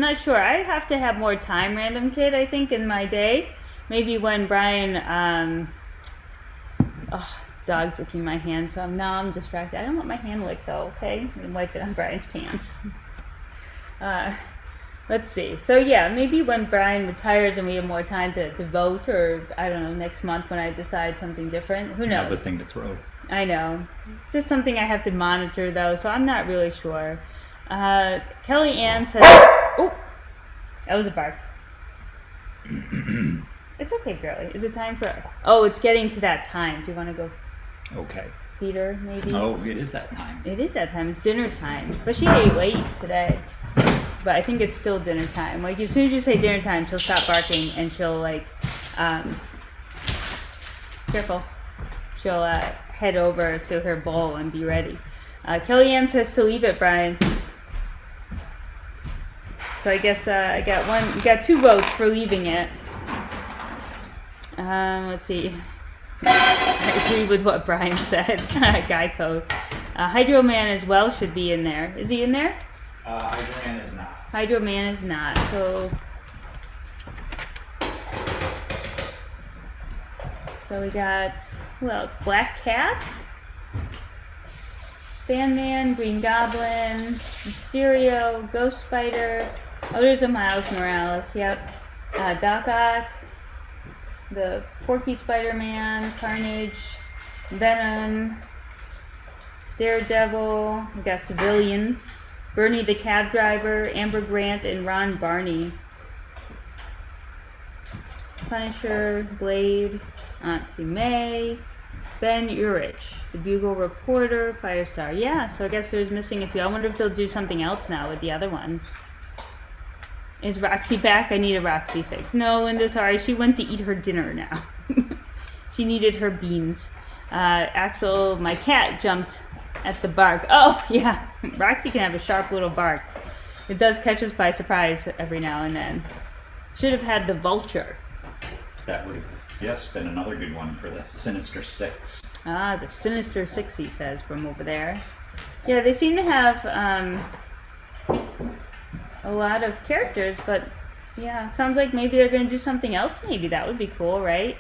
not sure. I have to have more time, random kid, I think, in my day. Maybe when Brian, dog's licking my hand, so now I'm distracted. I don't want my hand licked, though, okay? I'm going to wipe it on Brian's pants. Let's see. So, yeah, maybe when Brian retires and we have more time to vote, or, I don't know, next month when I decide something different. Who knows? Another thing to throw. I know. Just something I have to monitor, though, so I'm not really sure. Kelly Ann says... Oh! That was a bark. It's okay, girlie. Is it time for... Oh, it's getting to that time. Do you want to go Okay. feed her, maybe? Oh, it is that time. It is that time. It's dinner time. But she ate late today. But I think it's still dinner time. Like, as soon as you say dinner time, she'll stop barking and she'll, like... Careful. She'll, head over to her bowl and be ready. Kellyanne says to leave it, Brian. So I guess I got 2 votes for leaving it. Let's see. I agree with what Brian said. Guy code. Hydro Man as well should be in there. Is he in there? Hydro Man is not. Hydro Man is not. So we got, who else? Black Cat, Sandman, Green Goblin, Mysterio, Ghost Spider. Oh, there's a Miles Morales. Yep. Doc Ock, the Porky Spider-Man, Carnage, Venom, Daredevil. We got civilians. Bernie the Cab Driver, Amber Grant, and Ron Barney. Punisher, Blade, Aunt May, Ben Urich, the Bugle reporter, Firestar. Yeah, so I guess there's missing a few. I wonder if they'll do something else now with the other ones. Is Roxy back? I need a Roxy fix. No, Linda, sorry. She went to eat her dinner now. She needed her beans. Axel, my cat, jumped at the bark. Oh, yeah. Roxy can have a sharp little bark. It does catch us by surprise every now and then. Should have had the vulture. That would have, yes, been another good one for the Sinister Six. Ah, the Sinister Six, he says, from over there. Yeah, they seem to have a lot of characters, but yeah, sounds like maybe they're going to do something else. Maybe that would be cool, right?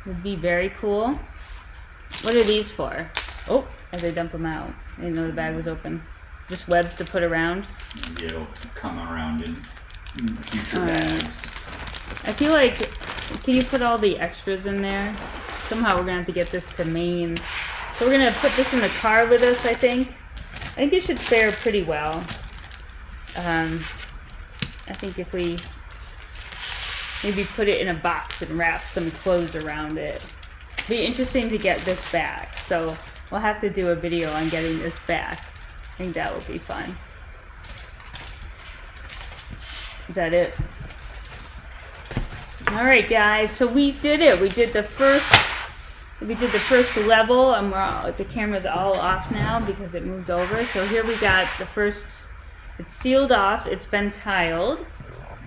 Would be very cool. What are these for? Oh, as I dump them out. I didn't know the bag was open. Just webs to put around. Maybe it'll come around in future bags. I feel like, can you put all the extras in there? Somehow we're going to have to get this to Maine. So we're going to put this in the car with us, I think. I think it should fare pretty well. I think if we maybe put it in a box and wrap some clothes around it. Be interesting to get this back. So we'll have to do a video on getting this back. I think that would be fun. Is that it? Alright guys, so we did it. We did the first level, and the camera's all off now because it moved over. So here we got the first, it's sealed off, it's been tiled.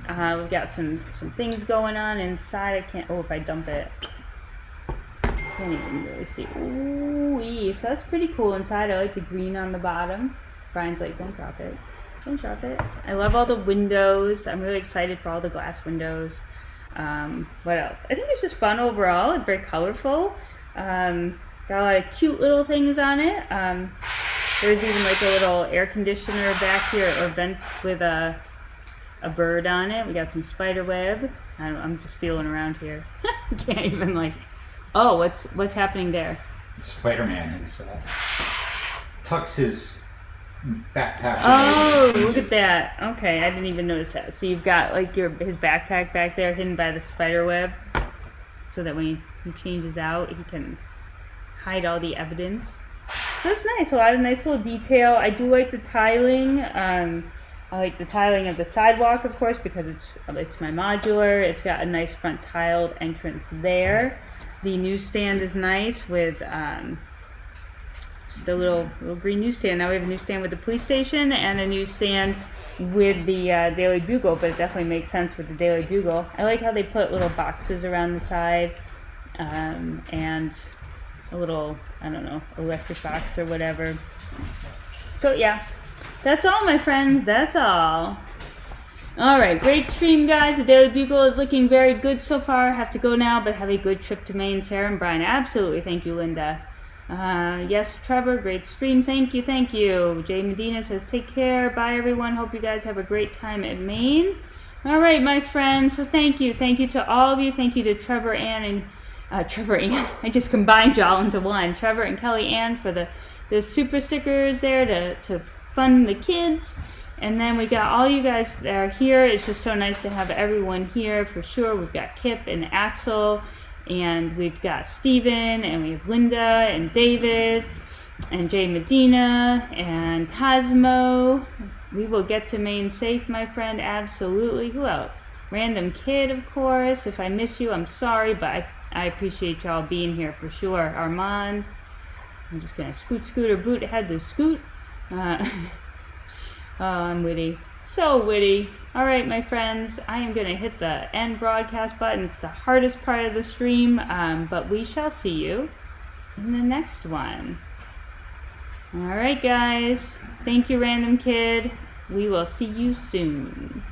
We've got some things going on inside. If I dump it, can't even really see. Ooh, so that's pretty cool inside. I like the green on the bottom. Brian's like, don't drop it. Don't drop it. I love all the windows. I'm really excited for all the glass windows. What else? I think it's just fun overall. It's very colorful. Got a lot of cute little things on it. There's even like a little air conditioner back here, or vent with a bird on it. We got some spider web. I'm just feeling around here. Can't even like. Oh, what's happening there? Spider-Man is tucks his backpack. Oh, look at that. Okay, I didn't even notice that. So you've got like his backpack back there hidden by the spider web, so that when he changes out, he can hide all the evidence. So it's nice. A lot of nice little detail. I do like the tiling. I like the tiling of the sidewalk, of course, because it's my modular. It's got a nice front tiled entrance there. The newsstand is nice with just a little green newsstand. Now we have a newsstand with the police station and a newsstand with the Daily Bugle, but it definitely makes sense with the Daily Bugle. I like how they put little boxes around the side and a little, I don't know, electric box or whatever. So yeah, that's all, my friends. That's all. Alright, great stream, guys. The Daily Bugle is looking very good so far. Have to go now, but have a good trip to Maine, Sarah and Brian. Absolutely. Thank you, Linda. Yes, Trevor, great stream. Thank you, thank you. Jay Medina says, take care. Bye, everyone. Hope you guys have a great time in Maine. Alright, my friends. So thank you. Thank you to all of you. Thank you to Trevor, Ann, and Trevor, Ann. I just combined y'all into one. Trevor and Kelly Ann for the super stickers there to fund the kids. And then we got all you guys that are here. It's just so nice to have everyone here for sure. We've got Kip and Axel, and we've got Steven, and we have Linda and David and Jay Medina and Cosmo. We will get to Maine safe, my friend. Absolutely. Who else? Random Kid, of course. If I miss you, I'm sorry, but I appreciate y'all being here for sure. Armand. I'm just going to scoot or boot ahead to scoot. Oh, I'm witty. So witty. All right, my friends, I am going to hit the end broadcast button. It's the hardest part of the stream, but we shall see you in the next one. All right, guys. Thank you, Random Kid. We will see you soon.